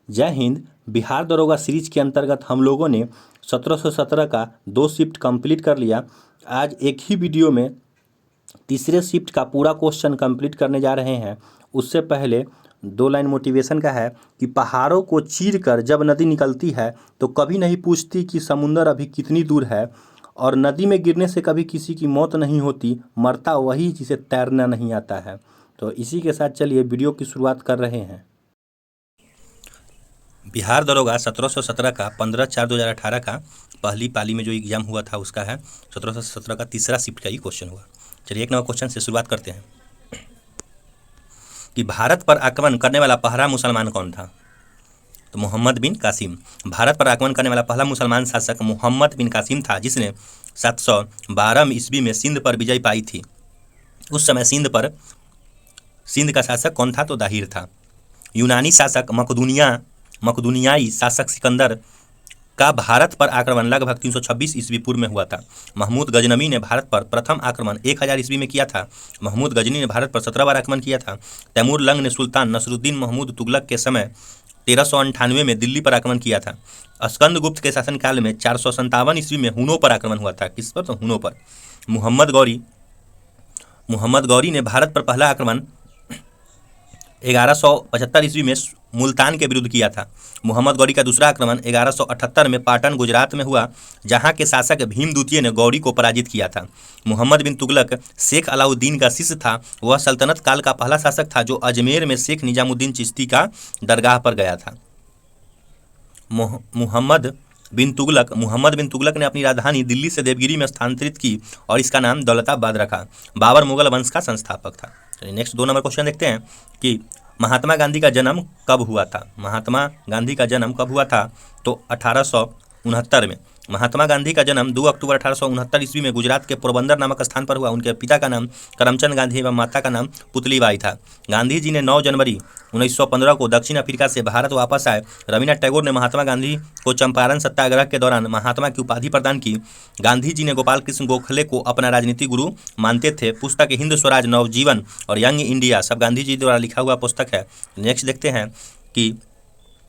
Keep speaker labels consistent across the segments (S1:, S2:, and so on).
S1: जय हिंद। बिहार दरोगा सीरीज के अंतर्गत हम लोगों ने 1717 का 2 शिफ्ट कंप्लीट कर लिया। आज एक ही वीडियो में तीसरे शिफ्ट का पूरा क्वेश्चन कंप्लीट करने जा रहे हैं। उससे पहले 2 लाइन मोटिवेशन का है कि पहाड़ों को चीरकर जब नदी निकलती है तो कभी नहीं पूछती कि समुंदर अभी कितनी दूर है, और नदी में गिरने से कभी किसी की मौत नहीं होती, मरता वही जिसे तैरना नहीं आता है। तो इसी के साथ चलिए वीडियो की शुरुआत कर रहे हैं। बिहार दरोगा 1717 का 15/4/2018 का पहली पाली में जो एग्जाम हुआ था उसका है 1717 का तीसरा शिफ्ट का ही क्वेश्चन हुआ। चलिए एक नंबर क्वेश्चन से शुरुआत करते हैं कि भारत पर आक्रमण करने वाला पहला मुसलमान कौन था? तो मोहम्मद बिन कासिम। भारत पर आक्रमण करने वाला पहला मुसलमान शासक मोहम्मद बिन कासिम था, जिसने 712 ईस्वी में सिंध पर विजय पाई थी। उस समय सिंध का शासक कौन था? तो दाहिर था। यूनानी शासक मकदूनियाई शासक सिकंदर का भारत पर आक्रमण लगभग 326 ईस्वी पूर्व में हुआ था। महमूद गजनवी ने भारत पर प्रथम आक्रमण 1000 ईस्वी में किया था। महमूद गजनी ने भारत पर 17 बार आक्रमण किया था। तैमूर लंग ने सुल्तान नसरुद्दीन महमूद तुगलक के समय 1398 में दिल्ली पर आक्रमण किया था। स्कंदगुप्त के शासनकाल में 457 ईस्वी में हुनों पर आक्रमण हुआ था। किस पर? तो हुनों पर। मोहम्मद गौरी ने भारत पर पहला आक्रमण 1175 ईस्वी में मुल्तान के विरुद्ध किया था। मोहम्मद गौरी का दूसरा आक्रमण 1178 में पाटन गुजरात में हुआ, जहां के शासक भीम द्वितीय ने गौरी को पराजित किया था। मोहम्मद बिन तुगलक शेख अलाउद्दीन का शिष्य था। वह सल्तनत काल का पहला शासक था जो अजमेर में शेख निजामुद्दीन चिश्ती का दरगाह पर गया था। मोहम्मद बिन तुगलक ने अपनी राजधानी दिल्ली से देवगिरी में स्थानांतरित की और इसका नाम दौलताबाद रखा। बाबर मुगल वंश का संस्थापक था। नेक्स्ट 2 नंबर क्वेश्चन देखते हैं कि महात्मा गांधी का जन्म कब हुआ था? महात्मा गांधी का जन्म कब हुआ था? तो 1869 में। महात्मा गांधी का जन्म 2 अक्टूबर 1869 ईस्वी में गुजरात के पोरबंदर नामक स्थान पर हुआ। उनके पिता का नाम करमचंद गांधी एवं माता का नाम पुतलीबाई था। गांधी जी ने 9 जनवरी 1915 को दक्षिण अफ्रीका से भारत वापस आए। रविन्द्रनाथ टैगोर ने महात्मा गांधी को चंपारण सत्याग्रह के दौरान महात्मा की उपाधि प्रदान की। गांधी जी ने गोपाल कृष्ण गोखले को अपना राजनीतिक गुरु मानते थे। पुस्तक हिंद स्वराज, नवजीवन और यंग इंडिया सब गांधी जी द्वारा लिखा हुआ पुस्तक है। नेक्स्ट देखते हैं कि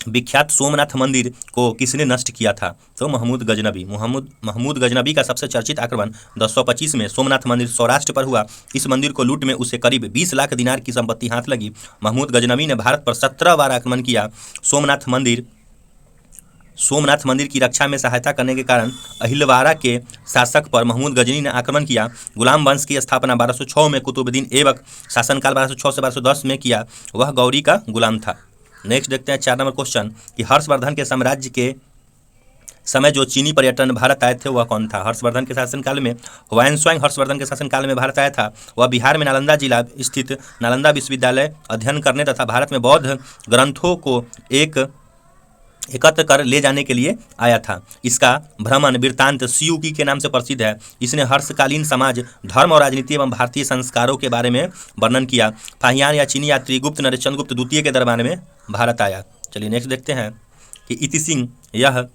S1: विख्यात सोमनाथ मंदिर को किसने नष्ट किया था? तो महमूद गजनबी का सबसे चर्चित आक्रमण 1025 में सोमनाथ मंदिर सौराष्ट्र पर हुआ। इस मंदिर को लूट में उसे करीब 20 लाख दिनार की संपत्ति हाथ लगी। महमूद गजनबी ने भारत पर 17 बार आक्रमण किया। सोमनाथ मंदिर की रक्षा में सहायता करने के कारण अहिलवारा के शासक पर महमूद गजनी ने आक्रमण किया। गुलाम वंश की स्थापना 1206 में कुतुबुद्दीन ऐबक शासनकाल 1206 से 1210 में किया। वह गौरी का गुलाम था। नेक्स्ट देखते हैं 4 नंबर क्वेश्चन कि हर्षवर्धन के साम्राज्य के समय जो चीनी पर्यटन भारत आए थे वह कौन था? हर्षवर्धन के शासनकाल में हुआनसांग हर्षवर्धन के शासनकाल में भारत आया था। वह बिहार में नालंदा जिला स्थित नालंदा विश्वविद्यालय अध्ययन करने तथा भारत में बौद्ध ग्रंथों को एकत्र कर ले जाने के लिए आया था। इसका भ्रमण वृत्तांत सियुकी के नाम से प्रसिद्ध है। इसने हर्षकालीन समाज, धर्म और राजनीति एवं भारतीय संस्कारों के बारे में वर्णन किया। फाहियान या चीनी यात्री गुप्त नरेश चंद्रगुप्त द्वितीय के दरबार में भारत आया। चलिए नेक्स्ट देखते हैं कि इति सिंह यह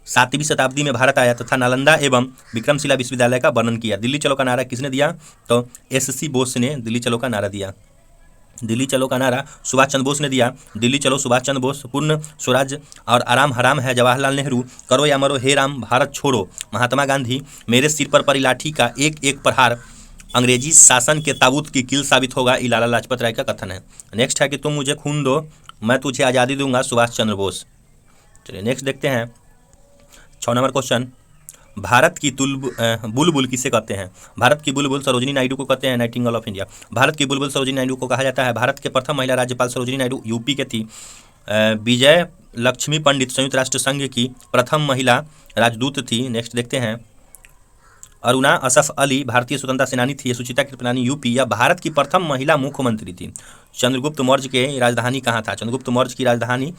S1: 7वीं शताब्दी में भारत आया तथा नालंदा एवं विक्रमशिला विश्वविद्यालय का वर्णन किया। दिल्ली चलो का नारा किसने दिया? तो SC बोस ने दिल्ली चलो का नारा दिया। दिल्ली चलो का नारा सुभाष चंद्र बोस ने दिया। दिल्ली चलो सुभाष चंद्र बोस। पूर्ण स्वराज और आराम हराम है जवाहरलाल नेहरू। करो या मरो हे राम भारत छोड़ो महात्मा गांधी। मेरे सिर पर पड़ी लाठी का एक एक प्रहार अंग्रेजी शासन के ताबूत की कील साबित होगा, ये लाला लाजपत राय का कथन है। नेक्स्ट है कि तुम मुझे खून दो मैं तुझे आज़ादी दूंगा, सुभाष चंद्र बोस। चलिए नेक्स्ट देखते हैं 6 नंबर क्वेश्चन। भारत की बुलबुल किसे कहते हैं? भारत की बुलबुल सरोजिनी नायडू को कहते हैं, नाइटिंगेल ऑफ इंडिया। भारत की बुलबुल सरोजिनी नायडू को कहा जाता है। भारत के प्रथम महिला राज्यपाल सरोजिनी नायडू यूपी के थी। विजय लक्ष्मी पंडित संयुक्त राष्ट्र संघ की प्रथम महिला राजदूत थी। नेक्स्ट देखते हैं अरुणा असफ अली भारतीय स्वतंत्रता सेनानी थी। सुचिता कृपलानी यूपी। या भारत की प्रथम महिला मुख्यमंत्री थी। चंद्रगुप्त मौर्य की राजधानी कहाँ था? चंद्रगुप्त मौर्य की राजधानी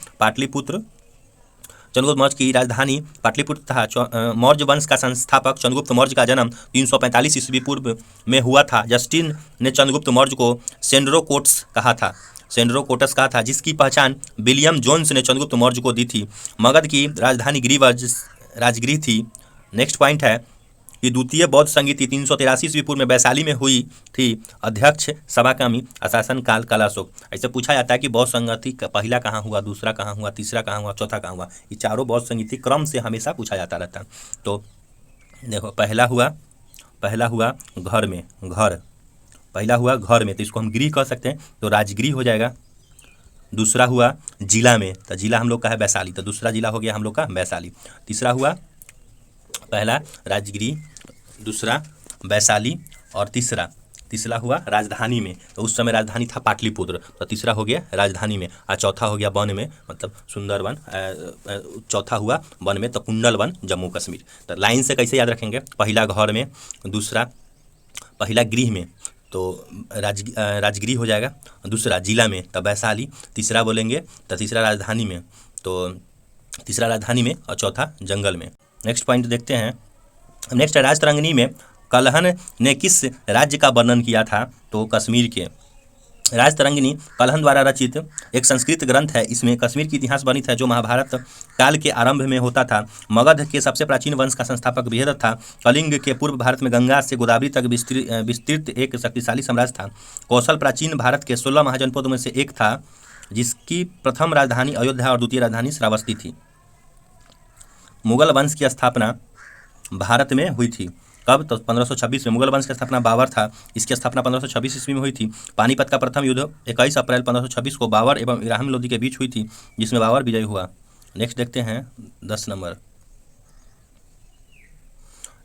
S1: पाटलिपुत्र था। मौर्य वंश का संस्थापक चंद्रगुप्त मौर्य का जन्म 345 ईस्वी पूर्व में हुआ था। जस्टिन ने चंद्रगुप्त मौर्य को सेंड्रोकोटस कहा था, जिसकी पहचान विलियम जोन्स ने चंद्रगुप्त मौर्य को दी थी। मगध की राजधानी राजगृह थी। नेक्स्ट पॉइंट है कि द्वितीय बौद्ध संगीति 383 ईस्वी पूर्व में वैशाली में हुई थी। अध्यक्ष सभाकर्मी शासन काल अशोक। ऐसे पूछा जाता है कि बौद्ध संगति का पहला कहाँ हुआ, दूसरा कहाँ हुआ, तीसरा कहाँ हुआ, चौथा कहाँ हुआ। ये चारों बौद्ध संगीति क्रम से हमेशा पूछा जाता रहता है। तो देखो पहला हुआ घर में, पहला हुआ घर में, तो इसको हम गृह कह सकते हैं, तो राजगृह हो जाएगा। दूसरा हुआ जिला में, तो जिला हम लोग का है वैशाली, तो दूसरा जिला हो गया हम लोग का वैशाली। तीसरा हुआ पहला राजगृह, दूसरा वैशाली, और तीसरा हुआ राजधानी में, तो उस समय राजधानी था पाटलिपुत्र, तो तीसरा हो गया राजधानी में। और चौथा हो गया वन में, मतलब सुंदर वन। चौथा हुआ वन में, तो कुंडल वन जम्मू कश्मीर। तो लाइन से कैसे याद रखेंगे, पहला घर में, दूसरा पहला गृह में, तो राजगृह हो जाएगा। दूसरा जिला में, तब वैशाली। तीसरा बोलेंगे तो तीसरा राजधानी में, तो तीसरा राजधानी में, और चौथा जंगल में। नेक्स्ट पॉइंट देखते हैं। नेक्स्ट है राजतरंगिणी में कल्हण ने किस राज्य का वर्णन किया था, तो कश्मीर के। राजतरंगिणी कल्हण द्वारा रचित एक संस्कृत ग्रंथ है। इसमें कश्मीर की इतिहास वर्णित है जो महाभारत काल के आरंभ में होता था। मगध के सबसे प्राचीन वंश का संस्थापक बृहद था। कलिंग के पूर्व भारत में गंगा से गोदावरी तक विस्तृत एक शक्तिशाली साम्राज्य था। कौशल प्राचीन भारत के 16 महाजनपदों में से एक था, जिसकी प्रथम राजधानी अयोध्या और द्वितीय राजधानी श्रावस्ती थी। मुगल वंश की स्थापना भारत में हुई थी। कब, तो 1526 में। मुगल वंश की स्थापना बाबर था, इसकी स्थापना 1526 ईस्वी में हुई थी। पानीपत का प्रथम युद्ध 21 अप्रैल 1526 को बाबर एवं इब्राहिम लोदी के बीच हुई थी, जिसमें बाबर विजयी हुआ। नेक्स्ट देखते हैं 10 नंबर।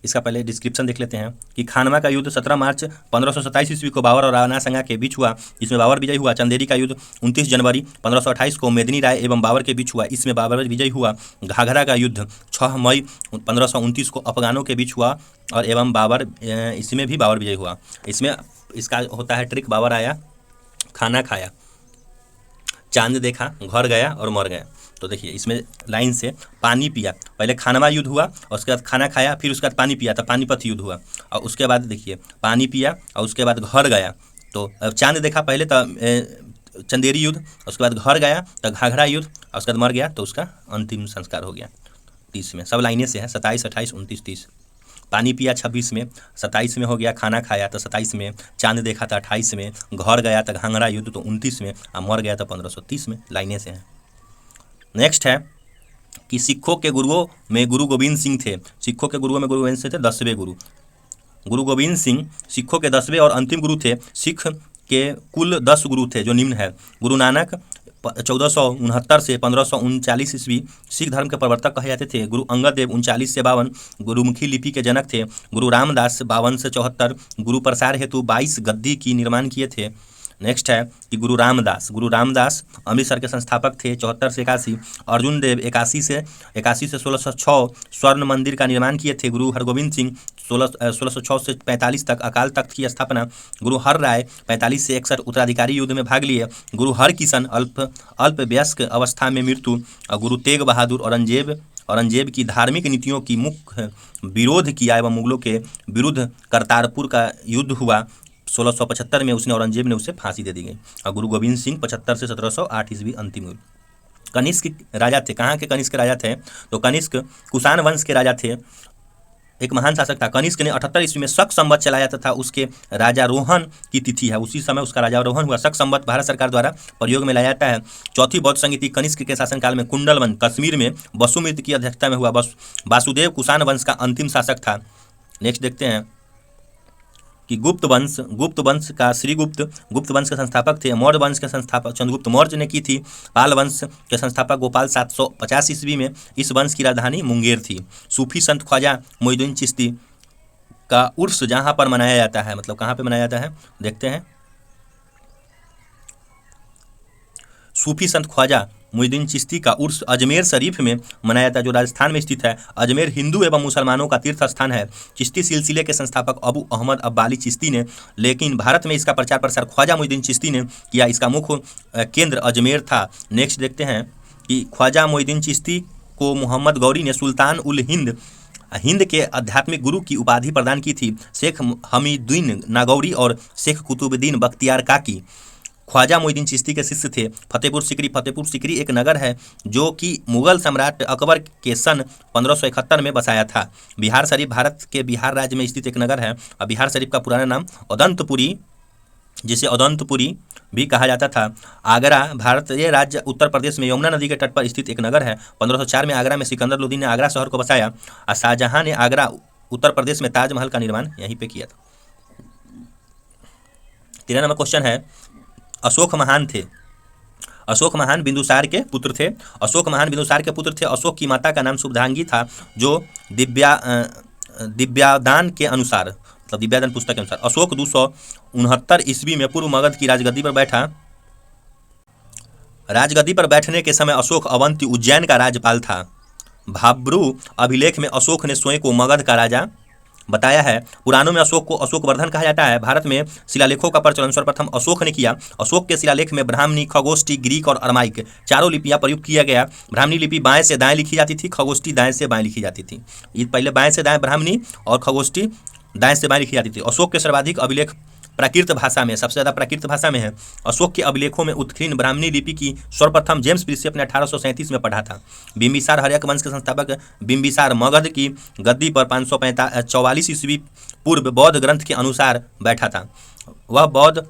S1: इसका पहले डिस्क्रिप्शन देख लेते हैं कि खानवा का युद्ध 17 मार्च 1527 ईस्वी को बाबर और राणा संगा के बीच हुआ, जिसमें बाबर विजयी हुआ। चंदेरी का युद्ध 29 जनवरी 1528 को मेदिनी राय एवं बाबर के बीच हुआ, इसमें बाबर विजयी हुआ। घाघरा का युद्ध 6 मई 1529 को अफगानों के बीच हुआ और एवं बाबर, इसमें भी बाबर विजयी हुआ। इसमें इसका होता है ट्रिक, बाबर आया, खाना खाया, चांद देखा, घर गया और मर गया। तो देखिए इसमें लाइन से पानी पिया, पहले खानवा युद्ध हुआ और उसके बाद खाना खाया, फिर उसके बाद पानी पिया, तो पानीपत युद्ध हुआ। और उसके बाद देखिए पानी पिया और उसके बाद घर गया, तो चांद देखा पहले, तो चंदेरी युद्ध, उसके बाद घर गया, तो घाघरा युद्ध, और उसके बाद मर गया, तो उसका अंतिम संस्कार हो गया। 30 में सब लाइनें से है, 27, 28, 29, 30। पानी पिया 26 में, 27 में हो गया खाना खाया, तो 27 में। चांद देखा था 28 में, घर गया तो घाघरा युद्ध, तो 29 में, और मर गया तो 1530 में। लाइनें से हैं। नेक्स्ट है कि सिखों के गुरुओं में गुरु गोविंद सिंह थे। सिखों के गुरुओं में गुरु गोविंद सिंह थे 10वें गुरु। गुरु गोविंद सिंह सिखों के 10वें और अंतिम गुरु थे। सिख के कुल 10 गुरु थे, जो निम्न है। गुरु नानक 1469 से 1539 ईस्वी सिख धर्म के प्रवर्तक कहे जाते थे। गुरु अंगद देव 39 से 52 गुरुमुखी लिपि के जनक थे। गुरु रामदास 52 से 74 गुरु प्रसार हेतु 22 गद्दी की निर्माण किए थे। नेक्स्ट है कि गुरु रामदास अमृतसर के संस्थापक थे 74 से 81। अर्जुन देव 81 से 1606 स्वर्ण मंदिर का निर्माण किए थे। गुरु हरगोविंद सिंह 1606 से 45 तक अकाल तख्त की स्थापना। गुरु हर राय 45 से 61 उत्तराधिकारी युद्ध में भाग लिए। गुरु हर किशन अल्प वयस्क अवस्था में मृत्यु। और गुरु तेग बहादुर औरंगजेब की धार्मिक नीतियों की मुख्य विरोध किया एवं मुगलों के विरुद्ध करतारपुर का युद्ध हुआ। 1675 में उसने औरंगजेब ने उसे फांसी दे दी गई। और गुरु गोविंद सिंह 75 से 1708 ईस्वी अंतिम हुई। कनिष्क राजा थे। कहाँ के कनिष्क राजा थे, तो कनिष्क कुषाण वंश के राजा थे। एक महान शासक था। कनिष्क ने 78 ईस्वी में शक संवत चलाया तथा उसके राजारोहण की तिथि है, उसी समय उसका राजारोहण हुआ। शक संवत भारत सरकार द्वारा प्रयोग में लाया जाता है। चौथी बौद्ध संगीति कनिष्क के शासनकाल में कुंडल वन कश्मीर में वसुमित्र की अध्यक्षता में हुआ। वासुदेव कुषाण वंश का अंतिम शासक था। नेक्स्ट देखते हैं कि गुप्त वंश का श्रीगुप्त गुप्त वंश के संस्थापक थे। मौर्य वंश के संस्थापक चंद्रगुप्त मौर्य ने की थी। पाल वंश के संस्थापक गोपाल 750 ईस्वी में। इस वंश की राजधानी मुंगेर थी। सूफी संत ख्वाजा मोइनुद्दीन चिश्ती का उर्स जहाँ पर मनाया जाता है, मतलब कहाँ पे मनाया जाता है, देखते हैं। सूफी संत ख्वाजा मोइनुद्दीन चिश्ती का उर्स अजमेर शरीफ में मनाया जाता है, जो राजस्थान में स्थित है। अजमेर हिंदू एवं मुसलमानों का तीर्थ स्थान है। चिश्ती सिलसिले के संस्थापक अबू अहमद अब्बाली चिश्ती ने, लेकिन भारत में इसका प्रचार प्रसार ख्वाजा मोइनुद्दीन चिश्ती ने किया। इसका मुख्य केंद्र अजमेर था। नेक्स्ट देखते हैं कि ख्वाजा मोइनुद्दीन चिश्ती को मोहम्मद गौरी ने सुल्तान उल हिंद के आध्यात्मिक गुरु की उपाधि प्रदान की थी। शेख हमीदुद्दीन नागौरी और शेख कुतुबुद्दीन बख्तियार काकी ख्वाजा मोइनुद्दीन चिश्ती के शिष्य थे। फतेहपुर सीकरी एक नगर है जो कि मुगल सम्राट अकबर के सन 1571 में बसाया था। बिहार शरीफ भारत के बिहार राज्य में स्थित एक नगर है और बिहार शरीफ का पुराना नाम अदंतपुरी, जिसे अदंतपुरी भी कहा जाता था। आगरा भारतीय राज्य उत्तर प्रदेश में यमुना नदी के तट पर स्थित एक नगर है। 1504 में आगरा में सिकंदर लोदी ने आगरा शहर को बसाया और शाहजहां ने आगरा उत्तर प्रदेश में ताजमहल का निर्माण यहीं पे किया था। 13 नंबर क्वेश्चन है, अशोक महान थे। अशोक महान बिंदुसार के पुत्र थे। अशोक महान बिंदुसार के पुत्र थे। अशोक की माता का नाम शुभधांगी था, जो दिव्यादान के अनुसार, मतलब दिव्यादान पुस्तक के अनुसार अशोक 269 ईस्वी में पूर्व मगध की राजगद्दी पर बैठा। राजगद्दी पर बैठने के समय अशोक अवंती उज्जैन का राज्यपाल था। भाब्रू अभिलेख में अशोक ने स्वयं को मगध का राजा बताया है। पुराणों में अशोक को अशोकवर्धन कहा जाता है। भारत में शिलालेखों का प्रचलन सर्वप्रथम अशोक ने किया। अशोक के शिलालेख में ब्राह्मणी, खगोष्ठी, ग्रीक और अरमाइक चारों लिपियां प्रयुक्त किया गया। ब्राह्मणी लिपि बाएं से दाएं लिखी जाती थी, खगोष्ठी दाएं से बाएं लिखी जाती थी। ये पहले बाएं से दाएं ब्राह्मणी और खगोष्ठी दाएं से बाएं लिखी जाती थी। अशोक के सर्वाधिक अभिलेख प्राकृत भाषा में, सबसे ज़्यादा प्राकृत भाषा में है। अशोक के अभिलेखों में उत्कीर्ण ब्राह्मणी लिपि की सर्वप्रथम जेम्स प्रिंसेप ने 1837 में पढ़ा था। बिंबिसार हर्यक वंश के संस्थापक बिंबिसार मगध की गद्दी पर 544 ईस्वी पूर्व बौद्ध ग्रंथ के अनुसार बैठा था। वह बौद्ध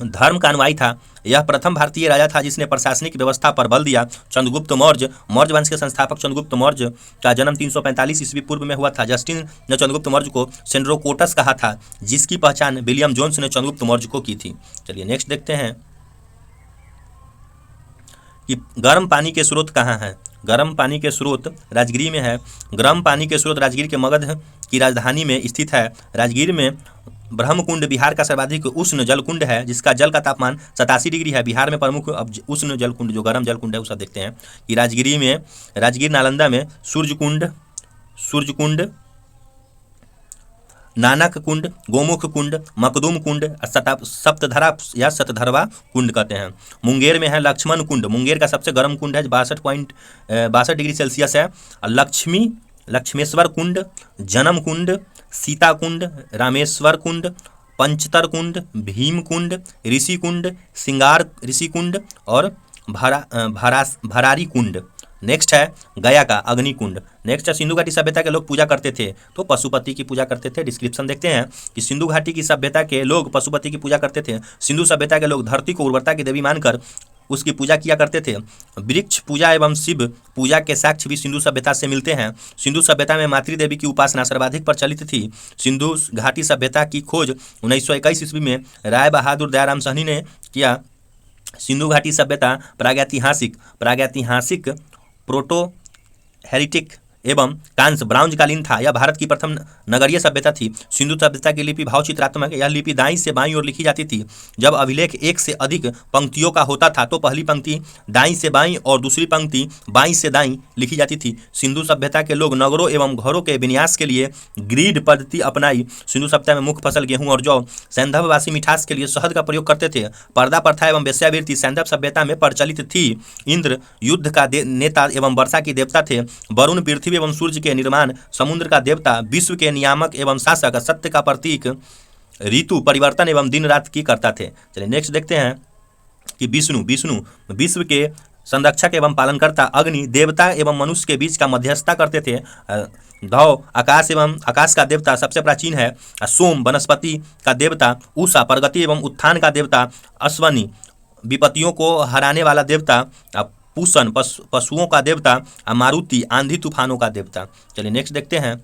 S1: धर्म का अनुयायी था। यह प्रथम भारतीय राजा था जिसने प्रशासनिक व्यवस्था पर बल दिया। चंद्रगुप्त मौर्य वंश के संस्थापक चंद्रगुप्त मौर्य का जन्म 345 ईस्वी पूर्व में हुआ था। जस्टिन ने चंद्रगुप्त मौर्य को सेंड्रोकोटस कहा था, जिसकी पहचान विलियम जोन्स ने चंद्रगुप्त मौर्य को की थी। चलिए नेक्स्ट देखते हैं कि गर्म पानी के स्रोत कहाँ हैं। गर्म पानी के स्रोत राजगिरी में है। गर्म पानी के स्रोत राजगिर के मगध की राजधानी में स्थित है। राजगिर में ब्रह्मकुंड बिहार का सर्वाधिक उष्ण जलकुंड है, जिसका जल का तापमान 87 डिग्री है। बिहार में प्रमुख उष्ण जलकुंड जो गर्म जलकुंड है वो सब देखते हैं कि राजगिर नालंदा में सूर्यकुंड, नानक कुंड, गोमुख कुंड, मकदूम कुंड, सप्तधरा या सतधरवा कुंड कहते हैं। मुंगेर में है लक्ष्मण कुंड। मुंगेर का सबसे गर्म कुंड है, 62 डिग्री सेल्सियस है। लक्ष्मेश्वर कुंड, जनम कुंड, सीता कुंड, रामेश्वर कुंड, पंचतर कुंड, भीम कुंड, ऋषि कुंड, सिंगार ऋषि कुंड और भरारी कुंड। नेक्स्ट है गया का अग्नि कुंड। नेक्स्ट है सिंधु घाटी सभ्यता के लोग पूजा करते थे तो पशुपति की पूजा करते थे। डिस्क्रिप्शन देखते हैं कि सिंधु घाटी की सभ्यता के लोग पशुपति की पूजा करते थे। सिंधु सभ्यता के लोग धरती को उर्वरता की देवी मानकर उसकी पूजा किया करते थे। वृक्ष पूजा एवं शिव पूजा के साक्ष्य भी सिंधु सभ्यता से मिलते हैं। सिंधु सभ्यता में मातृ देवी की उपासना सर्वाधिक प्रचलित थी। सिंधु घाटी सभ्यता की खोज 1921 ईस्वी में राय बहादुर दयाराम सहनी ने किया। सिंधु घाटी सभ्यता प्रागैतिहासिक प्रोटो हेरिटिक एवं कांस्य ब्राउंजकालीन था। यह भारत की प्रथम नगरीय सभ्यता थी। सिंधु सभ्यता की लिपि भाव चित्रात्मक है। यह लिपि दाईं से बाईं ओर लिखी जाती थी। जब अभिलेख एक से अधिक पंक्तियों का होता था तो पहली पंक्ति दाईं से बाईं और दूसरी पंक्ति बाईं से दाईं लिखी जाती थी। सिंधु सभ्यता के लोग नगरों एवं घरों के विन्यास के लिए ग्रीड पद्धति अपनाई। सिंधु सभ्यता में मुख्य फसल गेहूं और जौ। सैंधववासी मिठास के लिए शहद का प्रयोग करते थे। पर्दा प्रथा एवं वेश्यावृत्ति सैंधव सभ्यता में प्रचलित थी। इंद्र युद्ध का नेता एवं वर्षा के देवता थे। वरुण पृथ्वी एवं सूर्य के निर्माण, समुद्र का देवता, विश्व के नियामक एवं शासक, सत्य का प्रतीक, ऋतु परिवर्तन एवं दिन रात की करता थे। चलिए नेक्स्ट देखते हैं कि विष्णु विश्व के संरक्षक एवं पालनकर्ता, अग्नि देवता एवं मनुष्य के बीच का मध्यस्थता करते थे। धौ आकाश का देवता सबसे प्राचीन है। सोम वनस्पति का देवता, उषा प्रगति एवं उत्थान का देवता, अश्वनी विपत्तियों को हराने वाला देवता, पूषण पशुओं का देवता, मारुति आंधी तूफानों का देवता। चलिए नेक्स्ट देखते हैं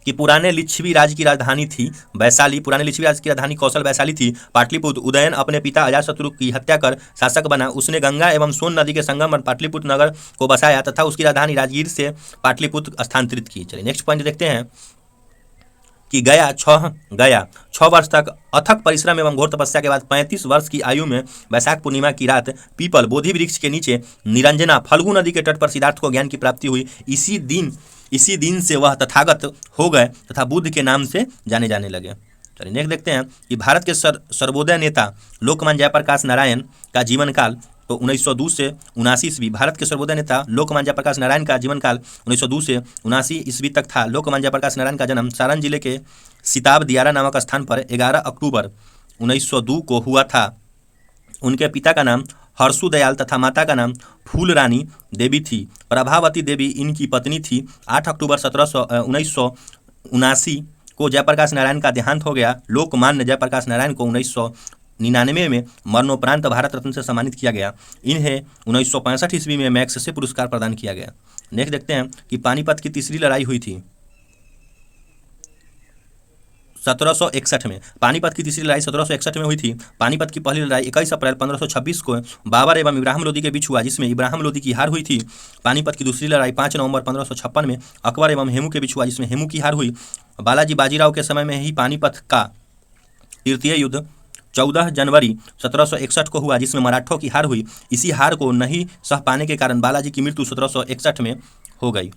S1: कि पुराने लिच्छवी राज्य की राजधानी थी वैशाली। पुराने लिच्छवी राज्य की राजधानी कौशल वैशाली थी। पाटलिपुत्र उदयन अपने पिता अजातशत्रु की हत्या कर शासक बना। उसने गंगा एवं सोन नदी के संगम पर पाटलिपुत्र नगर को बसाया तथा उसकी राजधानी राजगीर से पाटलिपुत्र स्थानांतरित की। चलिए नेक्स्ट पॉइंट देखते हैं कि गया 6 वर्ष तक अथक परिश्रम एवं घोर तपस्या के बाद 35 वर्ष की आयु में वैशाख पूर्णिमा की रात पीपल बोधि वृक्ष के नीचे निरंजना फल्गु नदी के तट पर सिद्धार्थ को ज्ञान की प्राप्ति हुई। इसी दिन से वह तथागत हो गए तथा बुद्ध के नाम से जाने जाने लगे। चलिए नेक्स्ट देखते हैं कि भारत के सर्वोदय नेता लोकमान्य जयप्रकाश नारायण का जीवन काल तो 1902 से 79 ईस्वी। भारत के सर्वोदय नेता लोकमान्य जयप्रकाश नारायण का जीवन काल 1902 से 79 ईस्वी तक था। लोकमान्य जयप्रकाश नारायण का जन्म सारण जिले के सिताब दियारा नामक स्थान पर 11 अक्टूबर 1902 को हुआ था। उनके पिता का नाम हर्षु दयाल तथा माता का नाम फूल रानी देवी थी। प्रभावती देवी इनकी पत्नी थी। 8 अक्टूबर 1979 को जयप्रकाश नारायण का देहांत हो गया। लोकमान्य जयप्रकाश नारायण को 1999 में मरणोपरांत भारत रत्न से सम्मानित किया गया। इन्हें 1965 ईस्वी में मैग्सेसे पुरस्कार प्रदान किया गया। नेक्स्ट देखते हैं कि पानीपत की तीसरी लड़ाई हुई थी 1761 में। पानीपत की तीसरी लड़ाई 1761 में हुई थी। पानीपत की पहली लड़ाई 21 अप्रैल 1526 को बाबर एवं इब्राहिम लोदी के बीच हुआ, जिसमें इब्राहिम लोदी की हार हुई थी। पानीपत की दूसरी लड़ाई 5 नवंबर 1556 में अकबर एवं हेमू के बीच हुआ, जिसमें हेमू की हार हुई। बालाजी बाजीराव के समय में ही पानीपत का तृतीय युद्ध 14 जनवरी 1761 को हुआ, जिसमें मराठों की हार हुई। इसी हार को नहीं सह पाने के कारण बालाजी की मृत्यु 1761 में हो गई।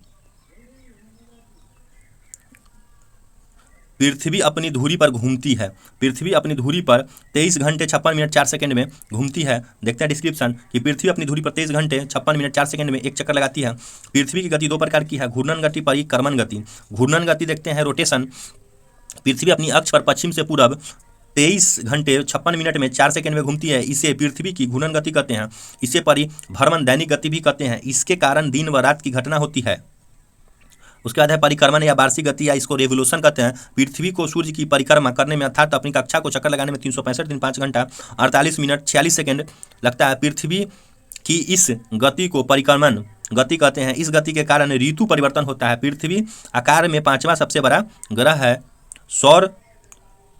S1: पृथ्वी अपनी धुरी पर घूमती है। पृथ्वी अपनी धुरी पर 23 घंटे 56 मिनट 4 सेकंड में घूमती है। देखते हैं डिस्क्रिप्शन कि पृथ्वी अपनी धुरी पर 23 घंटे 56 मिनट 4 सेकंड में एक चक्कर लगाती है। पृथ्वी की गति 2 प्रकार की है, घूर्णन गति, परिक्रमण गति। घूर्णन गति देखते हैं रोटेशन। पृथ्वी अपनी अक्ष पर पश्चिम से पूरब 23 घंटे 56 मिनट में 4 सेकंड में घूमती है। इसे पृथ्वी की घूर्णन गति कहते हैं। इसे परिभ्रमण दैनिक गति भी कहते हैं। इसके कारण दिन व रात की घटना होती है। उसके बाद है परिक्रमण या वार्षिक गति, या इसको रेवोल्यूशन कहते हैं। पृथ्वी को सूर्य की परिक्रमा करने में अर्थात अपनी कक्षा को चक्कर लगाने में 365 दिन 5 घंटा 48 मिनट 46 सेकंड लगता है। पृथ्वी की इस गति को परिक्रमण गति कहते हैं। इस गति के कारण ऋतु परिवर्तन होता है। पृथ्वी आकार में 5वां सबसे बड़ा ग्रह है।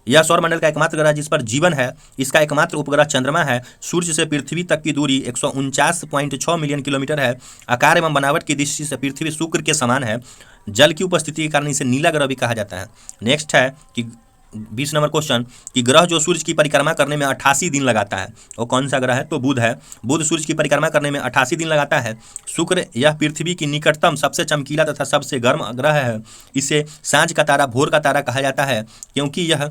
S1: यह सौरमंडल का एकमात्र ग्रह जिस पर जीवन है। इसका एकमात्र उपग्रह चंद्रमा है। सूर्य से पृथ्वी तक की दूरी 149.6 मिलियन किलोमीटर है। आकार एवं बनावट की दृष्टि से पृथ्वी शुक्र के समान है। जल की उपस्थिति के कारण इसे नीला ग्रह भी कहा जाता है। नेक्स्ट है कि 20 नंबर क्वेश्चन कि ग्रह जो सूर्य की परिक्रमा करने में 88 दिन लगाता है, वो कौन सा ग्रह है? तो बुध है। बुध सूर्य की परिक्रमा करने में 88 दिन लगाता है। शुक्र यह पृथ्वी की निकटतम सबसे चमकीला तथा सबसे गर्म ग्रह है। इसे सांझ का तारा, भोर का तारा कहा जाता है, क्योंकि यह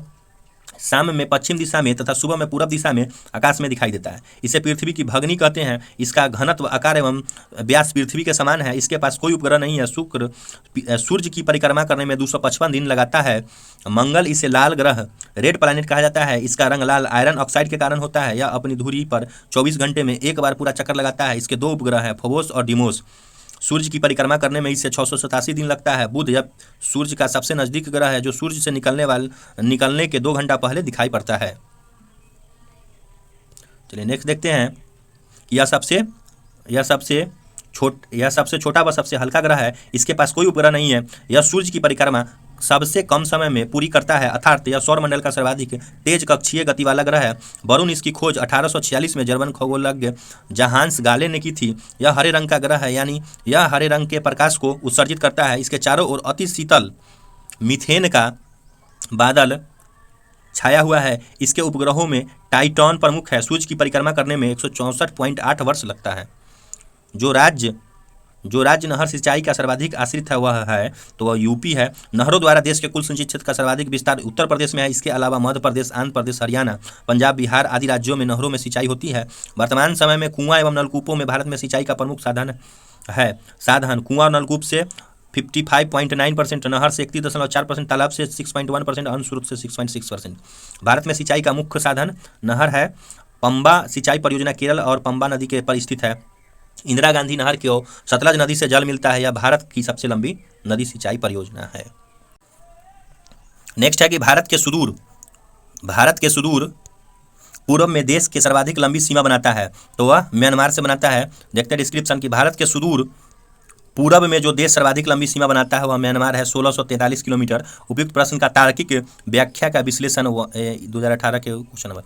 S1: शाम में पश्चिम दिशा में तथा सुबह में पूरब दिशा में आकाश में दिखाई देता है। इसे पृथ्वी की भगनी कहते हैं। इसका घनत्व, आकार एवं व्यास पृथ्वी के समान है। इसके पास कोई उपग्रह नहीं है। शुक्र सूर्य की परिक्रमा करने में 255 दिन लगाता है। मंगल इसे लाल ग्रह, रेड प्लैनेट कहा जाता है। इसका रंग लाल आयरन ऑक्साइड के कारण होता है। यह अपनी धुरी पर 24 घंटे में एक बार पूरा चक्कर लगाता है। इसके 2 उपग्रह हैं, फोबोस और डिमोस। सूर्य की परिक्रमा करने में इसे 687 दिन लगता है। बुध यह सूर्य का सबसे नजदीक ग्रह है, जो सूर्य से निकलने के 2 घंटा पहले दिखाई पड़ता है। चलिए नेक्स्ट देखते हैं कि यह सबसे छोटा व सबसे हल्का ग्रह है। इसके पास कोई उपग्रह नहीं है। यह सूर्य की परिक्रमा सबसे कम समय में पूरी करता है, अर्थात यह सौरमंडल का सर्वाधिक तेज कक्षीय गति वाला ग्रह है। वरुण इसकी खोज 1846 में जर्मन खगोलज्ञ जहांस गाले ने की थी। यह हरे रंग का ग्रह है, यानी यह हरे रंग के प्रकाश को उत्सर्जित करता है। इसके चारों ओर अति शीतल मीथेन का बादल छाया हुआ है। इसके उपग्रहों में टाइटॉन प्रमुख है। सूर्य की परिक्रमा करने में 164.8 वर्ष लगता है। जो राज्य नहर सिंचाई का सर्वाधिक आश्रित है वह है, तो वह यूपी है। नहरों द्वारा देश के कुल सिंचित क्षेत्र का सर्वाधिक विस्तार उत्तर प्रदेश में है। इसके अलावा मध्य प्रदेश, आंध्र प्रदेश, हरियाणा, पंजाब, बिहार आदि राज्यों में नहरों में सिंचाई होती है। वर्तमान समय में कुआं एवं नलकूपों में भारत में सिंचाई का प्रमुख साधन कुआं और नलकूप से 55.9%, नहर से 31.4%, तालाब से 6.1%, अन्य स्रोत से 6.6%। भारत में सिंचाई का मुख्य साधन नहर है। पंबा सिंचाई परियोजना केरल और पंबा नदी के पर स्थित है। इंदिरा गांधी नहर को सतलज नदी से जल मिलता है। यह भारत की सबसे लंबी नदी सिंचाई परियोजना है। नेक्स्ट है कि भारत के सुदूर पूर्व में देश के सर्वाधिक लंबी सीमा बनाता है, तो वह म्यांमार से बनाता है। देखते हैं डिस्क्रिप्शन कि भारत के सुदूर पूरब में जो देश सर्वाधिक लंबी सीमा बनाता है वह म्यांमार है, 1643 किलोमीटर। उपयुक्त प्रश्न का तार्किक व्याख्या का विश्लेषण 2018 के क्वेश्चन नंबर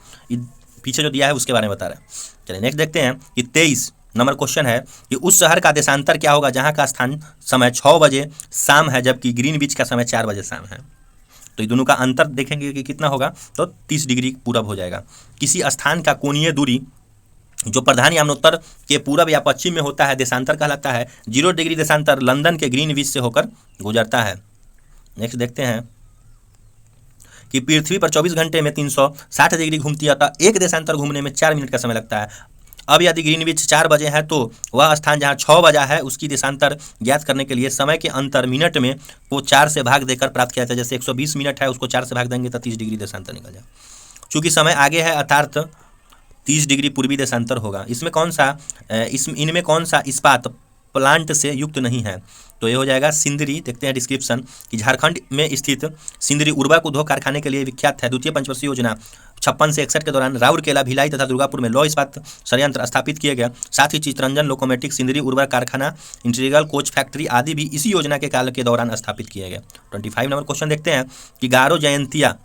S1: पीछे जो दिया है उसके बारे में बता रहा है। चलिए नेक्स्ट देखते हैं कि 23 नंबर क्वेश्चन है कि उस शहर का देशांतर क्या होगा जहां का स्थान समय 6 बजे शाम है जबकि ग्रीनविच का समय 4 बजे शाम है। तो ये दोनों का अंतर देखेंगे कि कितना होगा, तो 30 डिग्री पूरब हो जाएगा। किसी स्थान का कोणीय दूरी जो प्रधान यामनोत्तर के पूरब या पश्चिम में होता है देशांतर कहलाता है। 0 डिग्री देशांतर लंदन के ग्रीनविच से होकर गुजरता है। नेक्स्ट देखते हैं कि पृथ्वी पर 24 घंटे में 360 डिग्री घूमती है, तो एक देशांतर घूमने में 4 मिनट का समय लगता है। अब यदि ग्रीनविच 4 बजे है तो वह स्थान जहां 6 बजा है उसकी देशांतर ज्ञात करने के लिए समय के अंतर मिनट में को 4 से भाग देकर प्राप्त किया जाता है। जैसे 120 मिनट है, उसको 4 से भाग देंगे तो 30 डिग्री देशांतर निकल जाए। चूंकि समय आगे है अर्थात 30 डिग्री पूर्वी देशांतर होगा। इसमें कौन सा इनमें कौन सा इस्पात प्लांट से युक्त नहीं है? तो ये हो जाएगा सिंदरी। देखते हैं डिस्क्रिप्शन कि झारखंड में स्थित सिंदरी उर्वरक उद्योग कारखाने के लिए विख्यात है। द्वितीय पंचवर्षीय योजना 56 से 61 के दौरान राउरकेला, भिलाई तथा दुर्गापुर में लौह इस्पात संयंत्र स्थापित किए गए। साथ ही चितरंजन लोकोमेटिक, सिंदरी उर्वरक कारखाना, इंटीग्रल कोच फैक्ट्री आदि भी इसी योजना के काल के दौरान स्थापित किए गए। 25 नंबर क्वेश्चन देखते हैं कि गारो जयंतिया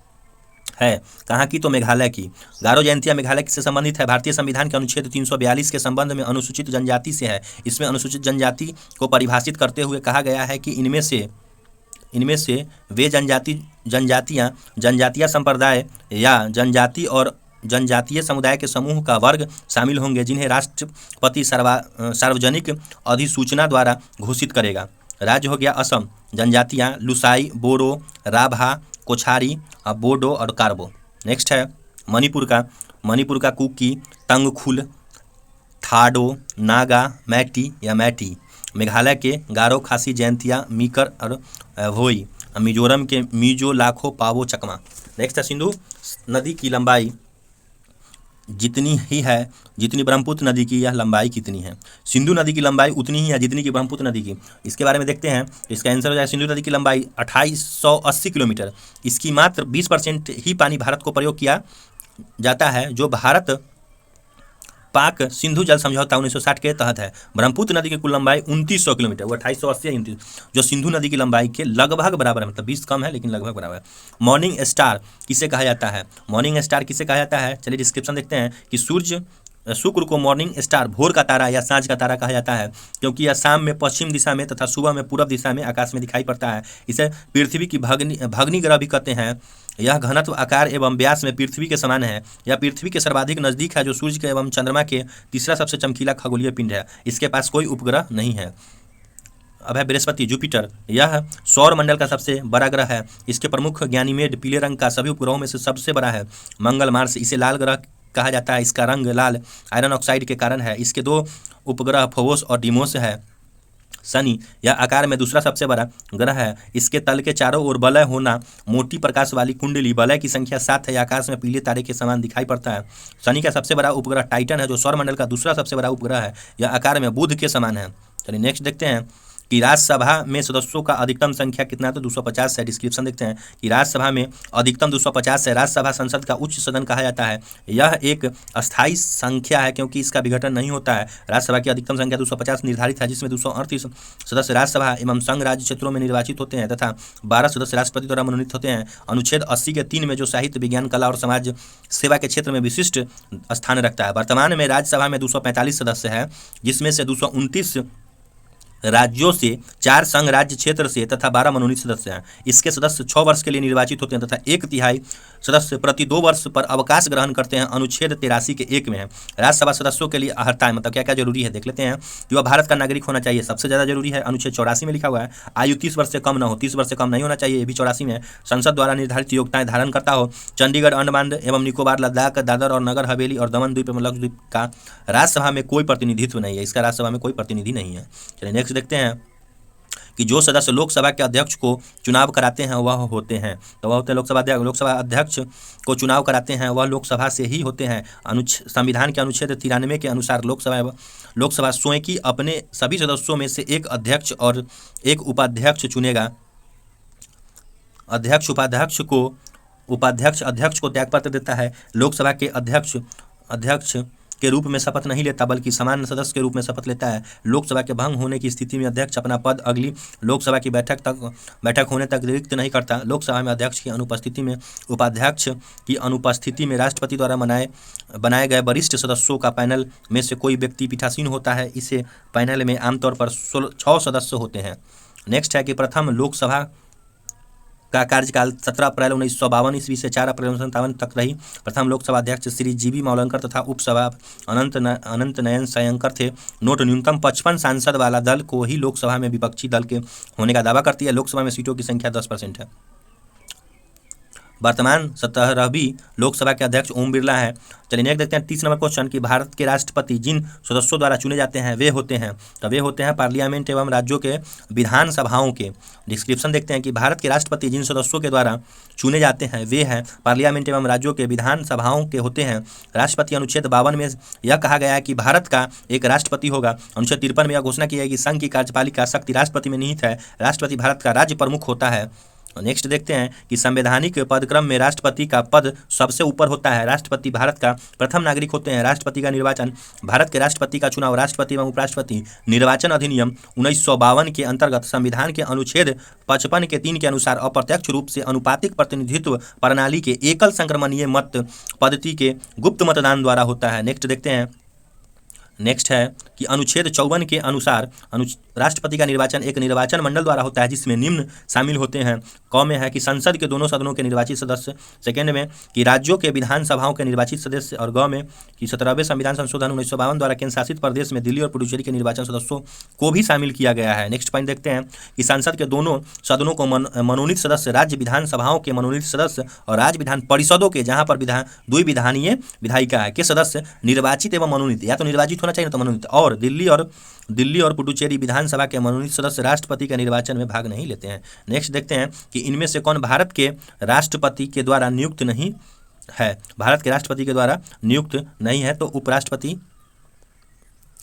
S1: है कहाँ की? तो मेघालय की। गारो जयंतिया मेघालय से संबंधित है। भारतीय संविधान के अनुच्छेद 342 के संबंध में अनुसूचित जनजाति से है। इसमें अनुसूचित जनजाति को परिभाषित करते हुए कहा गया है कि इनमें से वे जनजातीय संप्रदाय या जनजाति और जनजातीय समुदाय के समूह का वर्ग शामिल होंगे जिन्हें राष्ट्रपति सार्वजनिक अधिसूचना द्वारा घोषित करेगा। राज्य हो गया असम। जनजातियाँ लुसाई, बोरो, राभा, कोछारी, बोडो और कार्बो। नेक्स्ट है मणिपुर का कुकी, तंगखुल, थाडो, नागा, मैटी या मैटी। मेघालय के गारो, खासी, जयंतिया, मीकर और भोई। मिजोरम के मिजो, लाखो, पावो, चकमा। नेक्स्ट है सिंधु नदी की लंबाई जितनी ही है जितनी ब्रह्मपुत्र नदी की यह लंबाई कितनी है? सिंधु नदी की लंबाई उतनी ही है जितनी की ब्रह्मपुत्र नदी की। इसके बारे में देखते हैं। इसका आंसर हो जाए सिंधु नदी की लंबाई 2880 किलोमीटर। इसकी मात्र 20% ही पानी भारत को प्रयोग किया जाता है जो भारत पाक सिंधु जल समझौता 1960 के तहत है। ब्रह्मपुत्र नदी की कुल लंबाई 2900 किलोमीटर, वो 2880 29, जो सिंधु नदी की लंबाई के लगभग बराबर है, मतलब 20 कम है लेकिन लगभग बराबर है। मॉर्निंग स्टार किसे कहा जाता है? मॉर्निंग स्टार किसे कहा जाता है? चलिए डिस्क्रिप्शन देखते हैं कि शुक्र को मॉर्निंग स्टार, भोर का तारा या सांझ का तारा कहा जाता है क्योंकि यह शाम में पश्चिम दिशा में तथा सुबह में पूर्व दिशा में आकाश में दिखाई पड़ता है। इसे पृथ्वी की भग्नी ग्रह भी कहते हैं। यह घनत्व, आकार एवं व्यास में पृथ्वी के समान है। यह पृथ्वी के सर्वाधिक नजदीक है जो सूर्य के एवं चंद्रमा के तीसरा सबसे चमकीला खगोलीय पिंड है। इसके पास कोई उपग्रह नहीं है। अब है बृहस्पति, जुपिटर। यह सौर मंडल का सबसे बड़ा ग्रह है। इसके प्रमुख गैनीमेड पीले रंग का सभी उपग्रहों में से सबसे बड़ा है। मंगल, मार्स, इसे लाल ग्रह कहा जाता है। इसका रंग लाल आयरन ऑक्साइड के कारण है। इसके 2 उपग्रह फोबोस और डीमोस है। शनि, यह आकार में दूसरा सबसे बड़ा ग्रह है। इसके तल के चारों ओर वलय होना, मोटी प्रकाश वाली कुंडली, वलय की संख्या 7 है। आकाश में पीले तारे के समान दिखाई पड़ता है। शनि का सबसे बड़ा उपग्रह टाइटन है जो सौरमंडल का दूसरा सबसे बड़ा उपग्रह है। यह आकार में बुध के समान है। चलिए नेक्स्ट देखते हैं कि राज्यसभा में सदस्यों का अधिकतम संख्या कितना है? तो 250 है। डिस्क्रिप्शन देखते हैं कि राज्यसभा में अधिकतम 250 है। राज्यसभा संसद का उच्च सदन कहा जाता है। यह एक अस्थायी संख्या है क्योंकि इसका विघटन नहीं होता है। राज्यसभा की अधिकतम संख्या 250 निर्धारित है जिसमें 238 सदस्य राज्यसभा एवं संघ राज्य क्षेत्रों में निर्वाचित होते हैं तथा 12 सदस्य राष्ट्रपति द्वारा मनोनीत होते हैं। अनुच्छेद 80 के 3 में जो साहित्य, विज्ञान, कला और समाज सेवा के क्षेत्र में विशिष्ट स्थान रखता है। वर्तमान में राज्यसभा में 245 सदस्य है जिसमें से 229 राज्यों से, 4 संघ राज्य क्षेत्र से तथा 12 मनोनीत सदस्य हैं। इसके सदस्य 6 वर्ष के लिए निर्वाचित होते हैं तथा 1/3 सदस्य प्रति 2 वर्ष पर अवकाश ग्रहण करते हैं। अनुच्छेद 83 के 1 में है। राज्यसभा सदस्यों के लिए अर्हता है, मतलब क्या क्या जरूरी है देख लेते हैं। कि वह भारत का नागरिक होना चाहिए, सबसे ज़्यादा जरूरी है। अनुच्छेद 84 में लिखा हुआ है। आयु 30 वर्ष से कम न हो, 30 वर्ष से कम नहीं होना चाहिए, ये भी 84 में है। संसद द्वारा निर्धारित योग्यताएं धारण करता हो। चंडीगढ़, अंडमान एवं निकोबार, लद्दाख, दादर और नगर हवेली और दमन द्वीप एवं लक्षद्वीप का राज्यसभा में कोई प्रतिनिधित्व नहीं है। इसका राज्यसभा में कोई प्रतिनिधि नहीं है। चलिए नेक्स्ट देखते हैं कि जो सदस्य लोकसभा के अध्यक्ष को चुनाव कराते हैं वह होते हैं, तो वह होते हैं लोकसभा अध्यक्ष को चुनाव कराते हैं वह लोकसभा से ही होते हैं। संविधान के अनुच्छेद 93 के अनुसार लोकसभा स्वयं की अपने सभी सदस्यों में से एक अध्यक्ष और एक उपाध्यक्ष चुनेगा। अध्यक्ष अध्यक्ष को त्यागपत्र देता है। लोकसभा के अध्यक्ष के रूप में शपथ नहीं लेता बल्कि सामान्य सदस्य के रूप में शपथ लेता है। लोकसभा के भंग होने की स्थिति में अध्यक्ष अपना पद अगली लोकसभा की बैठक होने तक रिक्त नहीं करता। लोकसभा में अध्यक्ष की अनुपस्थिति में उपाध्यक्ष की अनुपस्थिति में राष्ट्रपति द्वारा बनाए गए वरिष्ठ सदस्यों का पैनल में से कोई व्यक्ति पीठासीन होता है। इसे पैनल में आमतौर पर 6 सदस्य होते हैं। नेक्स्ट है कि प्रथम लोकसभा का कार्यकाल 17 अप्रैल 1952 ईस्वी से 4 अप्रैल 1957 तक रही। प्रथम लोकसभा अध्यक्ष श्री जीबी मौलंकर तथा उपसभा अनंत नयन सयंकर थे। नोट, न्यूनतम 55 सांसद वाला दल को ही लोकसभा में विपक्षी दल के होने का दावा करती है। लोकसभा में सीटों की संख्या 10% है। वर्तमान 17वीं लोकसभा के अध्यक्ष ओम बिरला है। चलिए नेक्स्ट देखते हैं 30 नंबर क्वेश्चन कि भारत के राष्ट्रपति जिन सदस्यों द्वारा चुने जाते हैं वे होते हैं, तो वे होते हैं पार्लियामेंट एवं राज्यों के विधानसभाओं के। डिस्क्रिप्शन देखते हैं कि भारत के राष्ट्रपति जिन सदस्यों के द्वारा चुने जाते हैं वे हैं पार्लियामेंट एवं राज्यों के विधानसभाओं के होते हैं। राष्ट्रपति अनुच्छेद 52 में यह कहा गया है कि भारत का एक राष्ट्रपति होगा। अनुच्छेद 53 में यह घोषणा की है कि संघ की कार्यपालिका शक्ति राष्ट्रपति में निहित है। राष्ट्रपति भारत का राज्य प्रमुख होता है। नेक्स्ट देखते हैं कि संवैधानिक पदक्रम में राष्ट्रपति का पद सबसे ऊपर होता है। राष्ट्रपति भारत का प्रथम नागरिक होते हैं। राष्ट्रपति का निर्वाचन, भारत के राष्ट्रपति का चुनाव राष्ट्रपति एवं उपराष्ट्रपति निर्वाचन अधिनियम 1952 के अंतर्गत संविधान के अनुच्छेद 55 के 3 के अनुसार अप्रत्यक्ष रूप से अनुपातिक प्रतिनिधित्व प्रणाली के एकल संक्रमणीय मत पद्धति के गुप्त मतदान द्वारा होता है। नेक्स्ट है कि अनुच्छेद 54 के अनुसार राष्ट्रपति का निर्वाचन एक निर्वाचन मंडल द्वारा होता है जिसमें निम्न शामिल होते हैं। क में है कि संसद के दोनों सदनों के निर्वाचित सदस्य। सेकेंड में कि राज्यों के विधानसभाओं के निर्वाचित सदस्य। और ग में कि 17वें संविधान संशोधन 1952 द्वारा केंद्र शासित प्रदेश में दिल्ली और पुडुचेरी के निर्वाचन सदस्यों को भी शामिल किया गया है। नेक्स्ट पॉइंट देखते हैं कि संसद के दोनों सदनों को मनोनीत सदस्य, राज्य विधानसभाओं के मनोनीत सदस्य और राज्य विधान परिषदों के, जहाँ पर द्विविधानीय विधायिका है, के सदस्य निर्वाचित एवं मनोनीत, या तो निर्वाचित होना चाहिए तो मनोनीत, और दिल्ली और पुडुचेरी विधानसभा के मनोनीत सदस्य राष्ट्रपति के निर्वाचन में भाग नहीं लेते हैं। नेक्स्ट देखते हैं कि इनमें से कौन भारत के राष्ट्रपति के द्वारा नियुक्त नहीं है। भारत के राष्ट्रपति के द्वारा नियुक्त नहीं है तो उपराष्ट्रपति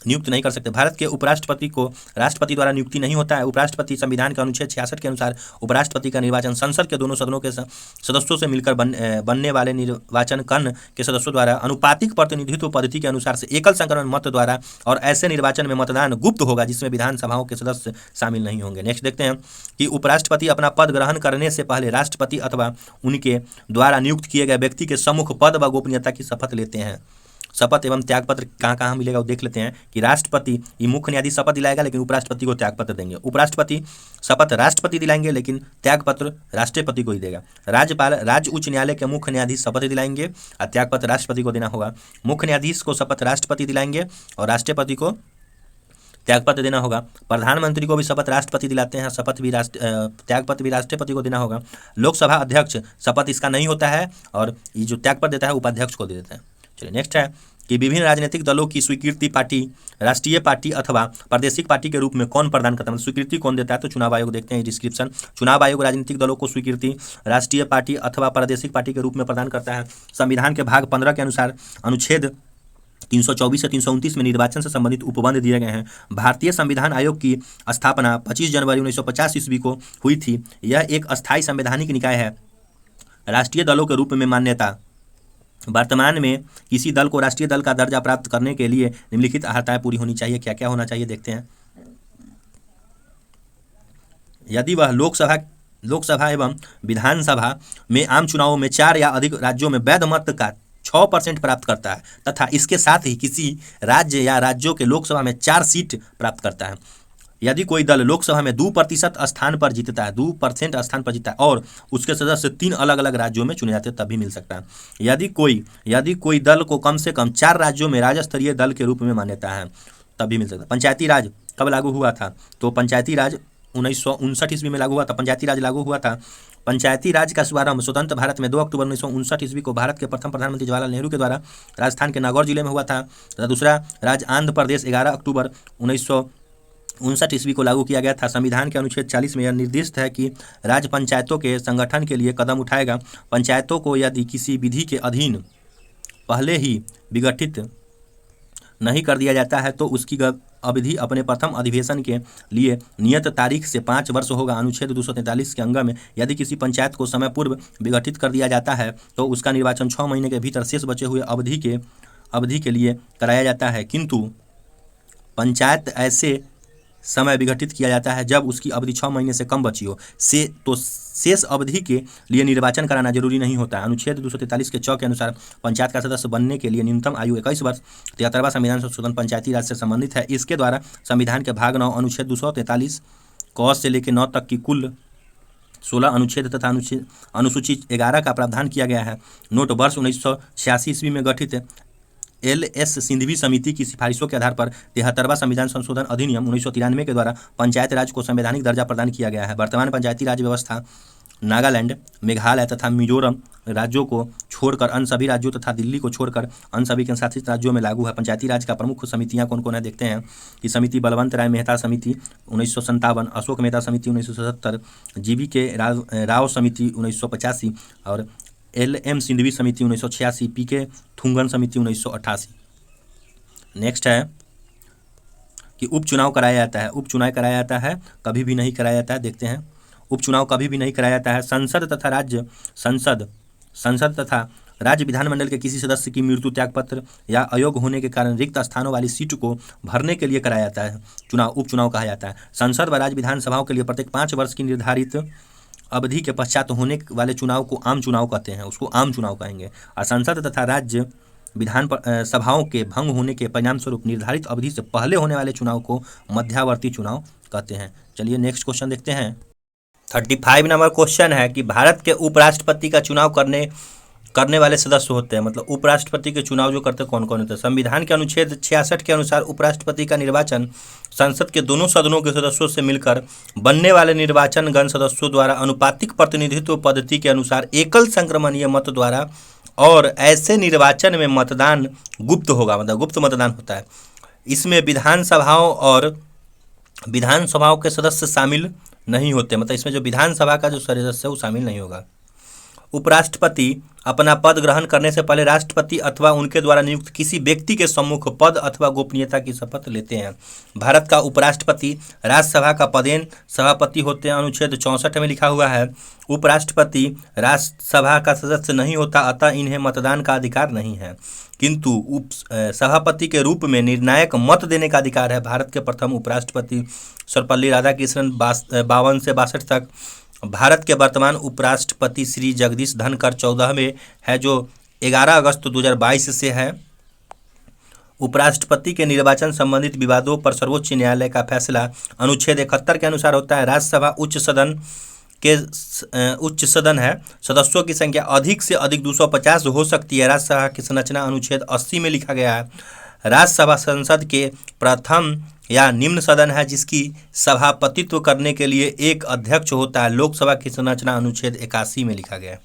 S1: नियुक्त नहीं कर सकते। भारत के उपराष्ट्रपति को राष्ट्रपति द्वारा नियुक्ति नहीं होता है। उपराष्ट्रपति संविधान के अनुच्छेद 66 के अनुसार उपराष्ट्रपति का निर्वाचन संसद के दोनों सदनों के सदस्यों से मिलकर बनने वाले निर्वाचन कर्ण के सदस्यों द्वारा अनुपातिक प्रतिनिधित्व पद्धति के अनुसार से एकल संक्रमण मत द्वारा, और ऐसे निर्वाचन में मतदान गुप्त होगा जिसमें विधानसभाओं के सदस्य शामिल नहीं होंगे। नेक्स्ट देखते हैं कि उपराष्ट्रपति अपना पद ग्रहण करने से पहले राष्ट्रपति अथवा उनके द्वारा नियुक्त किए गए व्यक्ति के सम्मुख पद व गोपनीयता की शपथ लेते हैं। शपथ एवं त्यागपत्र कहाँ कहाँ मिलेगा वो देख लेते हैं कि राष्ट्रपति ये मुख्य न्यायाधीश शपथ दिलाएगा लेकिन उपराष्ट्रपति को त्यागपत्र देंगे। उपराष्ट्रपति शपथ राष्ट्रपति दिलाएंगे लेकिन त्यागपत्र राष्ट्रपति को ही देगा। राज्यपाल राज्य उच्च न्यायालय के मुख्य न्यायाधीश शपथ दिलाएंगे और त्यागपत्र राष्ट्रपति को देना होगा। मुख्य न्यायाधीश को शपथ राष्ट्रपति दिलाएंगे और राष्ट्रपति को त्यागपत्र देना होगा। प्रधानमंत्री को भी शपथ राष्ट्रपति दिलाते हैं, त्यागपत्र भी राष्ट्रपति को देना होगा। लोकसभा अध्यक्ष शपथ इसका नहीं होता है और ये जो त्यागपत्र देता है उपाध्यक्ष को दे देता है। चलिए नेक्स्ट है कि विभिन्न राजनीतिक दलों की स्वीकृति पार्टी, राष्ट्रीय पार्टी अथवा प्रादेशिक पार्टी के रूप में कौन प्रदान करता है, मतलब स्वीकृति कौन देता है, तो चुनाव आयोग। देखते हैं डिस्क्रिप्शन। चुनाव आयोग राजनीतिक दलों को स्वीकृति राष्ट्रीय पार्टी अथवा प्रादेशिक पार्टी के रूप में प्रदान करता है। संविधान के भाग 15 के अनुसार अनुच्छेद 324 से 329 में निर्वाचन से संबंधित उपबंध दिए गए हैं। भारतीय संविधान आयोग की स्थापना 25 जनवरी 1950 ईस्वी को हुई थी। यह एक अस्थायी संवैधानिक निकाय है। राष्ट्रीय दलों के रूप में मान्यता। वर्तमान में किसी दल को राष्ट्रीय दल का दर्जा प्राप्त करने के लिए निम्नलिखित अर्हताएं पूरी होनी चाहिए। क्या क्या होना चाहिए देखते हैं। यदि वह लोकसभा एवं विधानसभा में आम चुनावों में 4 या अधिक राज्यों में वैध मत का 6% प्राप्त करता है तथा इसके साथ ही किसी राज्य या राज्यों के लोकसभा में 4 सीट प्राप्त करता है। यदि कोई दल लोकसभा में 2% स्थान पर जीतता है, 2% स्थान पर जीतता है और उसके सदस्य 3 अलग अलग राज्यों में चुने जाते हैं तब भी मिल सकता है। यदि कोई दल को कम से कम 4 राज्यों में राज्य स्तरीय दल के रूप में मान्यता है तब भी मिल सकता है। पंचायती राज कब लागू हुआ था, तो पंचायती राज 1959 ईस्वी में लागू हुआ था। पंचायती राज लागू हुआ था। पंचायती राज का शुभारंभ स्वतंत्र भारत में 2 अक्टूबर 1959 ईस्वी को भारत के प्रथम प्रधानमंत्री जवाहरलाल नेहरू के द्वारा राजस्थान के नागौर जिले में हुआ था तथा दूसरा राज्य आंध्र प्रदेश 11 अक्टूबर 1959 ईस्वी को लागू किया गया था। संविधान के अनुच्छेद 40 में यह निर्दिष्ट है कि राज्य पंचायतों के संगठन के लिए कदम उठाएगा। पंचायतों को यदि किसी विधि के अधीन पहले ही विघटित नहीं कर दिया जाता है तो उसकी अवधि अपने प्रथम अधिवेशन के लिए नियत तारीख से 5 वर्ष होगा। अनुच्छेद 243 के अंग में यदि किसी पंचायत को समय पूर्व विघटित कर दिया जाता है तो उसका निर्वाचन 6 महीने के भीतर शेष बचे हुए अवधि के लिए कराया जाता है, किंतु पंचायत ऐसे समय विघटित किया जाता है जब उसकी अवधि 6 महीने से कम बची हो तो शेष अवधि के लिए निर्वाचन कराना जरूरी नहीं होता है। अनुच्छेद 243 के 6 के अनुसार पंचायत का सदस्य बनने के लिए न्यूनतम आयु 21 वर्ष। 73वां संविधान संशोधन पंचायती राज से संबंधित है। इसके द्वारा संविधान के भाग 9 अनुच्छेद 243 क से लेकर 9 तक की कुल 16 अनुच्छेद तथा अनुसूची 11 का प्रावधान किया गया है। नोट वर्ष 1986 ईस्वी में गठित LS सिंघवी समिति की सिफारिशों के आधार पर 73वां संविधान संशोधन अधिनियम 1993 के द्वारा पंचायत राज को संवैधानिक दर्जा प्रदान किया गया है। वर्तमान पंचायती राज व्यवस्था नागालैंड, मेघालय तथा मिजोरम राज्यों को छोड़कर अन्य सभी राज्यों तथा दिल्ली को छोड़कर अन्य सभी केंद्रशासित राज्यों में लागू है। पंचायती राज का प्रमुख समितियां कौन कौन है देखते हैं कि समिति बलवंत राय मेहता समिति 1957, अशोक मेहता समिति 1977, जीवी के राव समिति 1985 और LM सिंधवी समिति 1986, PK थुंगन समिति 1988। नेक्स्ट है कि उपचुनाव कराया जाता है। उपचुनाव कराया जाता है, कभी भी नहीं कराया जाता है। देखते हैं, उपचुनाव कभी भी नहीं कराया जाता है। संसद तथा राज्य विधानमंडल के किसी सदस्य की मृत्यु, त्यागपत्र या अयोग्य होने के कारण रिक्त स्थानों वाली सीट को भरने के लिए कराया जाता है चुनाव, उपचुनाव कहा जाता है। संसद व राज्य विधानसभाओं के लिए प्रत्येक 5 वर्ष की निर्धारित अवधि के पश्चात होने वाले चुनाव को आम चुनाव कहते हैं, उसको आम चुनाव कहेंगे। और संसद तथा राज्य विधान सभाओं के भंग होने के परिणाम स्वरूप निर्धारित अवधि से पहले होने वाले चुनाव को मध्यावर्ती चुनाव कहते हैं। चलिए नेक्स्ट क्वेश्चन देखते हैं। 35 नंबर क्वेश्चन है कि भारत के उपराष्ट्रपति का चुनाव करने वाले सदस्य होते हैं, मतलब उपराष्ट्रपति के चुनाव जो करते कौन कौन होते हैं। संविधान के अनुच्छेद 66 के अनुसार उपराष्ट्रपति का निर्वाचन संसद के दोनों सदनों के सदस्यों से मिलकर बनने वाले निर्वाचन गण सदस्यों द्वारा अनुपातिक प्रतिनिधित्व पद्धति के अनुसार एकल संक्रमणीय मत द्वारा, और ऐसे निर्वाचन में मतदान गुप्त होगा, मतलब गुप्त मतदान होता है। इसमें विधानसभाओं के सदस्य शामिल नहीं होते, मतलब इसमें जो विधानसभा का जो सदस्य है वो शामिल नहीं होगा। उपराष्ट्रपति अपना पद ग्रहण करने से पहले राष्ट्रपति अथवा उनके द्वारा नियुक्त किसी व्यक्ति के सम्मुख पद अथवा गोपनीयता की शपथ लेते हैं। भारत का उपराष्ट्रपति राज्यसभा का पदेन सभापति होते हैं, अनुच्छेद 64 में लिखा हुआ है। उपराष्ट्रपति राज्यसभा का सदस्य नहीं होता, अतः इन्हें मतदान का अधिकार नहीं है, किंतु सभापति के रूप में निर्णायक मत देने का अधिकार है। भारत के प्रथम उपराष्ट्रपति सर्वपल्ली राधाकृष्णन 52 से 62 तक। भारत के वर्तमान उपराष्ट्रपति श्री जगदीश धनखड़ 14वें है, जो 11 अगस्त 2022 से है। उपराष्ट्रपति के निर्वाचन संबंधित विवादों पर सर्वोच्च न्यायालय का फैसला अनुच्छेद 71 के अनुसार होता है। राज्यसभा उच्च सदन है, सदस्यों की संख्या अधिक से अधिक 250 हो सकती है। राज्यसभा की संरचना अनुच्छेद 80 में लिखा गया है। राज्यसभा संसद के प्रथम या निम्न सदन है, जिसकी सभापतित्व करने के लिए एक अध्यक्ष होता है। लोकसभा की संरचना अनुच्छेद 81 में लिखा गया है।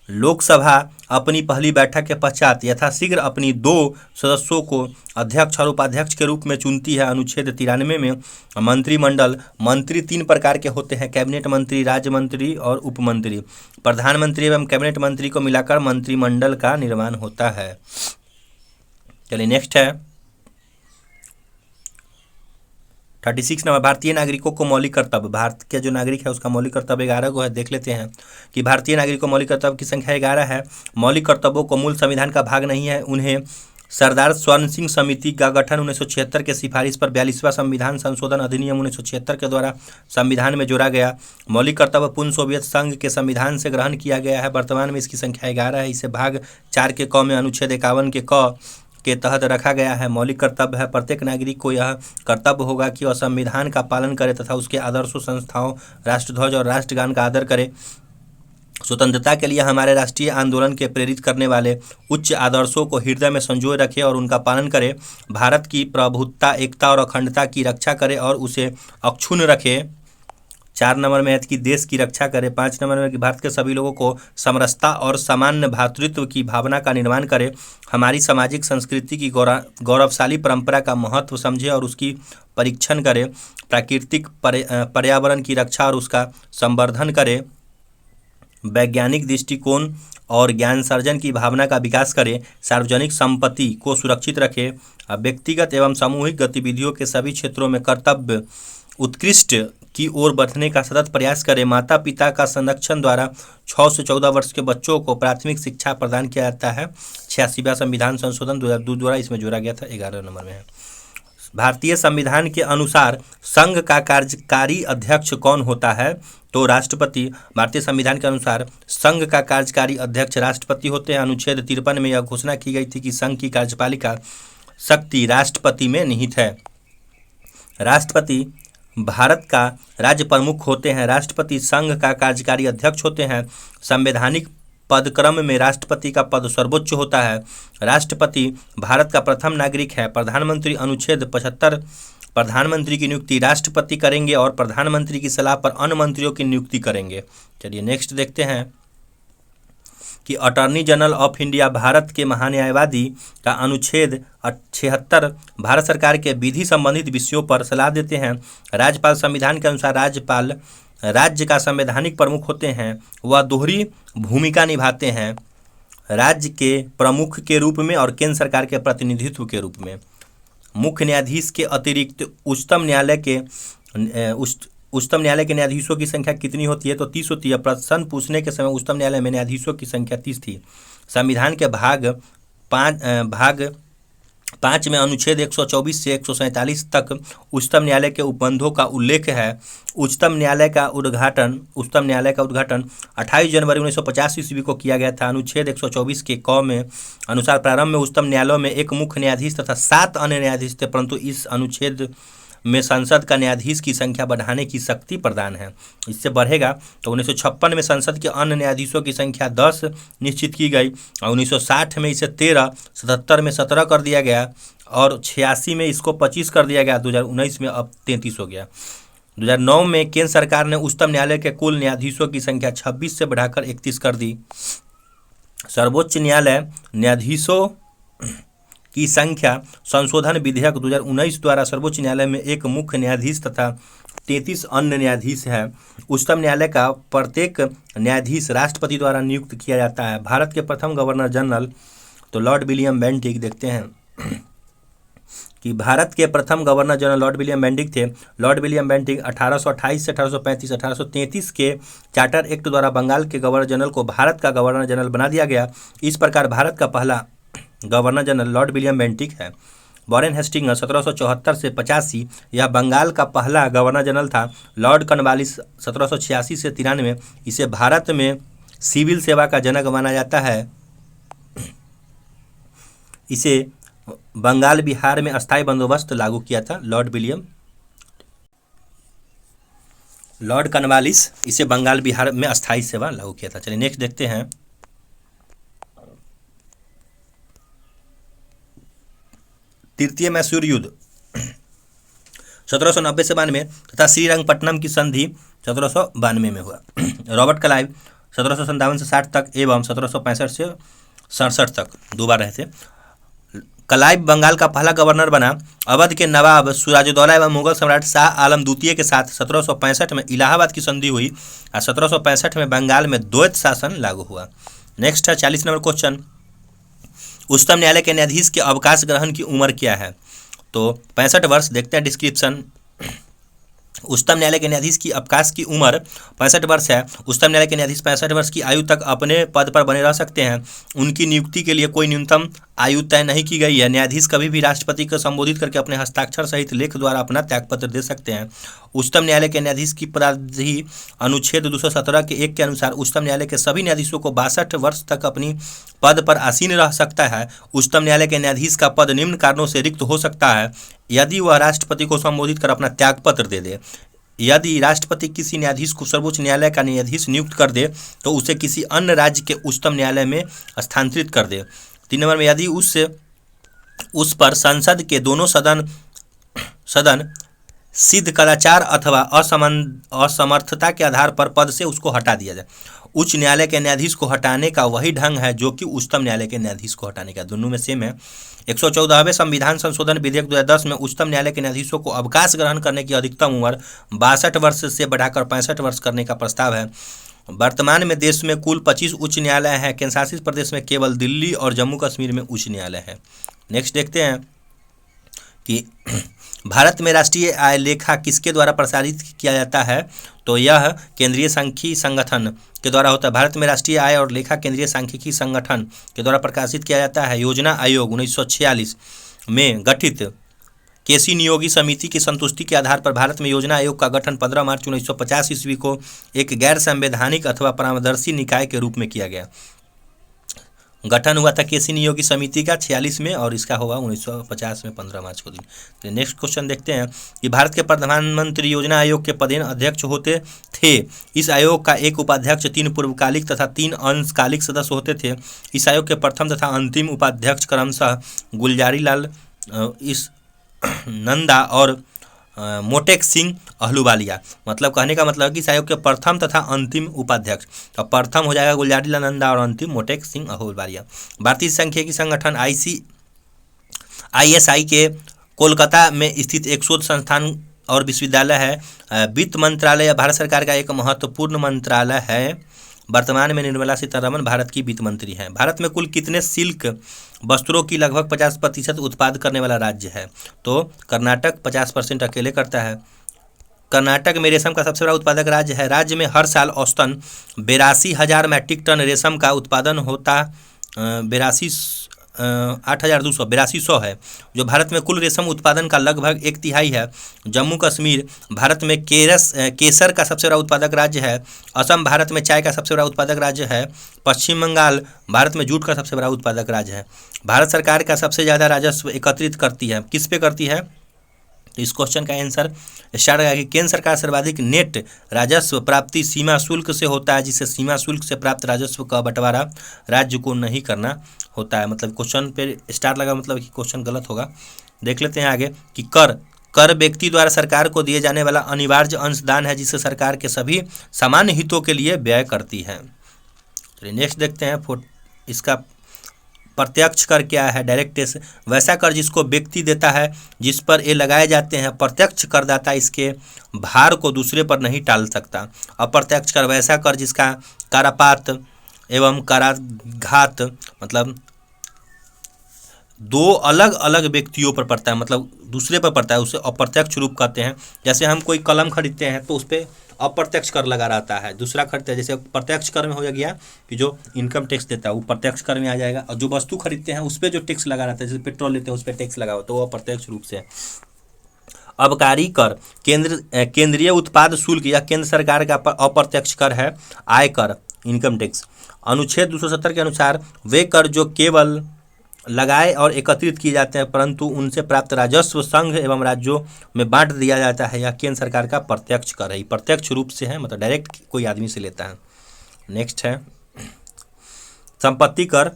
S1: लोकसभा अपनी पहली बैठक के पश्चात यथाशीघ्र अपनी 2 सदस्यों को अध्यक्ष और उपाध्यक्ष के रूप में चुनती है। अनुच्छेद 93 में मंत्रिमंडल, मंत्री 3 प्रकार के होते हैं, कैबिनेट मंत्री, राज्य मंत्री और उप मंत्री। प्रधानमंत्री एवं कैबिनेट मंत्री को मिलाकर मंत्रिमंडल का निर्माण होता है। चलिए नेक्स्ट है 36 नंबर, भारतीय नागरिकों को मौलिक कर्तव्य। भारत के जो नागरिक है उसका मौलिक कर्तव्य 11 को है। देख लेते हैं कि भारतीय नागरिकों को मौलिक कर्तव्य की संख्या 11 है। मौलिक कर्तव्यों को मूल संविधान का भाग नहीं है। उन्हें सरदार स्वर्ण सिंह समिति का गठन 1976 के सिफारिश पर 42वां संविधान संशोधन अधिनियम 1976 के द्वारा संविधान में जोड़ा गया। मौलिक कर्तव्य पूर्ण सोवियत संघ के संविधान से ग्रहण किया गया है। वर्तमान में इसकी संख्या 11 है। इसे भाग 4 के क में अनुच्छेद 51 के क के तहत रखा गया है। मौलिक कर्तव्य है, प्रत्येक नागरिक को यह कर्तव्य होगा कि वह संविधान का पालन करे तथा उसके आदर्शों, संस्थाओं, राष्ट्रध्वज और राष्ट्रगान का आदर करे। स्वतंत्रता के लिए हमारे राष्ट्रीय आंदोलन के प्रेरित करने वाले उच्च आदर्शों को हृदय में संजोए रखे और उनका पालन करे। भारत की प्रभुत्ता, एकता और अखंडता की रक्षा करे और उसे अक्षुण्ण रखे। 4 नंबर में है कि देश की रक्षा करे। 5 नंबर में कि भारत के सभी लोगों को समरसता और सामान्य भ्रातृत्व की भावना का निर्माण करे। हमारी सामाजिक संस्कृति की गौरवशाली परंपरा का महत्व समझे और उसकी परीक्षण करे। प्राकृतिक पर्यावरण की रक्षा और उसका संवर्धन करे। वैज्ञानिक दृष्टिकोण और ज्ञान सर्जन की भावना का विकास करे। सार्वजनिक संपत्ति को सुरक्षित रखे। व्यक्तिगत एवं सामूहिक गतिविधियों के सभी क्षेत्रों में कर्तव्य उत्कृष्ट की ओर बढ़ने का सतत प्रयास करें। माता पिता का संरक्षण द्वारा 6 से 14 वर्ष के बच्चों को प्राथमिक शिक्षा प्रदान किया जाता है। 86वां संविधान संशोधन 2002 द्वारा इसमें जोड़ा गया था। 11 नंबर में है। भारतीय संविधान के अनुसार संघ का कार्यकारी अध्यक्ष कौन होता है? तो राष्ट्रपति। भारतीय संविधान के अनुसार संघ का कार्यकारी अध्यक्ष राष्ट्रपति होते हैं। अनुच्छेद 53 में यह घोषणा की गई थी कि संघ की कार्यपालिका शक्ति राष्ट्रपति में निहित है। राष्ट्रपति भारत का राज्य प्रमुख होते हैं। राष्ट्रपति संघ का कार्यकारी अध्यक्ष होते हैं। संवैधानिक पदक्रम में राष्ट्रपति का पद सर्वोच्च होता है। राष्ट्रपति भारत का प्रथम नागरिक है। प्रधानमंत्री अनुच्छेद प्रधानमंत्री की नियुक्ति राष्ट्रपति करेंगे और प्रधानमंत्री की सलाह पर अन्य मंत्रियों की नियुक्ति करेंगे। चलिए नेक्स्ट देखते हैं कि attorney general of India Bharat के महान्यायवादी का अनुच्छेद 76 भारत सरकार के विधि संबंधित विषयों पर सलाह देते हैं। राज्यपाल संविधान के अनुसार राज्यपाल राज्य का संवैधानिक प्रमुख होते हैं। वह दोहरी भूमिका निभाते हैं, राज्य के प्रमुख के रूप में और केंद्र सरकार के प्रतिनिधित्व के रूप में। मुख्य न्यायाधीश के अतिरिक्त उच्चतम न्यायालय के न्यायाधीशों की संख्या कितनी होती है? तो 30 होती है। प्रश्न पूछने के समय उच्चतम न्यायालय में न्यायाधीशों की संख्या 30 थी। संविधान के भाग 5 में अनुच्छेद 124 से 147 तक उच्चतम न्यायालय के उपबंधों का उल्लेख है। उच्चतम न्यायालय का उद्घाटन 28 जनवरी 1950 ईस्वी को किया गया था। अनुच्छेद 124 के क में अनुसार प्रारंभ में उच्चतम न्यायालयों में एक मुख्य न्यायाधीश तथा 7 अन्य न्यायाधीश थे, परंतु इस अनुच्छेद में संसद का न्यायाधीश की संख्या बढ़ाने की शक्ति प्रदान है। इससे बढ़ेगा तो 1956 में संसद के अन्य न्यायाधीशों की संख्या 10 निश्चित की गई और 1960 में इसे 13, 77 में 17 कर दिया गया और 86 में इसको 25 कर दिया गया। 2019 में अब 33 हो गया। 2009 में केंद्र सरकार ने उच्चतम न्यायालय के कुल न्यायाधीशों की संख्या 26 से बढ़ाकर 31 कर दी। सर्वोच्च न्यायालय न्यायाधीशों की संख्या संशोधन विधेयक 2019 द्वारा सर्वोच्च न्यायालय में एक मुख्य न्यायाधीश तथा 33 अन्य न्यायाधीश है। उच्चतम न्यायालय का प्रत्येक न्यायाधीश राष्ट्रपति द्वारा नियुक्त किया जाता है। भारत के प्रथम गवर्नर जनरल तो लॉर्ड विलियम बेंटिक देखते हैं कि भारत के प्रथम governor general Lord William Bentinck थे। लॉर्ड विलियम बेंटिक 1828 से 1835 1833 के चार्टर एक्ट द्वारा बंगाल के गवर्नर जनरल को भारत का गवर्नर जनरल बना दिया गया। इस प्रकार भारत का पहला governor general Lord William Bentinck है। वॉरेन हेस्टिंग्स 1774 से 85 यह बंगाल का पहला गवर्नर जनरल था। लॉर्ड कॉर्नवालिस 1786 से 93 इसे भारत में सिविल सेवा का जनक माना जाता है। इसे बंगाल बिहार में अस्थायी बंदोबस्त लागू किया था लॉर्ड कॉर्नवालिस इसे बंगाल बिहार में अस्थायी सेवा लागू किया था। चलिए नेक्स्ट देखते हैं तृतीय मैसूर युद्ध 1790 से 92 तथा श्रीरंगपट्टनम की संधि 1792 में हुआ। रॉबर्ट क्लाइव 1757 से 60 तक एवं 1765 से 67 तक 2 बार रहे थे। क्लाइव बंगाल का पहला गवर्नर बना। अवध के नवाब सिराजुद्दौला एवं मुगल सम्राट शाह आलम द्वितीय के साथ 1765 में इलाहाबाद की संधि हुई और 1765 में बंगाल में द्वैत शासन लागू हुआ। नेक्स्ट है 40 नंबर क्वेश्चन, उच्चतम न्यायालय के न्यायाधीश के अवकाश ग्रहण की उम्र क्या है? तो 65 वर्ष। देखते हैं डिस्क्रिप्शन। उच्चतम न्यायालय के न्यायाधीश की अवकाश की उम्र 65 वर्ष है। उच्चतम न्यायालय के न्यायाधीश 65 वर्ष की आयु तक अपने पद पर बने रह सकते हैं। उनकी नियुक्ति के लिए कोई न्यूनतम आयु तय नहीं की गई है। न्यायाधीश कभी भी राष्ट्रपति को संबोधित करके अपने हस्ताक्षर सहित लेख द्वारा अपना त्यागपत्र दे सकते हैं। उच्चतम न्यायालय के न्यायाधीश की पदावधि अनुच्छेद 217 के 1 के अनुसार उच्चतम न्यायालय के सभी न्यायाधीशों को 62 वर्ष तक अपनी पद पर आसीन रह सकता है। उच्चतम न्यायालय के न्यायाधीश का पद निम्न कारणों से रिक्त हो सकता है: यदि वह राष्ट्रपति को संबोधित कर अपना त्यागपत्र दे दे, यदि राष्ट्रपति किसी न्यायाधीश को सर्वोच्च न्यायालय का न्यायाधीश नियुक्त कर दे तो उसे किसी अन्य राज्य के उच्चतम न्यायालय में स्थानांतरित कर दे। 3 नंबर में यदि उस पर संसद के दोनों सदन सिद्ध कदाचार अथवा असमर्थता के आधार पर पद से उसको हटा दिया जाए। उच्च न्यायालय के न्यायाधीश को हटाने का वही ढंग है जो कि उच्चतम न्यायालय के न्यायाधीश को हटाने का, दोनों में सेम है। 114वें संविधान संशोधन विधेयक 2010 में उच्चतम न्यायालय के न्यायाधीशों को अवकाश ग्रहण करने की अधिकतम उम्र 62 वर्ष से बढ़ाकर 65 वर्ष करने का प्रस्ताव है। वर्तमान में देश में कुल 25 उच्च न्यायालय हैं। केंद्र शासित प्रदेश में केवल दिल्ली और जम्मू कश्मीर में उच्च न्यायालय है। नेक्स्ट देखते हैं कि भारत में राष्ट्रीय आय लेखा किसके द्वारा प्रसारित किया जाता है? तो यह केंद्रीय सांख्यिकी संगठन के द्वारा होता है। भारत में राष्ट्रीय आय और लेखा केंद्रीय सांख्यिकी संगठन के द्वारा प्रकाशित किया जाता है। योजना आयोग 1946 में गठित केसी नियोगी समिति की संतुष्टि के आधार पर भारत में योजना आयोग का गठन 15 मार्च 1950 ईस्वी को एक गैर संवैधानिक अथवा परामर्शी निकाय के रूप में किया गया। गठन हुआ था केसी नियोगी समिति का 46 में और इसका हुआ 1950 में 15 मार्च को दिन। तो नेक्स्ट क्वेश्चन देखते हैं कि भारत के प्रधानमंत्री योजना आयोग के पदेन अध्यक्ष होते थे। इस आयोग का एक उपाध्यक्ष, 3 पूर्वकालिक तथा 3 अंशकालिक सदस्य होते थे। इस आयोग के प्रथम तथा अंतिम उपाध्यक्ष क्रमशः गुलजारी लाल इस नंदा और मोटेक सिंह अहलूवालिया। मतलब कहने का मतलब कि इस आयोग के प्रथम तथा अंतिम उपाध्यक्ष, तो प्रथम हो जाएगा गुलजारीलाल नंदा और अंतिम मोटेक सिंह अहलूवालिया। भारतीय सांख्यिकी संगठन ISI के कोलकाता में स्थित एक शोध संस्थान और विश्वविद्यालय है। वित्त मंत्रालय भारत सरकार का एक महत्वपूर्ण मंत्रालय है। वर्तमान में निर्मला सीतारमण भारत की वित्त मंत्री हैं। भारत में कुल कितने सिल्क वस्त्रों की लगभग 50% उत्पाद करने वाला राज्य है? तो कर्नाटक 50% अकेले करता है। कर्नाटक में रेशम का सबसे बड़ा उत्पादक राज्य है। राज्य में हर साल औसतन 82,000 मैट्रिक टन रेशम का उत्पादन होता 82,200 है, जो भारत में कुल रेशम उत्पादन का लगभग 1/3 है। जम्मू कश्मीर भारत में केसर का सबसे बड़ा उत्पादक राज्य है। असम भारत में चाय का सबसे बड़ा उत्पादक राज्य है। पश्चिम बंगाल भारत में जूट का सबसे बड़ा उत्पादक राज्य है। भारत सरकार का सबसे ज़्यादा राजस्व एकत्रित करती है, किस पे करती है? इस क्वेश्चन का आंसर स्टार्ट होगा कि केंद्र सरकार सर्वाधिक नेट राजस्व प्राप्ति सीमा शुल्क से होता है, जिससे सीमा शुल्क से प्राप्त राजस्व का बंटवारा राज्य को नहीं करना होता है। मतलब क्वेश्चन पे स्टार लगा, मतलब कि क्वेश्चन गलत होगा। देख लेते हैं आगे कि कर व्यक्ति द्वारा सरकार को दिए जाने वाला अनिवार्य अंशदान है, जिसे सरकार के सभी सामान्य हितों के लिए व्यय करती है। चलिए नेक्स्ट देखते हैं इसका प्रत्यक्ष कर क्या है? डायरेक्ट टैक्स वैसा कर जिसको व्यक्ति देता है, जिस पर ये लगाए जाते हैं। प्रत्यक्ष करदाता इसके भार को दूसरे पर नहीं टाल सकता। अप्रत्यक्ष कर वैसा कर जिसका करापात एवं कराघात मतलब दो अलग अलग व्यक्तियों पर पड़ता है, मतलब दूसरे पर पड़ता है, उसे अप्रत्यक्ष रूप कहते हैं। जैसे हम कोई कलम खरीदते हैं तो उस पर अप्रत्यक्ष कर लगा रहता है, दूसरा खरीदते हैं। जैसे प्रत्यक्ष कर में हो गया कि जो इनकम टैक्स देता है वो प्रत्यक्ष कर में आ जाएगा, और जो वस्तु खरीदते हैं उस पर जो टैक्स लगा रहता है, जैसे पेट्रोल लेते हैं उस पर टैक्स लगा हो तो वो अप्रत्यक्ष रूप से है। आबकारी कर केंद्रीय उत्पाद शुल्क या केंद्र सरकार का अप्रत्यक्ष कर है। आय कर इनकम टैक्स अनुच्छेद 270 के अनुसार वे कर जो केवल लगाए और एकत्रित किए जाते हैं, परंतु उनसे प्राप्त राजस्व संघ एवं राज्यों में बांट दिया जाता है, या केंद्र सरकार का प्रत्यक्ष कर है। प्रत्यक्ष रूप से है, मतलब डायरेक्ट कोई आदमी से लेता है। नेक्स्ट है संपत्ति कर,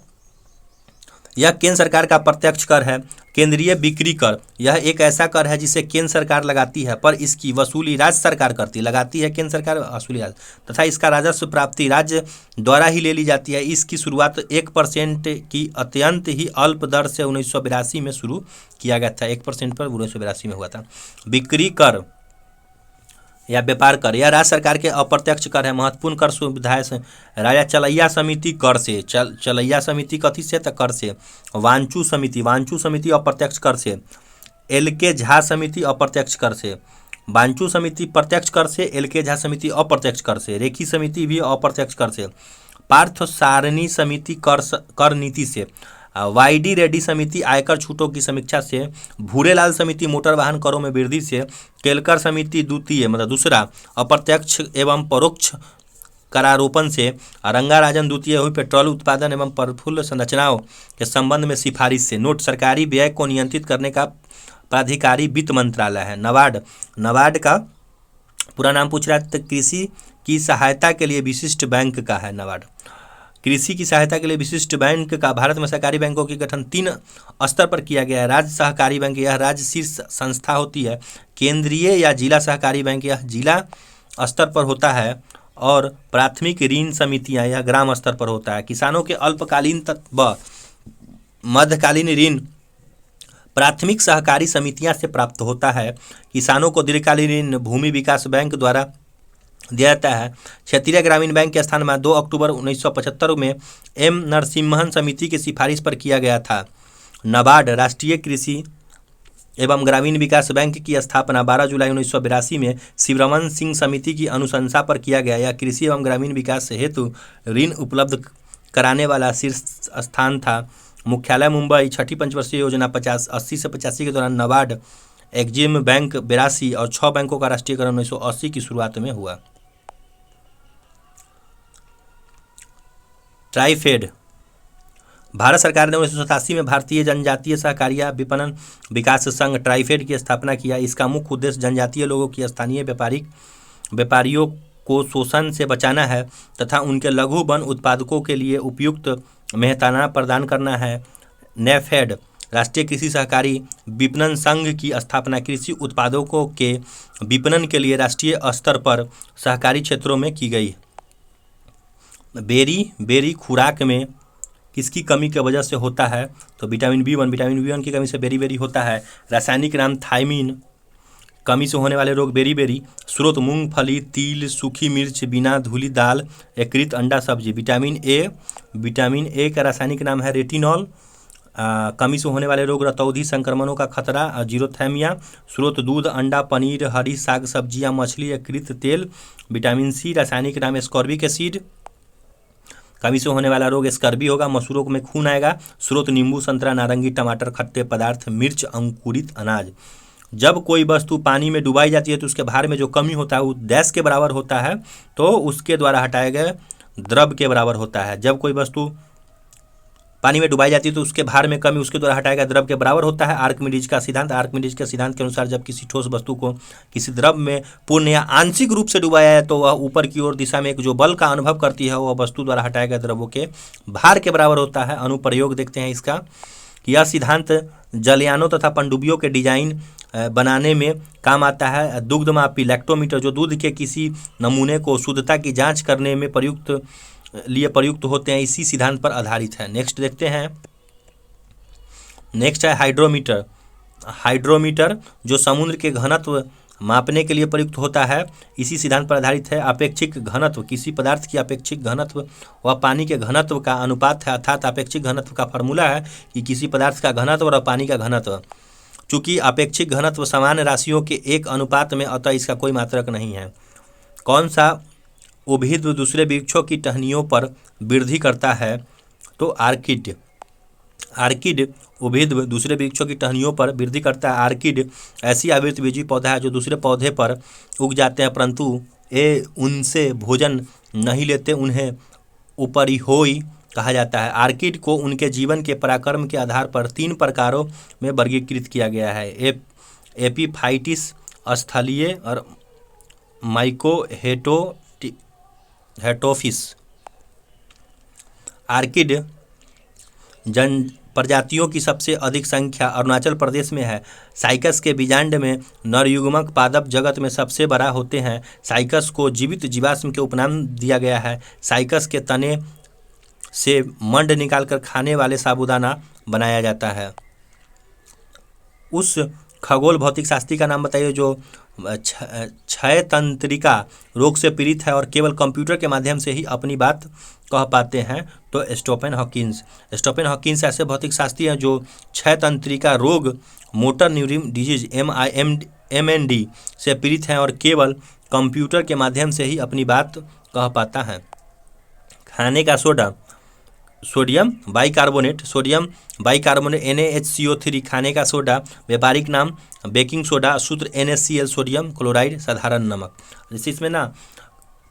S1: यह केंद्र सरकार का प्रत्यक्ष कर है। केंद्रीय बिक्री कर यह एक ऐसा कर है जिसे केंद्र सरकार लगाती है, पर इसकी वसूली राज्य सरकार करती लगाती है केंद्र सरकार वसूली राज्य, तथा इसका राजस्व प्राप्ति राज्य द्वारा ही ले ली जाती है। इसकी शुरुआत 1% की अत्यंत ही अल्प दर से 1982 में शुरू किया गया था। 1% पर 1982 में हुआ था। बिक्री कर या व्यापार कर यह राज्य सरकार के अप्रत्यक्ष कर है। महत्वपूर्ण कर सुविधाएं से राजा चलैया समिति कर से, चलैया समिति कथी से? तो कर से। वांचू समिति अप्रत्यक्ष कर से। LK झा समिति अप्रत्यक्ष कर से। वांचू समिति प्रत्यक्ष कर से, LK झा समिति अप्रत्यक्ष कर से। रेखी समिति भी अप्रत्यक्ष कर से। पार्थ सारणी समिति कर नीति से। YD रेड्डी समिति आयकर छूटों की समीक्षा से। भूरेलाल समिति मोटर वाहन करों में वृद्धि से। केलकर समिति द्वितीय मतलब दूसरा अप्रत्यक्ष एवं परोक्ष करारोपण से। रंगाराजन द्वितीय हुई पेट्रोल उत्पादन एवं प्रफुल्ल संरचनाओं के संबंध में सिफारिश से। नोट सरकारी व्यय को नियंत्रित करने का प्राधिकारी वित्त मंत्रालय है। नबार्ड का पूरा नाम पूछ रहा है, तो कृषि की सहायता के लिए विशिष्ट बैंक का है नबार्ड। कृषि की सहायता के लिए विशिष्ट बैंक का भारत में सहकारी बैंकों की गठन 3 स्तर पर किया गया है। राज्य सहकारी बैंक यह राज्य शीर्ष संस्था होती है। केंद्रीय या जिला सहकारी बैंक यह जिला स्तर पर होता है, और प्राथमिक ऋण समितियां यह ग्राम स्तर पर होता है। किसानों के अल्पकालीन व मध्यकालीन ऋण प्राथमिक सहकारी समितियां से प्राप्त होता है। किसानों को दीर्घकालीन ऋण भूमि विकास बैंक द्वारा दिया जाता है। क्षेत्रीय ग्रामीण बैंक के स्थान में 2 अक्टूबर 1975 में M नरसिम्हन समिति की सिफारिश पर किया गया था। नबार्ड राष्ट्रीय कृषि एवं ग्रामीण विकास बैंक की स्थापना 12 जुलाई 1982 में शिवरमन सिंह समिति की अनुशंसा पर किया गया। यह कृषि एवं ग्रामीण विकास हेतु ऋण उपलब्ध कराने वाला शीर्ष स्थान था। मुख्यालय मुंबई। छठी पंचवर्षीय योजना 80 से 85 के दौरान नबार्ड एग्जिम बैंक 82 और 6 बैंकों का राष्ट्रीयकरण 1980 की शुरुआत में हुआ। ट्राइफेड भारत सरकार ने 1987 में भारतीय जनजातीय सहकारिता विपणन विकास संघ ट्राइफेड की स्थापना किया। इसका मुख्य उद्देश्य जनजातीय लोगों की स्थानीय व्यापारियों को शोषण से बचाना है तथा उनके लघु वन उत्पादकों के लिए उपयुक्त मेहताना प्रदान करना है। नेफेड राष्ट्रीय कृषि सहकारी विपणन संघ की स्थापना कृषि उत्पादों के विपणन के लिए राष्ट्रीय स्तर पर सहकारी क्षेत्रों में की गई। बेरी खुराक में किसकी कमी की वजह से होता है? तो विटामिन बी वन की कमी से बेरी होता है। रासायनिक नाम थायमीन। कमी से होने वाले रोग बेरी। स्रोत मूंगफली, तिल, सूखी मिर्च, बिना धुली दाल, यकृत, अंडा, सब्जी। विटामिन ए का रासायनिक नाम है रेटिनॉल। कमी से होने वाले रोग रतौंधी, संक्रमणों का खतरा, जीरोथैमिया। स्रोत दूध, अंडा, पनीर, हरी साग सब्जियां, मछली, यकृत, तेल। विटामिन सी रासायनिक नाम एस्कॉर्बिक एसिड। कमी से होने वाला रोग स्कर्बी होगा, मसूरों में खून आएगा। स्रोत नींबू, संतरा, नारंगी, टमाटर, खट्टे पदार्थ, मिर्च, अंकुरित अनाज। जब कोई वस्तु पानी में डुबाई जाती है तो उसके भार में जो कमी होता है वो डैश के बराबर होता है, तो उसके द्वारा हटाए गए द्रव के बराबर होता है। जब कोई वस्तु पानी में डुबाई जाती है तो उसके भार में कमी उसके द्वारा हटाया गया द्रव के बराबर होता है। आर्किमिडीज के सिद्धांत के अनुसार जब किसी ठोस वस्तु को किसी द्रव में पूर्ण या आंशिक रूप से डुबाया है तो वह ऊपर की ओर दिशा में एक जो बल का अनुभव करती है वह वस्तु द्वारा हटाए गए द्रवों के भार के बराबर होता है। अनुप्रयोग देखते हैं इसका कि यह सिद्धांत जलयानों तथा पनडुब्बियों के डिजाइन बनाने में काम आता है। दुग्धमापी लैक्टोमीटर जो दूध के किसी नमूने को शुद्धता की जांच करने में प्रयुक्त होते हैं, इसी सिद्धांत पर आधारित है। नेक्स्ट देखते हैं। नेक्स्ट है हाइड्रोमीटर जो समुद्र के घनत्व मापने के लिए प्रयुक्त होता है, इसी सिद्धांत पर आधारित है। अपेक्षिक घनत्व किसी पदार्थ की अपेक्षिक घनत्व वह पानी के घनत्व का अनुपात है, अर्थात अपेक्षिक घनत्व का फॉर्मूला है कि किसी पदार्थ का घनत्व और पानी का घनत्व। चूंकि अपेक्षिक घनत्व समान राशियों के एक अनुपात में, अतः इसका कोई मात्रक नहीं है। कौन सा उद्भिद दूसरे वृक्षों की टहनियों पर वृद्धि करता है? तो आर्किड उद्भिद दूसरे वृक्षों की टहनियों पर वृद्धि करता है। आर्किड ऐसी आवृतबीजी पौधा है जो दूसरे पौधे पर उग जाते हैं परंतु ये उनसे भोजन नहीं लेते, उन्हें उपरिहोई कहा जाता है। आर्किड को उनके जीवन के पराक्रम के आधार पर 3 प्रकारों में वर्गीकृत किया गया है। एपीफाइटिस, स्थलीय और माइकोहेटोफिस। आर्किड जन प्रजातियों की सबसे अधिक संख्या अरुणाचल प्रदेश में है। साइकस के बीजांड में नरयुग्मक पादप जगत में सबसे बड़ा होते हैं। साइकस को जीवित जीवाश्म के उपनाम दिया गया है। साइकस के तने से मंड निकालकर खाने वाले साबूदाना बनाया जाता है। उस खगोल भौतिक शास्त्री का नाम बताइए जो क्षय तंत्रिका रोग से पीड़ित है और केवल कंप्यूटर के माध्यम से ही अपनी बात कह पाते हैं। तो स्टीफन हॉकिंस ऐसे भौतिक शास्त्री हैं जो क्षय तंत्रिका रोग मोटर न्यूरॉन डिजीज MND से पीड़ित हैं और केवल कंप्यूटर के माध्यम से ही अपनी बात कह पाता है। खाने का सोडा सोडियम बाइकार्बोनेट NaHCO3 खाने का सोडा, व्यापारिक नाम बेकिंग सोडा, सूत्र NaCl सोडियम क्लोराइड साधारण नमक। जैसे इसमें ना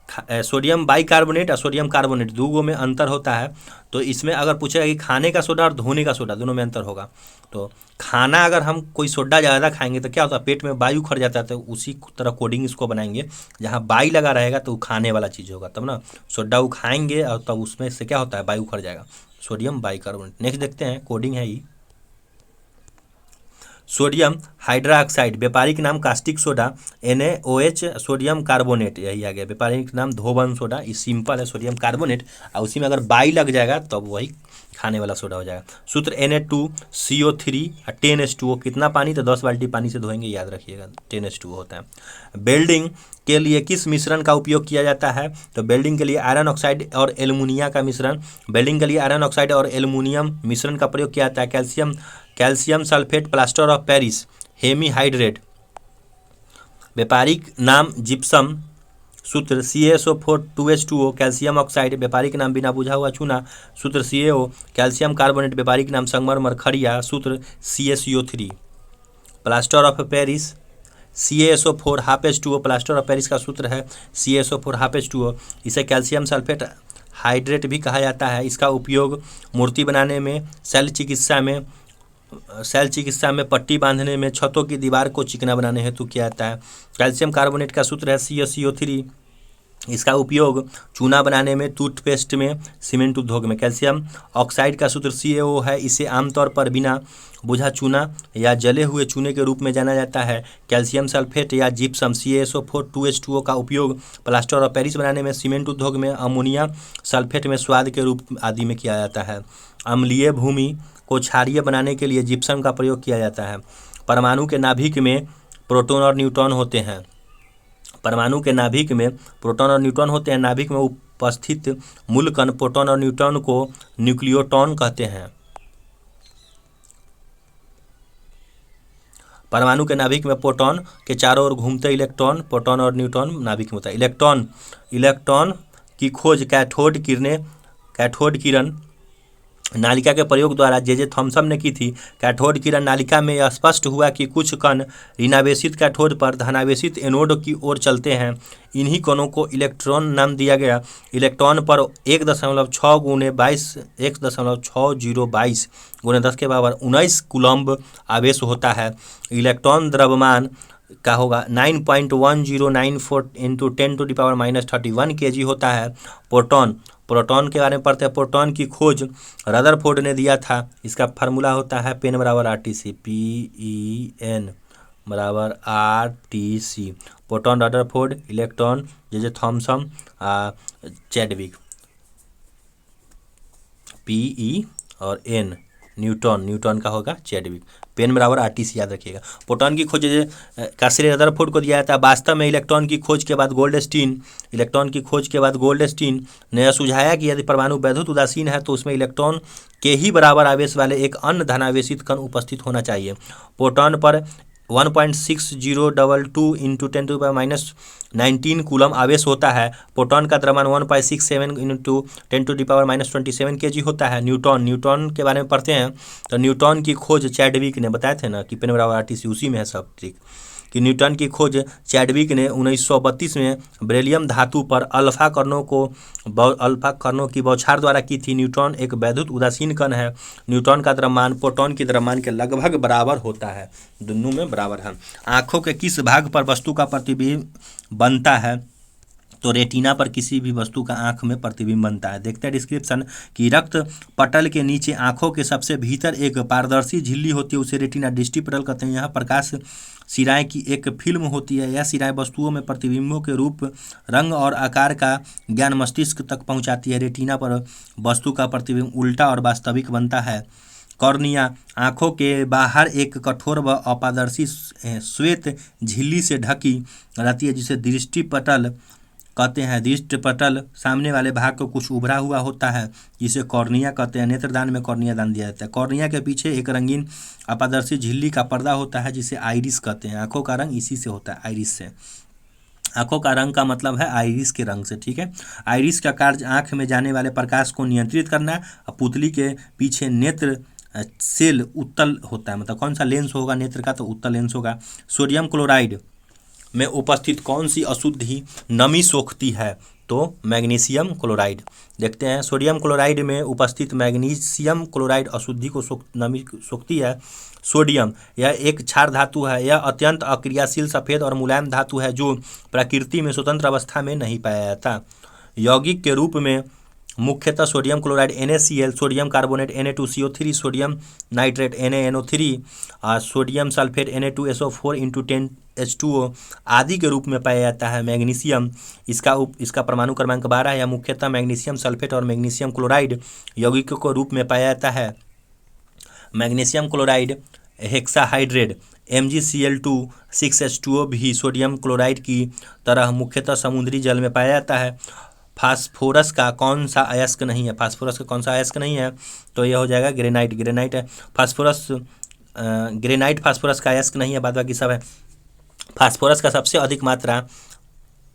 S1: सोडियम बाइकार्बोनेट और सोडियम कार्बोनेट दूगों में अंतर होता है, तो इसमें अगर पूछेगा कि खाने का सोडा और धोने का सोडा दोनों में अंतर होगा, तो खाना अगर हम कोई सोडा ज़्यादा खाएंगे तो क्या होता है, पेट में वायु खड़ जाता है, तो उसी तरह कोडिंग इसको बनाएंगे, जहाँ बाई लगा रहेगा तो खाने वाला चीज़ होगा, तब ना सोडा वो खाएंगे और तब उसमें से क्या होता है, वायु खड़ जाएगा, सोडियम बाइकार्बोनेट। नेक्स्ट देखते हैं, कोडिंग है ये सोडियम हाइड्रोक्साइड, व्यापारिक नाम caustic soda, NaOH sodium carbonate, यही आ गया, व्यापारिक नाम धोबन सोडा, ये सिंपल है सोडियम कार्बोनेट, और उसी में अगर बाई लग जाएगा तब वही खाने वाला सोडा हो जाएगा। सूत्र Na2CO3 10H2O, कितना पानी, तो 10 बाल्टी पानी से धोएंगे, याद रखिएगा 10H2O होता है। वेल्डिंग के लिए किस मिश्रण का उपयोग किया जाता है, तो वेल्डिंग के लिए आयरन ऑक्साइड और एल्युमिनियम का मिश्रण, वेल्डिंग के लिए आयरन ऑक्साइड और एल्युमिनियम मिश्रण का प्रयोग किया जाता है। Calcium sulphate, plaster of Paris, hemihydrate, व्यापारिक नाम जिप्सम, सूत्र CaSO4 2H2O, कैल्शियम ऑक्साइड, व्यापारिक नाम बिना बुझा हुआ चूना, सूत्र CaO, कैल्शियम कार्बोनेट, व्यापारिक नाम संगमरमर खड़िया, सूत्र CaCO3, plaster of Paris CaSO4 half H2O, plaster of Paris का सूत्र है CaSO4 हाफ H2O, इसे कैल्शियम सल्फेट हाइड्रेट भी कहा जाता है। इसका उपयोग मूर्ति बनाने में, शैल चिकित्सा में, पट्टी बांधने में, छतों की दीवार को चिकना बनाने हेतु किया जाता है। कैल्शियम कार्बोनेट का सूत्र है CaCO3, इसका उपयोग चूना बनाने में, टूथपेस्ट में, सीमेंट उद्योग में। कैल्शियम ऑक्साइड का सूत्र CaO है, इसे आमतौर पर बिना बुझा चूना या जले हुए चूने के रूप में जाना जाता है। कैल्शियम सल्फेट या जिप्सम CaSO4 2H2O का उपयोग प्लास्टर और पेरिस बनाने में, सीमेंट उद्योग में, अमोनिया सल्फेट में स्वाद के रूप आदि में किया जाता है। अम्लीय भूमि को क्षारीय बनाने के लिए जिप्सम का प्रयोग किया जाता है। परमाणु के नाभिक में प्रोटॉन और न्यूट्रॉन होते हैं। परमाणु के नाभिक में प्रोटॉन और न्यूट्रॉन होते हैं। नाभिक में उपस्थित मूल कण प्रोटॉन और न्यूट्रॉन को न्यूक्लियोटॉन कहते हैं। परमाणु के नाभिक में प्रोटॉन के चारों ओर घूमते इलेक्ट्रॉन, प्रोटॉन और न्यूट्रॉन नाभिक में होता है। इलेक्ट्रॉन की खोज कैथोड किरण नालिका के प्रयोग द्वारा जे थॉमसन ने की थी। कैथोड किरण नालिका में यह स्पष्ट हुआ कि कुछ कण ऋणावेशित कैथोड पर धनावेशित एनोड की ओर चलते हैं। इन्हीं कणों को इलेक्ट्रॉन नाम दिया गया। इलेक्ट्रॉन पर 1.6 गुणे 22 1.6022 गुणे 10 के बराबर 19 कूलम्ब आवेश होता है। इलेक्ट्रॉन द्रव्यमान का होगा 9.1094 × 10⁻³ kg होता है। प्रोटॉन के बारे में पढ़ते हैं। प्रोटॉन की खोज रदरफोर्ड ने दिया था। इसका फार्मूला होता है पेन बराबर RTC, PEN बराबर RTC। Proton Rutherford, electron J Thomson, Chadwick. PE और N न्यूटन का होगा चैडविक। पेन बराबर RTC याद रखिएगा। प्रोटॉन की खोज का श्रेय रदरफोर्ड को दिया जाता है। वास्तव में इलेक्ट्रॉन की खोज के बाद गोल्डस्टीन ने यह सुझाया कि यदि परमाणु वैद्युत उदासीन है तो उसमें इलेक्ट्रॉन के ही बराबर आवेश वाले एक अन्य धनावेशित कण उपस्थित होना चाहिए। प्रोटॉन पर 1.6022 × 10⁻19 कूलम आवेश होता है। प्रोटॉन का द्रव्यमान 1.67 × 10⁻27 kg होता है। न्यूट्रॉन के बारे में पढ़ते हैं। तो न्यूट्रॉन की खोज चैडविक ने, बताए थे ना कि पेन बराबर RTC, उसी में है सब ठीक, कि न्यूटन की खोज चैडविक ने 1932 में बेरिलियम धातु पर अल्फा कणों की बौछार द्वारा की थी। न्यूट्रॉन एक वैद्युत उदासीन कण है। न्यूट्रॉन का द्रव्यमान प्रोटॉन के द्रव्यमान के लगभग बराबर होता है, दोनों में बराबर है। आँखों के किस भाग पर वस्तु का प्रतिबिंब बनता है? तो रेटिना पर किसी भी वस्तु का आंख में प्रतिबिंब बनता है। देखते हैं डिस्क्रिप्शन कि रक्त पटल के नीचे आंखों के सबसे भीतर एक पारदर्शी झिल्ली होती है, उसे रेटिना दृष्टि पटल कहते हैं। यहाँ प्रकाश सिराएं की एक फिल्म होती है। यह सिराएं वस्तुओं में प्रतिबिंबों के रूप, रंग और आकार का ज्ञान मस्तिष्क तक पहुँचाती है। रेटिना पर वस्तु का प्रतिबिंब उल्टा और वास्तविक बनता है। कॉर्निया आँखों के बाहर एक कठोर व अपारदर्शी श्वेत झिल्ली से ढकी रहती है, जिसे दृष्टि पटल कहते हैं। दृष्टि पटल सामने वाले भाग को कुछ उभरा हुआ होता है, जिसे कॉर्निया कहते हैं। नेत्रदान में कॉर्निया दान दिया जाता है। कॉर्निया के पीछे एक रंगीन अपारदर्शी झिल्ली का पर्दा होता है, जिसे आइरिस कहते हैं। आँखों का रंग इसी से होता है, आइरिस से। आँखों का रंग का मतलब है आइरिस के रंग से, ठीक है। आइरिस का कार्य आँख में जाने वाले प्रकाश को नियंत्रित करना है। पुतली के पीछे नेत्र सेल उत्तल होता है, मतलब कौन सा लेंस होगा नेत्र का, तो उत्तल लेंस होगा। सोडियम क्लोराइड में उपस्थित कौन सी अशुद्धि नमी सोखती है? तो मैग्नीशियम क्लोराइड। देखते हैं, सोडियम क्लोराइड में उपस्थित मैग्नीशियम क्लोराइड अशुद्धि को नमी सोखती है। सोडियम यह एक क्षार धातु है। यह अत्यंत अक्रियाशील सफ़ेद और मुलायम धातु है जो प्रकृति में स्वतंत्र अवस्था में नहीं पाया जाता। यौगिक के रूप में मुख्यतः sodium chloride NaCl, sodium carbonate Na2CO3, sodium nitrate NaNO3, sodium sulphate Na2SO4 × 10H2O आदि के रूप में पाया जाता है। मैग्नीशियम इसका परमाणु क्रमांक 12 या मुख्यतः मैग्नीशियम सल्फेट और मैग्नीशियम क्लोराइड यौगिकों के रूप में पाया जाता है। Magnesium chloride hexahydrate MgCl2 6H2O भी सोडियम क्लोराइड की तरह मुख्यतः समुद्री जल में पाया जाता है। फास्फोरस का कौन सा अयस्क नहीं है? तो यह हो जाएगा ग्रेनाइट है। ग्रेनाइट फास्फोरस का अयस्क नहीं है, बाद बाकी सब है। फास्फोरस का सबसे अधिक मात्रा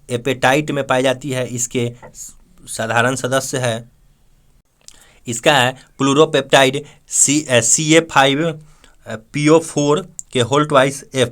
S1: एपेटाइट में पाई जाती है। इसके साधारण सदस्य है, इसका है प्लूरोपेप्टाइड CA5PO4 के होल ट्वाइस F,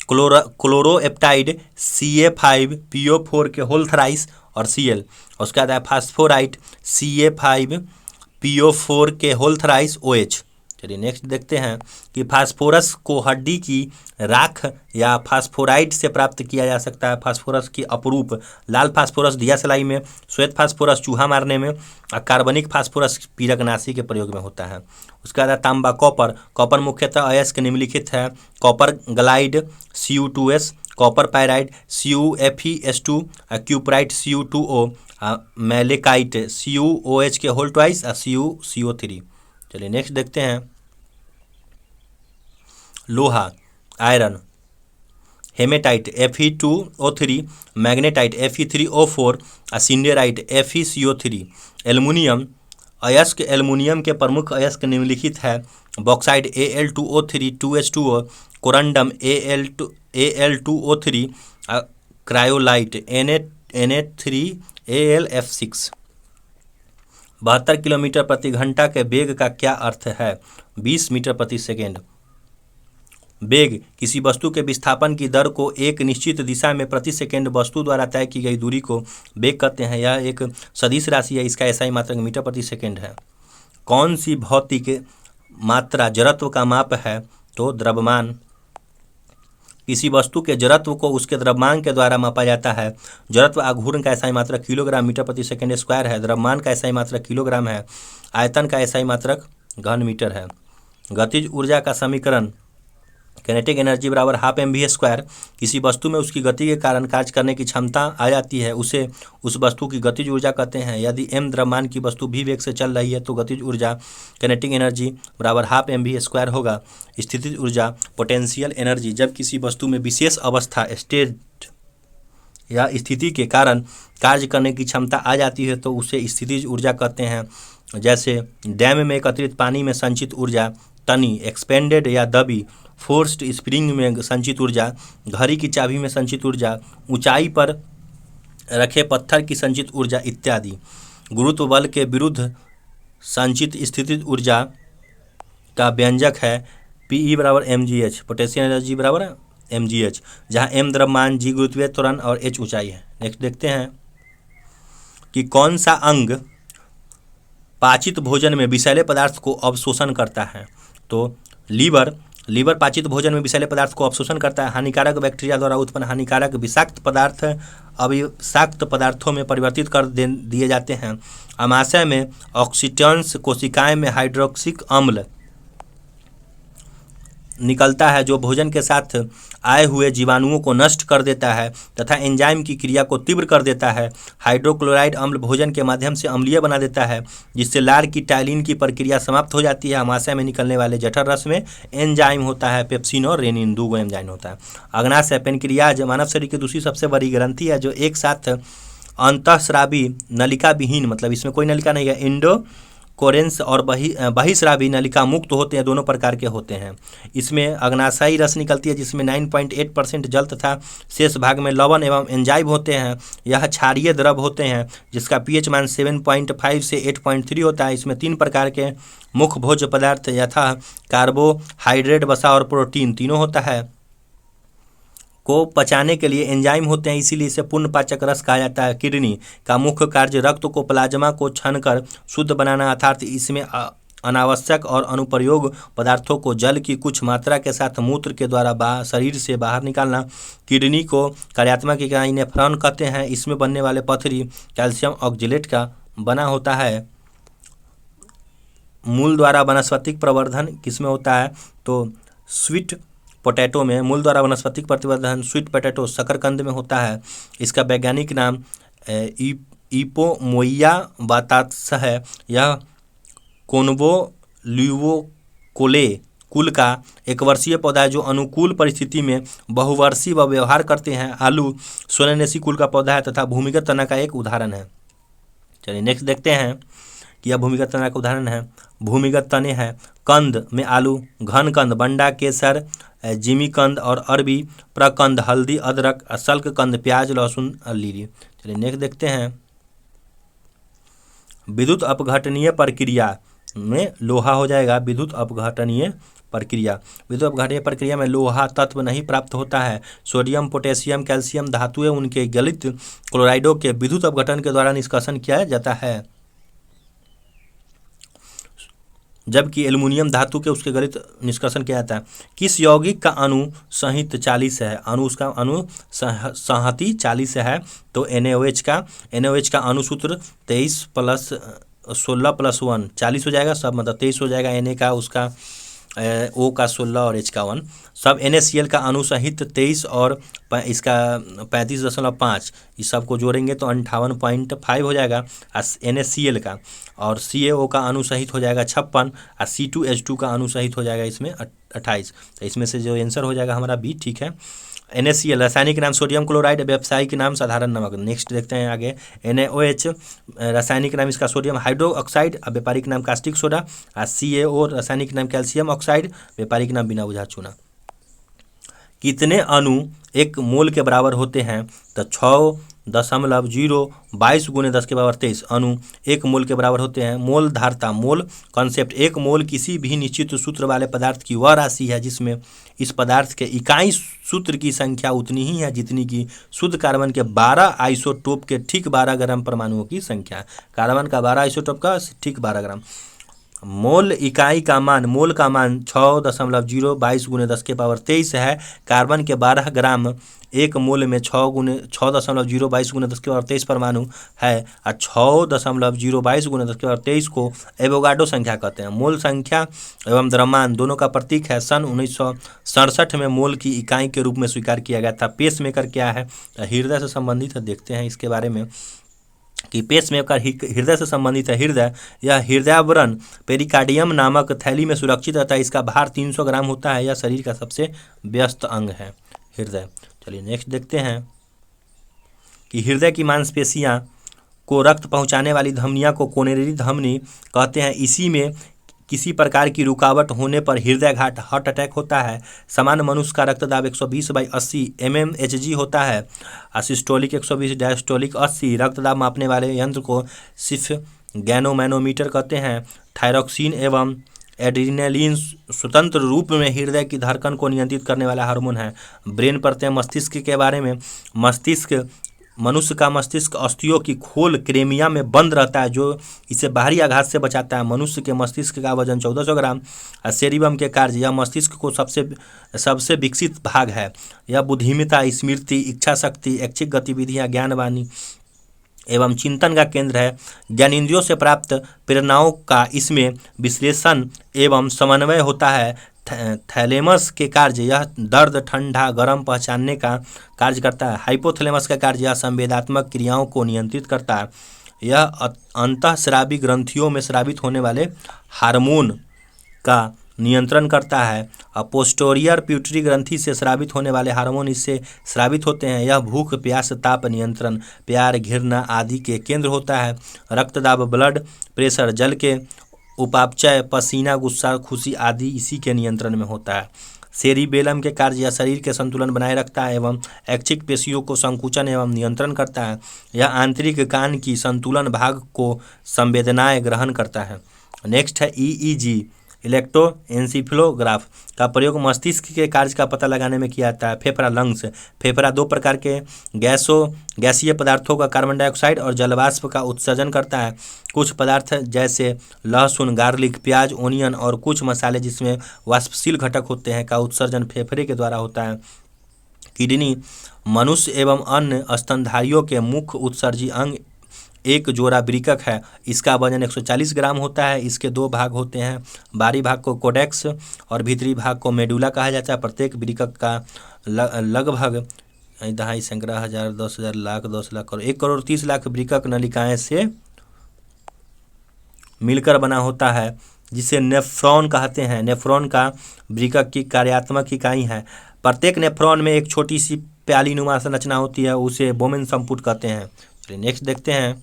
S1: क्लोरोएप्टाइड CA5PO4 के होल थराइस और Cl। उसके बाद है फास्फोराइट CA5PO4 के होल थराइस OH, चलिए नेक्स्ट देखते हैं कि फास्फोरस को हड्डी की राख या फास्फोराइड से प्राप्त किया जा सकता है। फास्फोरस की अपरूप लाल फास्फोरस दिया सलाई में, श्वेत फास्फोरस चूहा मारने में और कार्बनिक फास्फोरस पीरकनाशी के प्रयोग में होता है। उसके बाद तांबा कॉपर। कॉपर मुख्यतः अयस्क निम्नलिखित है: कॉपर ग्लाइड Cu2s, copper pyrite CuFeS2, cuprite Cu2O, malachite CuOH के होल ट्वाइस और CuCO3। चलिए नेक्स्ट देखते हैं लोहा iron, hematite Fe2O3, magnetite Fe3O4, siderite FeCO3। Aluminium अयस्क एल्युमिनियम के प्रमुख अयस्क निम्नलिखित है: bauxite Al2O3 2H2O, corundum Al2O3, cryolite Na3AlF6। 72 kilometre प्रति घंटा के वेग का क्या अर्थ है? 20 मीटर प्रति सेकेंड। वेग किसी वस्तु के विस्थापन की दर को एक निश्चित दिशा में प्रति सेकेंड वस्तु द्वारा तय की गई दूरी को वेग कहते हैं। यह एक सदिश राशि है। इसका SI मात्रक मीटर प्रति सेकेंड है। कौन सी भौतिक मात्रा जड़त्व का माप है? तो द्रव्यमान। किसी वस्तु के जड़त्व को उसके द्रव्यमान के द्वारा मापा जाता है। जड़त्व आघूर्ण का SI मात्रक किलोग्राम मीटर प्रति सेकेंड स्क्वायर है। द्रव्यमान का SI मात्रक किलोग्राम है। आयतन का SI मात्रक घन मीटर है। गतिज ऊर्जा का समीकरण किनेटिक एनर्जी बराबर हाफ mv²। किसी वस्तु में उसकी गति के कारण कार्य करने की क्षमता आ जाती है, उसे उस वस्तु की गतिज ऊर्जा कहते हैं। यदि m द्रव्यमान की वस्तु v वेग से चल रही है तो गतिज ऊर्जा किनेटिक एनर्जी बराबर हाफ mv² होगा। स्थितिज ऊर्जा पोटेंशियल एनर्जी जब किसी वस्तु में विशेष अवस्था स्टेट या स्थिति के कारण कार्य करने की क्षमता आ जाती है तो उसे स्थितिज ऊर्जा कहते हैं। जैसे डैम में एकत्रित पानी में संचित ऊर्जा, तनी एक्सपेंडेड या दबी, फोर्स्ड स्प्रिंग में संचित ऊर्जा, घड़ी की चाबी में संचित ऊर्जा, ऊंचाई पर रखे पत्थर की संचित ऊर्जा इत्यादि। गुरुत्व बल के विरुद्ध संचित स्थितिज ऊर्जा का व्यंजक है Pe बराबर mgh, पोटेंशियल एनर्जी बराबर mgh, जहाँ m द्रव्यमान, g गुरुत्वीय त्वरण और h ऊंचाई है। नेक्स्ट देखते हैं कि कौन सा अंग पाचित भोजन में विषैले पदार्थ को अवशोषण करता है? तो लीवर पाचित भोजन में विषैले पदार्थ को अवशोषण करता है। हानिकारक बैक्टीरिया द्वारा उत्पन्न हानिकारक विषाक्त पदार्थ अविषाक्त पदार्थों में परिवर्तित कर दिए जाते हैं। आमाशय में ऑक्सीटन्स, कोशिकाएं में हाइड्रोक्सिक अम्ल निकलता है जो भोजन के साथ आए हुए जीवाणुओं को नष्ट कर देता है तथा एंजाइम की क्रिया को तीव्र कर देता है। हाइड्रोक्लोराइड अम्ल भोजन के माध्यम से अम्लीय बना देता है जिससे लार की टाइलिन की प्रक्रिया समाप्त हो जाती है। आमाशय में निकलने वाले जठर रस में एंजाइम होता है, पेप्सिन और रेनिन, 2 एंजाइम होता है। अग्नाशय पेनक्रियाज मानव शरीर की दूसरी सबसे बड़ी ग्रंथि है जो एक साथ अंतःस्रावी नलिका विहीन, मतलब इसमें कोई नलिका नहीं है, इंडो कोरेंस और बहिस्रावी नलिका मुक्त होते हैं, दोनों प्रकार के होते हैं। इसमें अग्नाशयी रस निकलती है जिसमें 9.8% जल तथा शेष भाग में लवण एवं एंजाइम होते हैं। यह क्षारीय द्रव होते हैं जिसका pH मान 7.5 से 8.3 होता है। इसमें 3 प्रकार के मुख्य भोज्य पदार्थ यथा कार्बोहाइड्रेट, वसा और प्रोटीन तीनों होता है को पचाने के लिए एंजाइम होते हैं, इसीलिए इसे पूर्ण पाचक रस कहा जाता है। किडनी का मुख्य कार्य रक्त को प्लाज्मा को छानकर शुद्ध बनाना, अर्थात इसमें अनावश्यक और अनुप्रयोग पदार्थों को जल की कुछ मात्रा के साथ मूत्र के द्वारा शरीर से बाहर निकालना। किडनी को कार्यात्मक इकाई नेफ्रॉन कहते हैं। इसमें बनने वाले पथरी कैल्शियम ऑक्जेलेट का बना होता है। मूल द्वारा वनस्पतिक प्रवर्धन किसमें होता है? तो स्वीट पोटैटो में मूल द्वारा वनस्पतिक प्रवर्धन स्वीट पोटैटो शकरकंद में होता है। इसका वैज्ञानिक नाम इपोमोइया बातास है। यह कोन्वोल्यूकोले कुल का एक वर्षीय पौधा है जो अनुकूल परिस्थिति में बहुवर्षीय व्यवहार करते हैं। आलू सोलेनेसी कुल का पौधा है तथा भूमिगत तना का एक उदाहरण है। चलिए नेक्स्ट देखते हैं कि यह भूमिगत तना का उदाहरण है। भूमिगत तने हैं। कंद में आलू, घन कंद, बंडा, केसर, जिमी कंद और अरबी, प्रकंद, हल्दी, अदरक, सल्क कंद, प्याज, लहसुन, लीली। चलिए नेक्स्ट देखते हैं। विद्युत अपघटनीय प्रक्रिया में लोहा हो जाएगा। विद्युत अपघटनीय प्रक्रिया में लोहा तत्व नहीं प्राप्त होता है। सोडियम, पोटेशियम, कैल्शियम धातुएं उनके गलित क्लोराइडों के विद्युत अपघटन के द्वारा निष्कासन किया जाता है। जबकि एल्युमिनियम धातु के उसके गणित निष्कर्षण किया जाता है। किस यौगिक का अणु संहित 40 है? उसका अणु संहति 40 है तो NaOH का अणु सूत्र 23 प्लस 16 प्लस 1 40 हो जाएगा, सब मतलब 23 हो जाएगा। Na का उसका O का 16 और H का 1, सब NaCl का अणु सहित 23 और इसका 35.5, इस सब को जोड़ेंगे तो 58.5 हो जाएगा NaCl का, और CaO का अणु सहित हो जाएगा 56 और C2H2 का अणु सहित हो जाएगा इसमें 28। तो इसमें से जो आंसर हो जाएगा हमारा बी, ठीक है। NaCl रासायनिक नाम सोडियम क्लोराइड, व्यावसायिक नाम साधारण नमक। नेक्स्ट देखते हैं आगे। NaOH रासायनिक नाम इसका सोडियम हाइड्रोक्साइड, व्यापारिक नाम कास्टिक सोडा, और CaO रासायनिक नाम कैल्शियम ऑक्साइड, व्यापारिक नाम बिना बुझा चूना। कितने अणु 1 मोल के बराबर होते हैं? तो 6.022 × 10⁻23 अणु 1 मोल के बराबर होते हैं। मोल धारता, मोल कॉन्सेप्ट, 1 मोल किसी भी निश्चित सूत्र वाले पदार्थ की वह राशि है जिसमें इस पदार्थ के इकाई सूत्र की संख्या उतनी ही है जितनी की शुद्ध कार्बन के 12 आइसोटोप के ठीक 12 ग्राम परमाणुओं की संख्या। कार्बन का 12 आइसोटोप का ठीक 12 ग्राम। मोल इकाई का मान, मोल का मान 6.022 × 10⁻23 है। कार्बन के 12 ग्राम 1 मोल में 6.022 × 10⁻23 परमाणु है, और 6.022 × 10⁻23 को एवोगाड्रो संख्या कहते हैं। मोल संख्या एवं द्रव्यमान दोनों का प्रतीक है। सन 1967 में मोल की इकाई के रूप में स्वीकार किया गया था। पेसमेकर क्या है? हृदय से संबंधित है, देखते हैं इसके बारे में कि पेसमेकर हृदय से संबंधित है। हृदय, यह हृदयावरण पेरिकार्डियम नामक थैली में सुरक्षित रहता है। इसका भार 300 ग्राम होता है। यह शरीर का सबसे व्यस्त अंग है हृदय। चलिए नेक्स्ट देखते हैं कि हृदय की मांसपेशियां को रक्त पहुंचाने वाली धमनियां को कोरोनरी धमनी कहते हैं। इसी में किसी प्रकार की रुकावट होने पर हृदयाघात, हार्ट अटैक होता है। सामान्य मनुष्य का रक्तदाब 120/80 mmHg होता है। Systolic 120, diastolic 80। रक्तदाब मापने वाले यंत्र को स्फिग्नोमैनोमीटर कहते हैं। थायरॉक्सिन एवं एड्रेनालिन स्वतंत्र रूप में हृदय की धड़कन को नियंत्रित करने वाला हार्मोन है। ब्रेन पढ़ते हैं मस्तिष्क के बारे में। मस्तिष्क, मनुष्य का मस्तिष्क अस्थियों की खोल क्रेमिया में बंद रहता है जो इसे बाहरी आघात से बचाता है। मनुष्य के मस्तिष्क का वजन 1400 ग्राम। सेरिबम के कार्य, यह मस्तिष्क को सबसे विकसित भाग है। यह बुद्धिमत्ता, स्मृति, इच्छा शक्ति, ऐच्छिक गतिविधियाँ, ज्ञानवाणी एवं चिंतन का केंद्र है। ज्ञानेंद्रियों से प्राप्त प्रेरणाओं का इसमें विश्लेषण एवं समन्वय होता है। थैलेमस के कार्य, यह दर्द, ठंडा, गर्म पहचानने का कार्य करता है। हाइपोथैलेमस का कार्य, यह संवेदात्मक क्रियाओं को नियंत्रित करता है। यह अंतःस्रावी ग्रंथियों में स्रावित होने वाले हार्मोन का नियंत्रण करता है। पोस्टीरियर पिट्यूटरी ग्रंथि से स्रावित होने वाले हार्मोन इससे स्रावित होते हैं। यह भूख, प्यास, ताप नियंत्रण, प्यार, घृणा आदि के केंद्र होता है। रक्तदाब, ब्लड प्रेशर, जल के उपापचय, पसीना, गुस्सा, खुशी आदि इसी के नियंत्रण में होता है। सेरिबेलम के कार्य, यह शरीर के संतुलन बनाए रखता है एवं ऐच्छिक पेशियों को संकुचन एवं नियंत्रण करता है। यह आंतरिक कान की संतुलन भाग को संवेदनाएं ग्रहण करता है। नेक्स्ट है EEG, इलेक्ट्रोएन्सेफेलोग्राफ का प्रयोग मस्तिष्क के कार्य का पता लगाने में किया जाता है। फेफड़ा, लंग्स, फेफड़ा 2 प्रकार के गैसीय पदार्थों का, कार्बन डाइऑक्साइड और जलवाष्प का उत्सर्जन करता है। कुछ पदार्थ जैसे लहसुन, गार्लिक, प्याज, ओनियन और कुछ मसाले जिसमें वाष्पशील घटक होते हैं का उत्सर्जन फेफड़े के द्वारा होता है। किडनी, मनुष्य एवं अन्य स्तनधारियों के मुख्य उत्सर्जी अंग एक जोड़ा वृक्क है। इसका वजन 140 ग्राम होता है। इसके 2 भाग होते हैं। बाहरी भाग को कोडेक्स और भीतरी भाग को मेडुला कहा जाता है। प्रत्येक वृक्क का लगभग 2.5 संग्रह 1000, 10,000, लाख, 10 लाख और 1,30,00,000 वृक्क नलिकाएं से मिलकर बना होता है जिसे नेफ्रॉन कहते हैं। नेफ्रॉन का वृक्क की कार्यात्मक इकाई है। प्रत्येक नेफ्रॉन में एक छोटी सी प्यालीनुमा संरचना होती है, उसे बोमेन संपुट कहते हैं। चलिए नेक्स्ट देखते हैं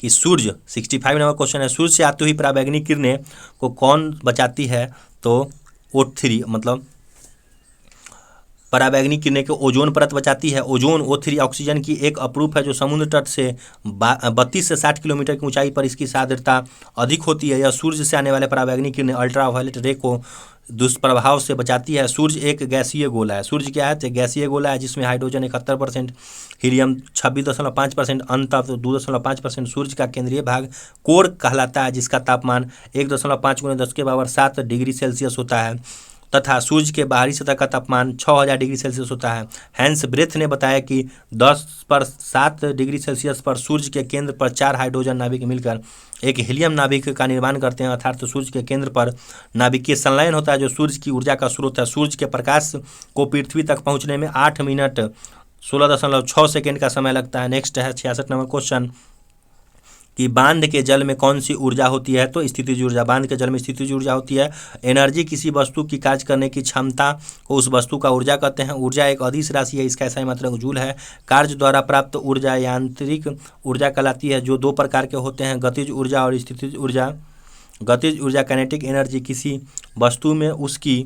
S1: कि सूर्य, 65 नंबर क्वेश्चन है। सूर्य से आती हुई पराबैंगनी किरणें को कौन बचाती है? तो O3 मतलब पराबैंगनी किरणें के ओजोन परत बचाती है। ओजोन O3 ऑक्सीजन की एक अपरूप है जो समुद्र तट से 32 से 60 किलोमीटर की ऊंचाई पर इसकी सांद्रता अधिक होती है। यह सूर्य से आने वाले पराबैंगनी किरणें अल्ट्रावायलेट रे को दुष्प्रभाव से बचाती है। सूर्य एक गैसीय गोला है। सूर्य क्या है? तो गैसीय गोला है जिसमें हाइड्रोजन 71%, हीलियम 26.5%, अंतः 2.5%। सूर्य का केंद्रीय भाग कोर कहलाता है जिसका तापमान 1.5 × 10⁻7 डिग्री सेल्सियस होता है तथा सूर्य के बाहरी सतह का तापमान 6000 डिग्री सेल्सियस होता है। हैंस ब्रेथ ने बताया कि 10 पर 7 डिग्री सेल्सियस पर सूर्य के केंद्र पर 4 हाइड्रोजन नाभिक मिलकर एक हीलियम नाभिक का निर्माण करते हैं, अर्थात सूर्य के केंद्र पर नाभिकीय संलयन होता है जो सूर्य की ऊर्जा का स्रोत है। सूर्य के प्रकाश को पृथ्वी तक पहुंचने में 8 मिनट 16.6 सेकेंड का समय लगता है। नेक्स्ट है 66 नंबर क्वेश्चन कि बांध के जल में कौन सी ऊर्जा होती है? तो स्थितिज ऊर्जा। बांध के जल में स्थितिज ऊर्जा होती है। एनर्जी किसी वस्तु की कार्य करने की क्षमता को उस वस्तु का ऊर्जा कहते हैं। ऊर्जा एक अदिश राशि है, इसका SI मात्रक जूल है। कार्य द्वारा प्राप्त ऊर्जा यांत्रिक ऊर्जा कहलाती है जो 2 प्रकार के होते हैं, गतिज ऊर्जा और स्थितिज ऊर्जा। गतिज ऊर्जा काइनेटिक एनर्जी किसी वस्तु में उसकी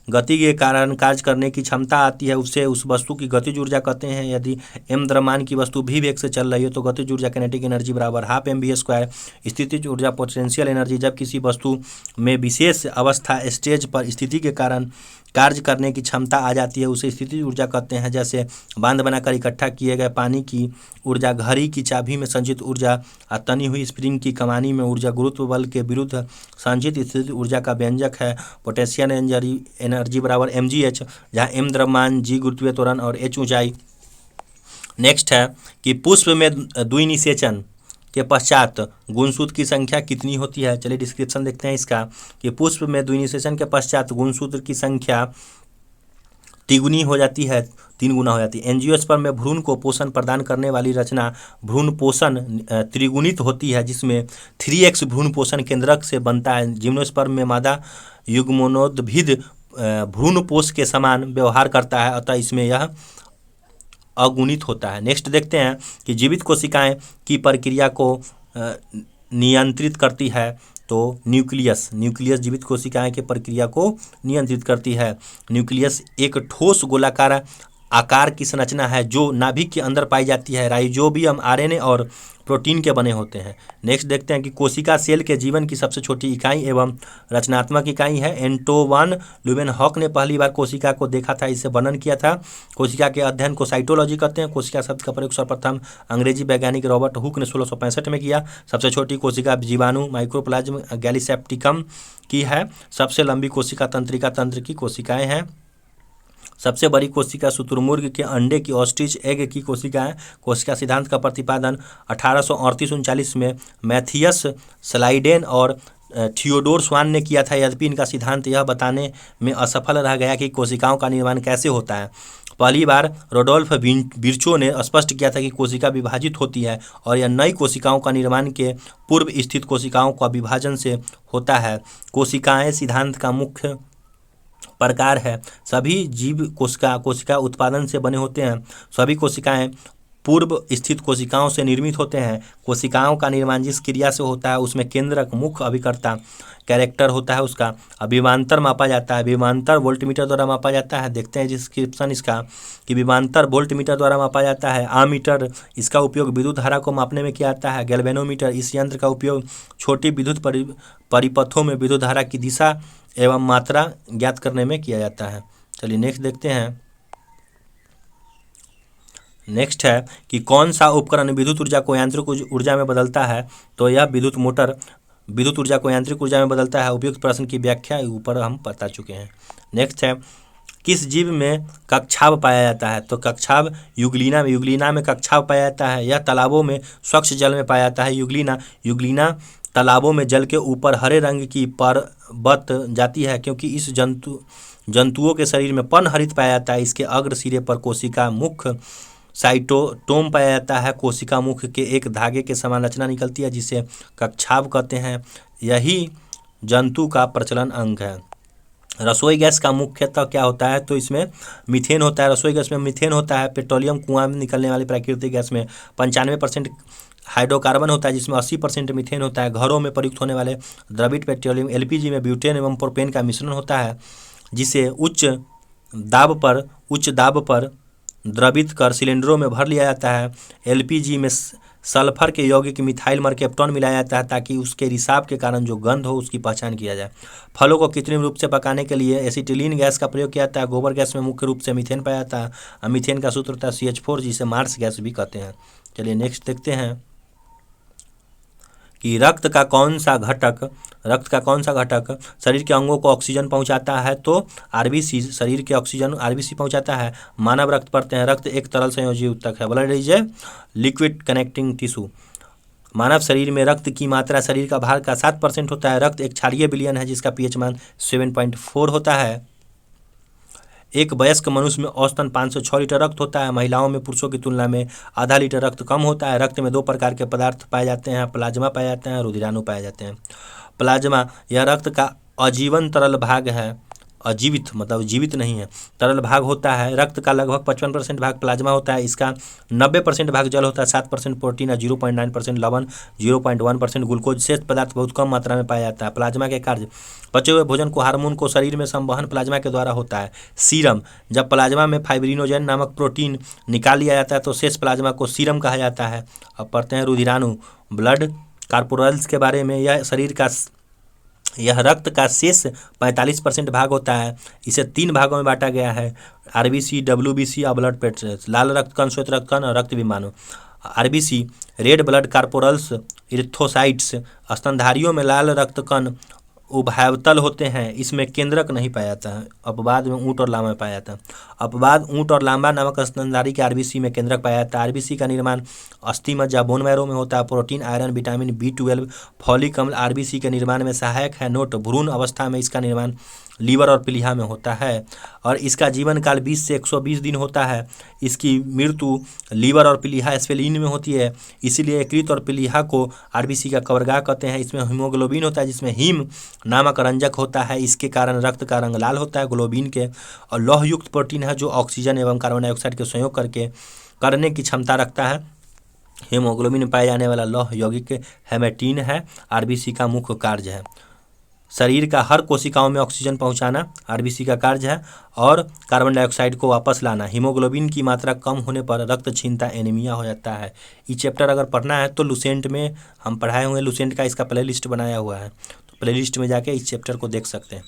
S1: गति के कारण कार्य करने की क्षमता आती है, उससे उस वस्तु की गतिज ऊर्जा कहते हैं। यदि m द्रव्यमान की वस्तु v वेग से चल रही है तो गतिज ऊर्जा काइनेटिक एनर्जी बराबर 12 mv²। स्थितिज ऊर्जा पोटेंशियल एनर्जी जब किसी वस्तु में विशेष अवस्था स्टेज पर स्थिति के कारण कार्य करने की क्षमता आ जाती है, उसे स्थितिज ऊर्जा कहते हैं। जैसे बांध बनाकर इकट्ठा किए गए पानी की ऊर्जा, घड़ी की चाबी में संचित ऊर्जा, तनी हुई स्प्रिंग की कमानी में ऊर्जा, गुरुत्व बल के विरुद्ध संचित स्थितिज ऊर्जा का व्यंजक है पोटेंशियल एनर्जी बराबर mgh, जहाँ m द्रव्यमान, g गुरुत्वीय त्वरण और h ऊंचाई। नेक्स्ट है कि पुष्प में द्विनिषेचन के पश्चात गुणसूत्र की संख्या कितनी होती है? चलिए डिस्क्रिप्शन देखते हैं इसका कि पुष्प में द्विनिषेचन के पश्चात गुणसूत्र की संख्या तिगुनी हो जाती है, 3 गुना हो जाती है। एंजियोस्पर्म में भ्रूण को पोषण प्रदान करने वाली रचना भ्रूण पोषण त्रिगुणित होती है जिसमें 3x भ्रूण पोषण केंद्रक से बनता है। जिम्नोस्पर्म में मादा युग्मनोद्भिद भ्रूणपोष के समान व्यवहार करता है, अतः इसमें यह अगुणित होता है। नेक्स्ट देखते हैं कि जीवित कोशिकाएं की प्रक्रिया को नियंत्रित करती है। तो न्यूक्लियस जीवित कोशिकाएं की प्रक्रिया को नियंत्रित करती है। न्यूक्लियस एक ठोस गोलाकार आकार की संरचना है जो नाभिक के अंदर पाई जाती है। राइजोबियम RNA और प्रोटीन के बने होते हैं। नेक्स्ट देखते हैं कि कोशिका सेल के जीवन की सबसे छोटी इकाई एवं रचनात्मक इकाई है। एंटोवन ल्यूवेनहॉक ने पहली बार कोशिका को देखा था, इसे वर्णन किया था। कोशिका के अध्ययन को साइटोलॉजी कहते हैं। कोशिका शब्द का प्रयोग सर्वप्रथम अंग्रेजी वैज्ञानिक रॉबर्ट हुक ने 1665 में किया। सबसे छोटी कोशिका जीवाणु माइक्रोप्लाज्म गैलीसेप्टिकम की है। सबसे लंबी कोशिका तंत्रिका तंत्र की कोशिकाएं हैं। सबसे बड़ी कोशिका शुतुरमुर्ग के अंडे की ऑस्ट्रिच एग की कोशिका है। कोशिका सिद्धांत का प्रतिपादन 1838-39 में मैथियस स्लाइडेन और थियोडोर स्वान ने किया था, यद्यपि इनका सिद्धांत यह बताने में असफल रह गया कि कोशिकाओं का निर्माण कैसे होता है। पहली बार रोडोल्फ विर्चो ने स्पष्ट किया था कि कोशिका विभाजित होती है और यह नई कोशिकाओं का निर्माण के पूर्व स्थित कोशिकाओं का विभाजन से होता है। कोशिकाएं सिद्धांत का मुख्य प्रकार है। सभी जीव कोशिका उत्पादन से बने होते हैं। सभी कोशिकाएं पूर्व स्थित कोशिकाओं से निर्मित होते हैं। कोशिकाओं का निर्माण जिस क्रिया से होता है उसमें केंद्रक मुख्य अभिकर्ता कैरेक्टर होता है उसका। विभवांतर मापा जाता है। विभवांतर वोल्टमीटर द्वारा मापा जाता है। देखते हैं डिस्क्रिप्शन इसका कि विभवांतर वोल्टमीटर द्वारा मापा जाता है। आमीटर इसका उपयोग विद्युत धारा को मापने में किया जाता है। गैल्वेनोमीटर इस यंत्र का उपयोग छोटी विद्युत परिपथों में विद्युत धारा की दिशा एवं मात्रा ज्ञात करने में किया जाता है। चलिए नेक्स्ट देखते हैं। नेक्स्ट है कि कौन सा उपकरण विद्युत ऊर्जा को यांत्रिक ऊर्जा में बदलता है? तो यह विद्युत मोटर विद्युत ऊर्जा को यांत्रिक ऊर्जा में बदलता है। उपयुक्त प्रश्न की व्याख्या ऊपर हम बता चुके हैं। नेक्स्ट है किस जीव में कक्षाभ पाया जाता है? तो कक्षाभ युग्लिना में कक्षाभ पाया जाता है। यह तालाबों में स्वच्छ जल में पाया जाता है। युग्लिना तालाबों में जल के ऊपर हरे रंग की परबत जाती है क्योंकि इस जंतुओं के शरीर में पर्णहरित पाया जाता है। इसके अग्र सिरे पर कोशिका मुख्य साइटोटोम पाया जाता है। कोशिका मुख के एक धागे के समान रचना निकलती है जिसे कक्षाभ कहते हैं। यही जंतु का प्रचलन अंग है। रसोई गैस का मुख्यतः क्या होता है? तो इसमें मीथेन होता है। रसोई गैस में मीथेन होता है। पेट्रोलियम कुआं में निकलने वाली प्राकृतिक गैस में 95% हाइड्रोकार्बन होता है जिसमें 80% मीथेन होता है। घरों में प्रयुक्त होने वाले द्रवित पेट्रोलियम LPG में ब्यूटेन एवं प्रोपेन का मिश्रण होता है जिसे उच्च दाब पर उच्च दाब पर द्रवित कर सिलेंडरों में भर लिया जाता है। एलपीजी में सल्फर के यौगिक मिथाइल मरकेप्टॉन मिलाया जाता है ताकि उसके रिसाव के कारण जो गंध हो उसकी पहचान किया जाए। फलों को कृत्रिम रूप से पकाने के लिए एसिटिलीन गैस का प्रयोग किया जाता है। गोबर गैस में मुख्य रूप से मीथेन पाया जाता है और मीथेन का सूत्र होता है CH4, जिसे मार्स गैस भी कहते हैं। चलिए नेक्स्ट देखते हैं कि रक्त का कौन सा घटक शरीर के अंगों को ऑक्सीजन पहुंचाता है। तो आरबीसी शरीर के ऑक्सीजन आरबीसी पहुंचाता है। मानव रक्त पढ़ते हैं। रक्त एक तरल संयोजी ऊतक है। Blood is a liquid connecting tissue. मानव शरीर में रक्त की मात्रा शरीर का भार का 7% होता है। रक्त एक क्षारीय विलयन है जिसका pH मान 7.4 होता है। एक वयस्क मनुष्य में औसतन 506 लीटर रक्त होता है। महिलाओं में पुरुषों की तुलना में आधा लीटर रक्त कम होता है। रक्त में 2 प्रकार के पदार्थ पाए जाते हैं, प्लाज्मा पाए जाते हैं और रुधिराणु पाए जाते हैं। प्लाज्मा यह रक्त का अजीवन तरल भाग है। अजीवित मतलब जीवित नहीं है, तरल भाग होता है। रक्त का लगभग 55% भाग प्लाज्मा होता है। इसका 90% भाग जल होता है, 7% प्रोटीन और 0.9% लवण, 0.1% ग्लूकोज। शेष पदार्थ बहुत कम मात्रा में पाया जाता है। प्लाज्मा के कार्य: पचे हुए भोजन को हार्मोन को शरीर में संवहन प्लाज्मा के द्वारा होता है। सीरम: जब प्लाज्मा में फाइब्रिनोजेन नामक प्रोटीन निकाल लिया जाता है तो शेष प्लाज्मा को सीरम कहा जाता है। अब पढ़ते हैं रुधिराणु, ब्लड कार्पोरल्स के बारे में। यह रक्त का शेष 45% भाग होता है। इसे 3 भागों में बांटा गया है, आरबीसी, डब्ल्यूबीसी और ब्लड प्लेटलेट्स। लाल रक्त कण, श्वेत रक्त कण और रक्त विमानु। RBC red blood corpuscles, erythrocytes. स्तनधारियों में लाल रक्त कण उभयतल होते हैं, इसमें केंद्रक नहीं पाया जाता है। अपवाद में ऊंट और लामा में पाया जाता है। अपवाद ऊंट और लामा नामक स्तनधारी के आरबीसी में केंद्रक पाया जाता है। आरबीसी का निर्माण अस्थि मज्जा बोन मैरो में होता है। Protein, iron, vitamin B12, folic अम्ल आरबीसी के निर्माण में सहायक है। नोट: भ्रूण अवस्था में इसका निर्माण लीवर और प्लीहा में होता है और इसका जीवन काल 20 से 120 दिन होता है। इसकी मृत्यु लीवर और प्लीहा स्फेलिन में होती है, इसीलिए यकृत और प्लीहा को आरबीसी का कबरगाह कहते हैं। इसमें हीमोग्लोबिन होता है जिसमें हीम नामक रंजक होता है, इसके कारण रक्त का रंग लाल होता है। ग्लोबिन के और लौहयुक्त प्रोटीन है जो ऑक्सीजन एवं कार्बन डाइऑक्साइड के संयोग करने की क्षमता रखता है। हीमोग्लोबिन में पाए जाने वाला लौह यौगिक हेमेटीन है। आरबीसी का मुख्य कार्य है शरीर का हर कोशिकाओं में ऑक्सीजन पहुंचाना, आरबीसी का कार्य है, और कार्बन डाइऑक्साइड को वापस लाना। हीमोग्लोबिन की मात्रा कम होने पर रक्तहीनता एनीमिया हो जाता है। ये चैप्टर अगर पढ़ना है तो लुसेंट में हम पढ़ाए हुए हैं। लुसेंट का इसका प्ले लिस्ट बनाया हुआ है, तो प्ले लिस्ट में जाके इस चैप्टर को देख सकते हैं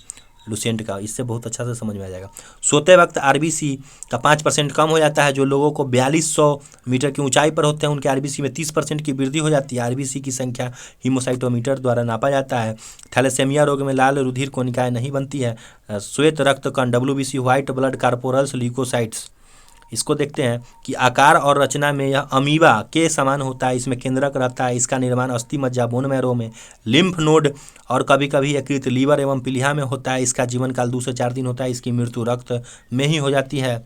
S1: लुसेंट का, इससे बहुत अच्छा से समझ में आ जाएगा। सोते वक्त आरबीसी का 5% कम हो जाता है। जो लोगों को 4200 मीटर की ऊंचाई पर होते हैं उनके आरबीसी में 30% की वृद्धि हो जाती है। आरबीसी की संख्या हीमोसाइटोमीटर द्वारा नापा जाता है। थैलेसेमिया रोग में लाल रुधिर कोनिकाएं नहीं बनती है। श्वेत रक्त कण, डब्ल्यूबीसी, व्हाइट ब्लड कार्पोरल्स, ल्यूकोसाइट्स। इसको देखते हैं कि आकार और रचना में यह अमीबा के समान होता है। इसमें केंद्रक रहता है। इसका निर्माण अस्थि मज्जा बोन मैरो में, लिम्फ नोड और कभी कभी यकृत, लीवर एवं प्लीहा में होता है। इसका जीवन काल 2 से 4 दिन होता है। इसकी मृत्यु रक्त में ही हो जाती है।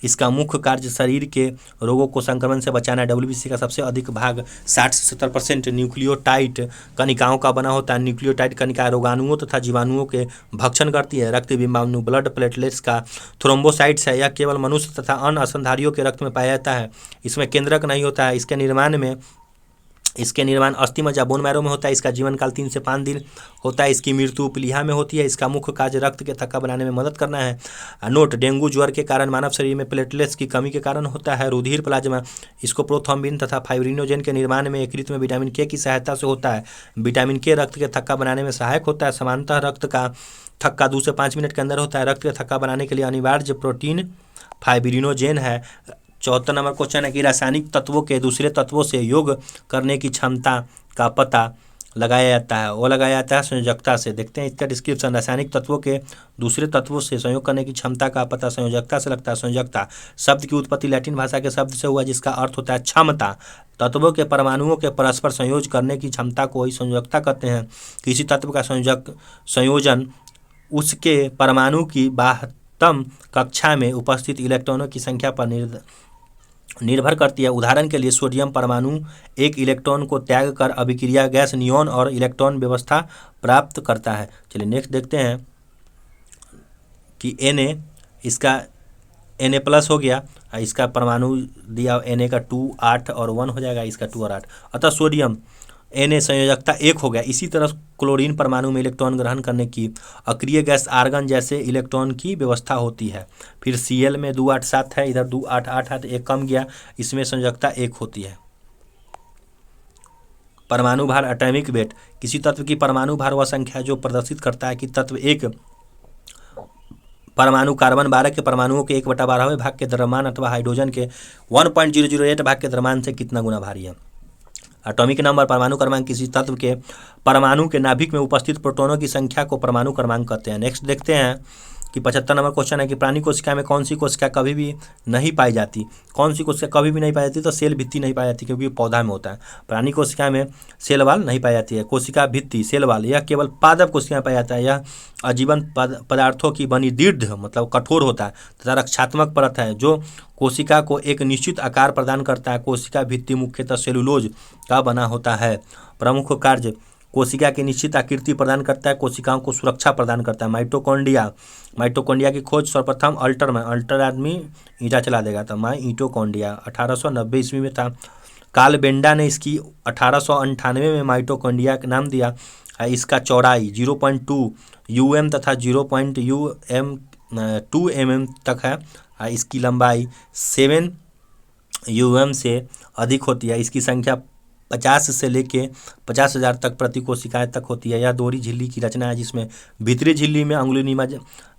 S1: इसका मुख्य कार्य शरीर के रोगों को संक्रमण से बचाना है। डब्ल्यूबीसी का सबसे अधिक भाग 60 से 70% न्यूक्लियोटाइड कणिकाओं का बना होता है। न्यूक्लियोटाइड कणिकाएं रोगाणुओं तथा जीवाणुओं के भक्षण करती है। रक्त विमाणु, ब्लड प्लेटलेट्स का थ्रोम्बोसाइट्स है। यह केवल मनुष्य तथा अन्य स्तनधारियों के रक्त में पाया जाता है। इसमें केंद्रक नहीं होता है। इसके निर्माण अस्थि मज्जा बोन मैरो में होता है। इसका जीवन काल 3 से 5 दिन होता है। इसकी मृत्यु प्लीहा में होती है। इसका मुख्य कार्य रक्त के थक्का बनाने में मदद करना है। नोट: डेंगू ज्वर के कारण मानव शरीर में प्लेटलेट्स की कमी के कारण होता है। रुधिर प्लाज्मा इसको प्रोथ्रोम्बिन तथा फाइब्रिनोजेन के निर्माण में यकृत में विटामिन के की सहायता से होता है। विटामिन के रक्त के थक्का बनाने में सहायक होता है। सामान्यतः रक्त का थक्का 2 से 5 मिनट के अंदर होता है। रक्त के थक्का बनाने के लिए अनिवार्य प्रोटीन फाइब्रिनोजेन है। 74 नंबर क्वेश्चन है कि रासायनिक तत्वों के दूसरे तत्वों से योग करने की क्षमता का पता लगाया जाता है। वो लगाया जाता है संयोजकता से। देखते हैं इसका डिस्क्रिप्शन। रासायनिक तत्वों के दूसरे तत्वों से संयोग करने की क्षमता का पता संयोजकता से लगता है। संयोजकता शब्द की उत्पत्ति लैटिन भाषा के शब्द से हुआ जिसका अर्थ होता है क्षमता। तत्वों के परमाणुओं के परस्पर संयोज करने की क्षमता को ही संयोजकता कहते हैं। किसी तत्व का संयोजन उसके परमाणु की बाह्यतम कक्षा में उपस्थित इलेक्ट्रॉनों की संख्या पर निर्भर करती है। उदाहरण के लिए सोडियम परमाणु एक इलेक्ट्रॉन को त्याग कर अभिक्रिया गैस, नियॉन और इलेक्ट्रॉन व्यवस्था प्राप्त करता है। चलिए नेक्स्ट देखते हैं कि Na, इसका Na+ हो गया, इसका परमाणु दिया Na का 2, 8 और 1 हो जाएगा, इसका 2 और 8। अतः Na संयोजकता 1 हो गया। इसी तरह क्लोरीन परमाणु में इलेक्ट्रॉन ग्रहण करने की अक्रिय गैस आर्गन जैसे इलेक्ट्रॉन की व्यवस्था होती है। फिर Cl में 287 है, इधर 288 है तो एक कम गया, इसमें संयोजकता 1 होती है। परमाणु भार एटॉमिक वेट, किसी तत्व की परमाणु भार वह संख्या जो प्रदर्शित करता है कि तत्व एक परमाणु कार्बन 12 के परमाणुओं के 1/12वें भाग के द्रव्यमान अथवा हाइड्रोजन के 1.008 भाग के द्रव्यमान से कितना गुना भारी है। एटॉमिक नंबर परमाणु क्रमांक किसी तत्व के परमाणु के नाभिक में उपस्थित प्रोटॉनों की संख्या को परमाणु क्रमांक कहते हैं। नेक्स्ट देखते हैं कि 75 नंबर क्वेश्चन है कि प्राणी कोशिका में कौन सी कोशिका कभी भी नहीं पाई जाती। कौन सी कोशिका कभी भी नहीं पाई जाती, तो सेल भित्ति नहीं पाई जाती क्योंकि पौधा में होता है। प्राणी कोशिका में सेल वाल नहीं पाई जाती है। कोशिका भित्ति सेल वाल यह केवल पादप कोशिका में पाया जाता है। यह आजीवन पदार्थों की बनी दृढ़ मतलब कठोर होता है तथा रक्षात्मक परत है जो कोशिका को एक निश्चित आकार प्रदान करता है। कोशिका भित्ति मुख्यतः सेलुलोज का बना होता है। प्रमुख कार्य कोशिका की निश्चित आकृति प्रदान करता है, कोशिकाओं को सुरक्षा प्रदान करता है। माइटोकॉन्ड्रिया की खोज सर्वप्रथम अल्टर आदमी ईंटा चला देगा था। माइटोकॉन्ड्रिया 1890 ईस्वी में था। कार्ल बेंडा ने इसकी 1898 में माइटोकॉन्ड्रिया का नाम दिया। इसका चौड़ाई 0.2 UM तथा 0.2 mm तक है। इसकी लंबाई 7 UM से अधिक होती है। इसकी संख्या 50 से लेके 50,000 तक प्रति कोशिकाएं तक होती है। यह दोहरी झिल्ली की रचना है जिसमें भीतरी झिल्ली में अंगुलीनुमा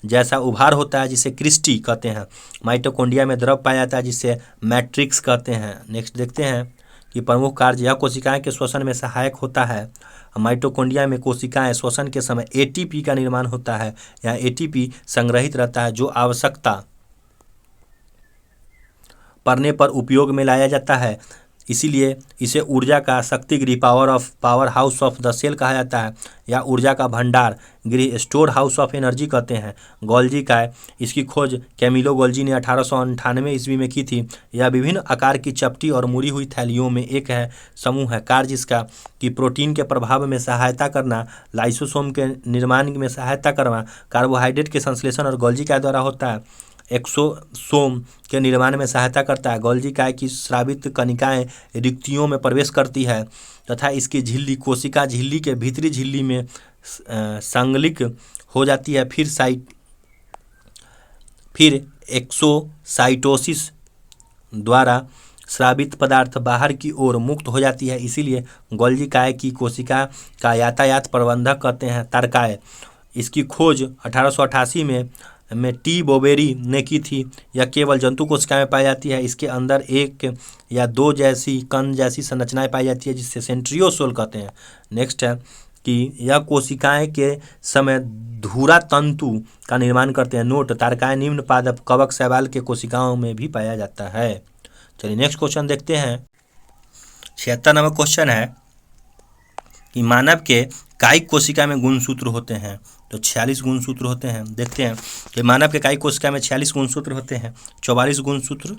S1: जैसा उभार होता है जिसे क्रिस्टी कहते हैं। माइटोकॉन्ड्रिया में द्रव पाया जाता है जिसे मैट्रिक्स कहते हैं। नेक्स्ट देखते हैं कि प्रमुख कार्य यह कोशिकाएं के श्वसन में सहायक होता है। माइटोकॉन्ड्रिया में कोशिकाएं श्वसन के समय ATP का निर्माण होता है। यह ATP संग्रहित रहता है जो आवश्यकता पड़ने पर उपयोग में लाया जाता है। इसीलिए इसे ऊर्जा का शक्ति गृह power house of the cell कहा जाता है या ऊर्जा का भंडार गृह स्टोर हाउस ऑफ एनर्जी कहते हैं। गोल्जी का है, इसकी खोज कैमिलो गोल्जी ने 1898 ईस्वी में की थी। यह विभिन्न आकार की चपटी और मुड़ी हुई थैलियों में एक है समूह है। कार्य इसका कि प्रोटीन के प्रभाव में सहायता करना, लाइसोसोम के निर्माण में सहायता करना, कार्बोहाइड्रेट के संश्लेषण और गोल्जी का द्वारा होता है। एक्सोसोम के निर्माण में सहायता करता है। गोल्जी काय की स्रावित कणिकाएं रिक्तियों में प्रवेश करती है तथा इसकी झिल्ली कोशिका झिल्ली के भीतरी झिल्ली में संलग्न हो जाती है। फिर एक्सोसाइटोसिस द्वारा स्रावित पदार्थ बाहर की ओर मुक्त हो जाती है। इसीलिए गोल्जी काय की कोशिका का यातायात प्रबंधक कहते हैं। तारकाय, इसकी खोज 1888 में टी बोबेरी ने की थी। यह केवल जंतु कोशिका में पाई जाती है। इसके अंदर एक या दो जैसी कण जैसी संरचनाएं पाई जाती है जिससे सेंट्रियोसोल कहते हैं। नेक्स्ट है कि यह कोशिकाएं के समय धुरा तंतु का निर्माण करते हैं। नोट, तारकाएं निम्न पादप कवक शैवाल के कोशिकाओं में भी पाया जाता है। चलिए नेक्स्ट क्वेश्चन देखते हैं। 76 नंबर क्वेश्चन है कि मानव के कायिक कोशिका में गुणसूत्र होते हैं। तो 46 गुणसूत्र होते हैं। देखते हैं कि मानव के कायिक कोशिका में 46 गुणसूत्र होते हैं। 44 गुणसूत्र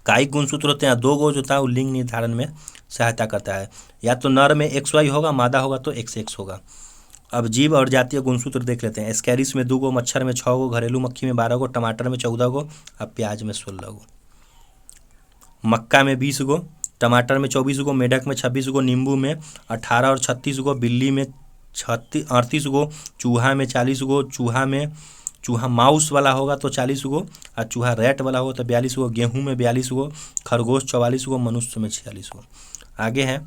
S1: कायिक गुणसूत्र होते हैं। 2 गो जो था वो लिंग निर्धारण में सहायता करता है। या तो नर में XY होगा, मादा होगा तो XX होगा। अब जीव और जातीय गुणसूत्र देख लेते हैं। एस्कैरिस में 2 गो, मच्छर में 6 गो, घरेलू मक्खी में 12 गो, टमाटर में 14 गो और प्याज में 16 गो। मक्का में 20 गो, टमाटर में 24 गो, मेढक में 26 गो, नींबू में 18 और 36 गो, बिल्ली में 38 गो, चूहा में 40 गो, चूहा माउस वाला होगा तो 40 गो और चूहा रैट वाला होगा तो 42 गो, गेहूं में 42 गो, खरगोश 44 गो, मनुष्य में 46 गो। आगे है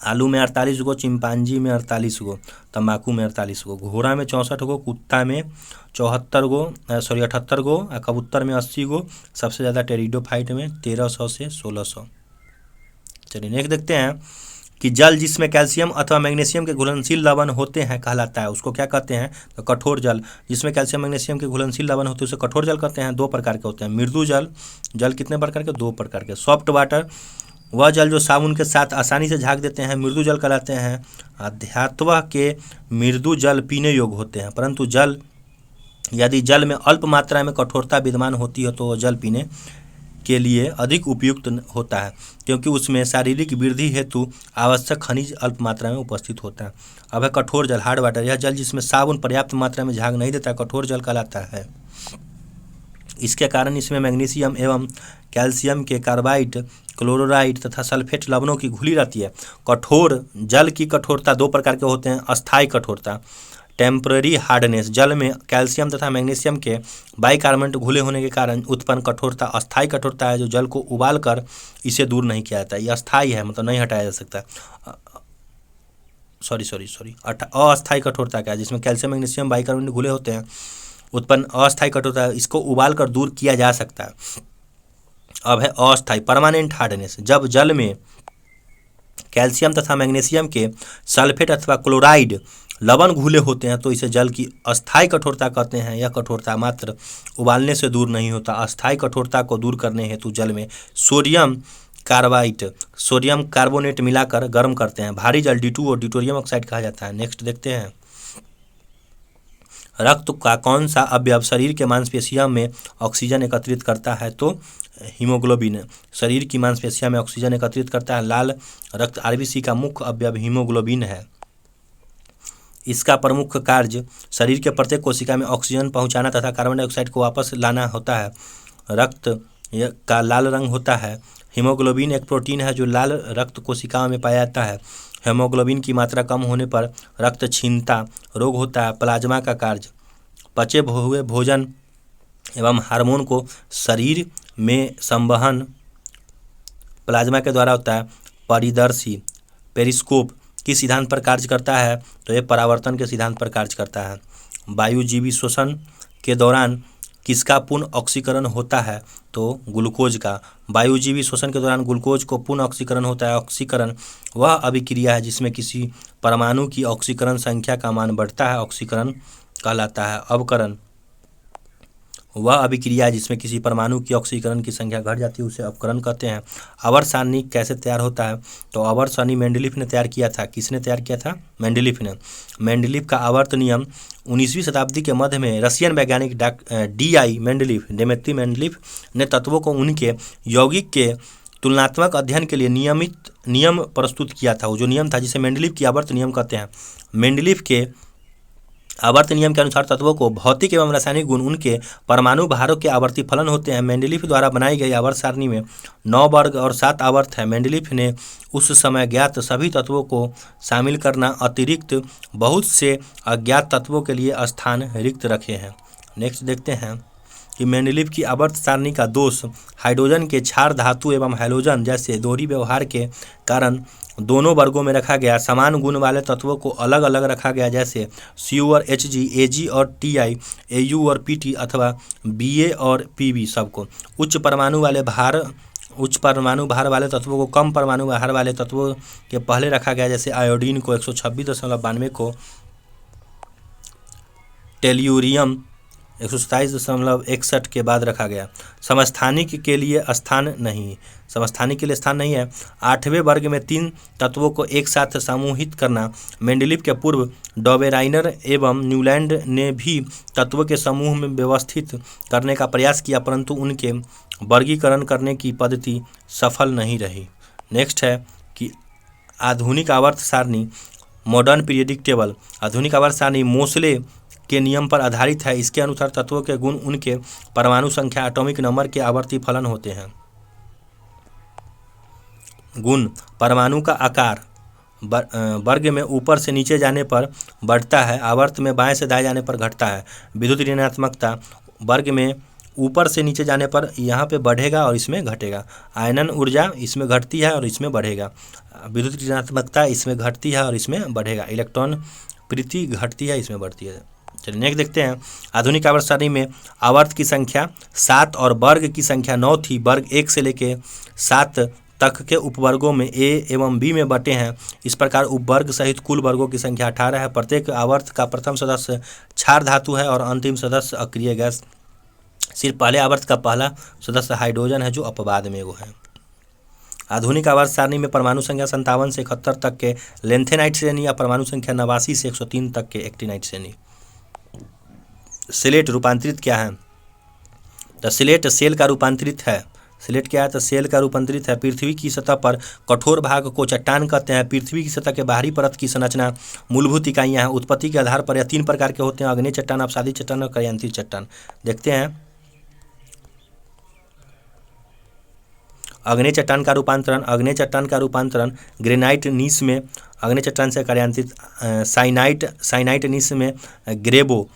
S1: आलू में 48 गो, चिंपांजी में 48 गो, तंबाकू में 48 गो, घोड़ा में 64 गो, कुत्ता में 78 गो, कबूतर में 80 गो, सबसे ज़्यादा टेरिडोफाइट में 1300 से 1600। चलिए नेक्स्ट देखते हैं कि जल जिसमें कैल्शियम अथवा मैग्नीशियम के घुलनशील लवण होते हैं कहलाता है। उसको क्या कहते हैं? तो कठोर जल। जिसमें कैल्शियम मैग्नीशियम के घुलनशील लवण होते हैं उसे कठोर जल कहते हैं। 2 प्रकार के होते हैं। मृदु जल, जल कितने प्रकार के? 2 प्रकार के। सॉफ्ट वाटर, वह जल जो साबुन के साथ आसानी से झाग देते हैं, मृदु जल कहलाते हैं। अध्यात्व के मृदु जल पीने योग्य होते हैं, परंतु यदि जल में अल्प मात्रा में कठोरता विद्यमान होती है तो वह जल पीने के लिए अधिक उपयुक्त होता है क्योंकि उसमें शारीरिक वृद्धि हेतु आवश्यक खनिज अल्प मात्रा में उपस्थित होता है। अब है कठोर जल, हार्ड वाटर। यह जल जिसमें साबुन पर्याप्त मात्रा में झाग नहीं देता कठोर जल कहलाता है। इसके कारण इसमें मैग्नीशियम एवं कैल्शियम के कार्बाइड, क्लोराइड तथा सल्फेट लवणों की घुली रहती है। कठोर जल की कठोरता दो प्रकार के होते हैं। अस्थायी कठोरता टेम्पररी हार्डनेस, जल में कैल्शियम तथा मैग्नीशियम के बाइकार्बोनेट घुले होने के कारण उत्पन्न कठोरता अस्थायी कठोरता है, जो जल को उबाल कर इसे दूर नहीं किया जाता। यह अस्थायी है, मतलब नहीं हटाया जा सकता। अस्थायी कठोरता क्या है, जिसमें कैल्शियम मैग्नीशियम बाइकार्बोनेट घुले होते हैं, उत्पन्न अस्थायी कठोरता, इसको उबाल कर दूर किया जा सकता है। अब है अस्थायी परमानेंट हार्डनेस, जब जल में कैल्शियम तथा मैग्नीशियम के सल्फेट अथवा क्लोराइड लवण घुले होते हैं तो इसे जल की अस्थायी कठोरता कहते हैं। यह कठोरता मात्र उबालने से दूर नहीं होता। अस्थायी कठोरता को दूर करने हेतु जल में सोडियम कार्बोनेट मिलाकर गर्म करते हैं। भारी जल D2 और ड्यूटेरियम ऑक्साइड कहा जाता है। नेक्स्ट देखते हैं, रक्त का कौन सा अवयव शरीर के मांसपेशियों में ऑक्सीजन एकत्रित करता है, तो हीमोग्लोबिन शरीर की मांसपेशियों में ऑक्सीजन एकत्रित करता है। लाल रक्त RBC का मुख्य अवयव हीमोग्लोबिन है। इसका प्रमुख कार्य शरीर के प्रत्येक कोशिका में ऑक्सीजन पहुंचाना तथा कार्बन डाइऑक्साइड को वापस लाना होता है। रक्त का लाल रंग होता है। हीमोग्लोबिन एक प्रोटीन है जो लाल रक्त कोशिकाओं में पाया जाता है। हीमोग्लोबिन की मात्रा कम होने पर रक्तक्षीणता रोग होता है। प्लाज्मा का कार्य पचे हुए भोजन एवं हार्मोन को शरीर में संवहन प्लाज्मा के द्वारा होता है। परिदर्शी पेरिस्कोप किस सिद्धांत पर कार्य करता है, तो यह परावर्तन के सिद्धांत पर कार्य करता है। वायुजीवी श्वसन के दौरान किसका पुनः ऑक्सीकरण होता है, तो ग्लूकोज का। वायुजीवी श्वसन के दौरान ग्लूकोज को पुनः ऑक्सीकरण होता है। ऑक्सीकरण वह अभिक्रिया है जिसमें किसी परमाणु की ऑक्सीकरण संख्या का मान बढ़ता है, ऑक्सीकरण कहलाता है। अवकरण वह अभिक्रिया है जिसमें किसी परमाणु की ऑक्सीकरण की संख्या घट जाती है, उसे अवकरण कहते हैं। आवर्त सारणी कैसे तैयार होता है, तो आवर्त सारणी मेंडलीफ ने तैयार किया था। किसने तैयार किया था? मेंडलीफ ने। मेंडलीफ का आवर्त नियम 19वीं शताब्दी के मध्य में रशियन वैज्ञानिक डेमेत्री मेंडलीफ ने तत्वों को उनके यौगिक के तुलनात्मक अध्ययन के लिए नियम प्रस्तुत किया था। वो जो नियम था जिसे मेंडलीफ की आवर्त नियम कहते हैं। मेंडलीफ के आवर्त नियम के अनुसार तत्वों को भौतिक एवं रासायनिक गुण उनके परमाणु भारों के आवर्ती फलन होते हैं। मेंडलीफ द्वारा बनाई गई आवर्त सारणी में 9 वर्ग और 7 आवर्त है। मेंडलीफ ने उस समय ज्ञात सभी तत्वों को शामिल करना अतिरिक्त बहुत से अज्ञात तत्वों के लिए स्थान रिक्त रखे हैं। नेक्स्ट देखते हैं कि मेंडलीफ की आवर्त सारणी का दोष हाइड्रोजन के क्षार धातु एवं हैलोजन जैसे दोहरी व्यवहार के कारण दोनों वर्गों में रखा गया। समान गुण वाले तत्वों को अलग अलग रखा गया, जैसे Cu और Hg, Ag और Ti, Au और Pt अथवा Ba और Pb सबको। उच्च परमाणु भार वाले तत्वों को कम परमाणु भार वाले तत्वों के पहले रखा गया, जैसे आयोडीन को 126.92 को टेल्यूरियम 127.61 के बाद रखा गया। समस्थानिक के लिए स्थान नहीं है। 8वें वर्ग में 3 तत्वों को एक साथ समूहित करना। मेंडलीफ के पूर्व डॉवेराइनर एवं न्यूलैंड ने भी तत्वों के समूह में व्यवस्थित करने का प्रयास किया, परंतु उनके वर्गीकरण करने की पद्धति सफल नहीं रही। नेक्स्ट है कि आधुनिक आवर्त सारणी मॉडर्न पीरियडिक टेबल। आधुनिक आवर्त सारणी मोसले के नियम पर आधारित है। इसके अनुसार तत्वों के गुण उनके परमाणु संख्या एटॉमिक नंबर के आवर्ती फलन होते हैं। गुण परमाणु का आकार वर्ग में ऊपर से नीचे जाने पर बढ़ता है, आवर्त में बाएं से दाएं जाने पर घटता है। विद्युत ऋणात्मकता वर्ग में ऊपर से नीचे जाने पर यहाँ पे बढ़ेगा और इसमें घटेगा। आयनन ऊर्जा इसमें घटती है और इसमें बढ़ेगा। विद्युत ऋणात्मकता इसमें घटती है और इसमें बढ़ेगा। इलेक्ट्रॉन प्रीति घटती है, इसमें बढ़ती है। चलिए नेक्स्ट देखते हैं। आधुनिक आवर्त सारणी में आवर्त की संख्या 7 और वर्ग की संख्या 9 थी। वर्ग 1 से लेकर 7 तक के उपवर्गों में A एवं B में बटे हैं। इस प्रकार उपवर्ग सहित कुल वर्गों की संख्या 18 है। प्रत्येक आवर्त का प्रथम सदस्य क्षार धातु है और अंतिम सदस्य अक्रिय गैस। सिर्फ पहले आवर्त का पहला सदस्य हाइड्रोजन है जो अपवाद में वो है। आधुनिक आवर्त सारणी में परमाणु संख्या 57 से 71 तक के लेंथेनाइट श्रेणी या परमाणु संख्या 89 से 103 तक के एक्टिनाइट श्रेणी। सिलेट रूपांतरित क्या है? तो सिलेट सेल का रूपांतरित है। सिलेट क्या है? तो सेल का रूपांतरित है। पृथ्वी की सतह पर कठोर भाग को चट्टान कहते हैं। पृथ्वी की सतह के बाहरी परत की संरचना मूलभूत इकाइयां हैं। उत्पत्ति के आधार पर यह 3 प्रकार के होते हैं: आग्नेय चट्टान, अपसादी चट्टान और करियांतित चट्टान। देखते हैं अग्नेय चट्टान का रूपांतरण, अग्नेय चट्टान का रूपांतरण ग्रेनाइट नीस में अग्नेय चट्टान से कार्यान्तित, साइनाइट नीस में ग्रेबो,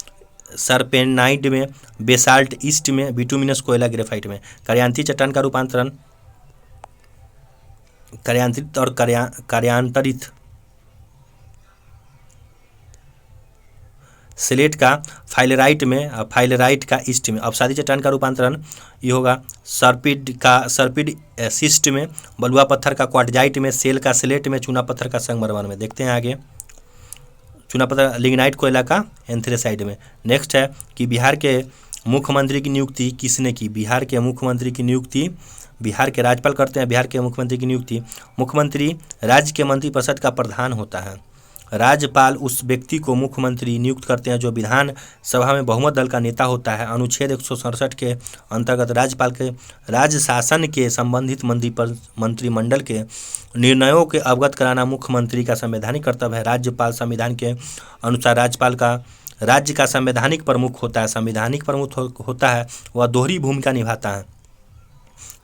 S1: सरपेनाइड में बेसाल्ट, ईस्ट में बिटुमिनस कोयला, ग्रेफाइट में। कार्यांतित चट्टान का रूपांतरण, कार्यांतरित और कार्यांतरित स्लेट का फाइलराइट में, फाइलराइट का ईस्ट में। अवसादी चट्टान का रूपांतरण ये होगा सर्पिड सिस्ट में, बलुआ पत्थर का क्वार्टजाइट में, सेल का स्लेट में, चूना पत्थर का संगमरमर में। देखते हैं आगे, चूना पत्थर लिग्नाइट कोयला का एंथ्रेसाइड में। नेक्स्ट है कि बिहार के मुख्यमंत्री की नियुक्ति किसने की? बिहार के मुख्यमंत्री की नियुक्ति बिहार के राज्यपाल करते हैं। बिहार के मुख्यमंत्री की नियुक्ति, मुख्यमंत्री राज्य के मंत्रिपरिषद का प्रधान होता है। राज्यपाल उस व्यक्ति को मुख्यमंत्री नियुक्त करते हैं जो विधान सभा में बहुमत दल का नेता होता है। अनुच्छेद 167 के अंतर्गत राज्यपाल के राज्य शासन के संबंधित मंत्रिमंडल के निर्णयों के अवगत कराना मुख्यमंत्री का संवैधानिक कर्तव्य है। राज्यपाल संविधान के अनुसार राज्यपाल का राज्य का संवैधानिक प्रमुख होता है। संवैधानिक प्रमुख होता है वह दोहरी भूमिका निभाता है,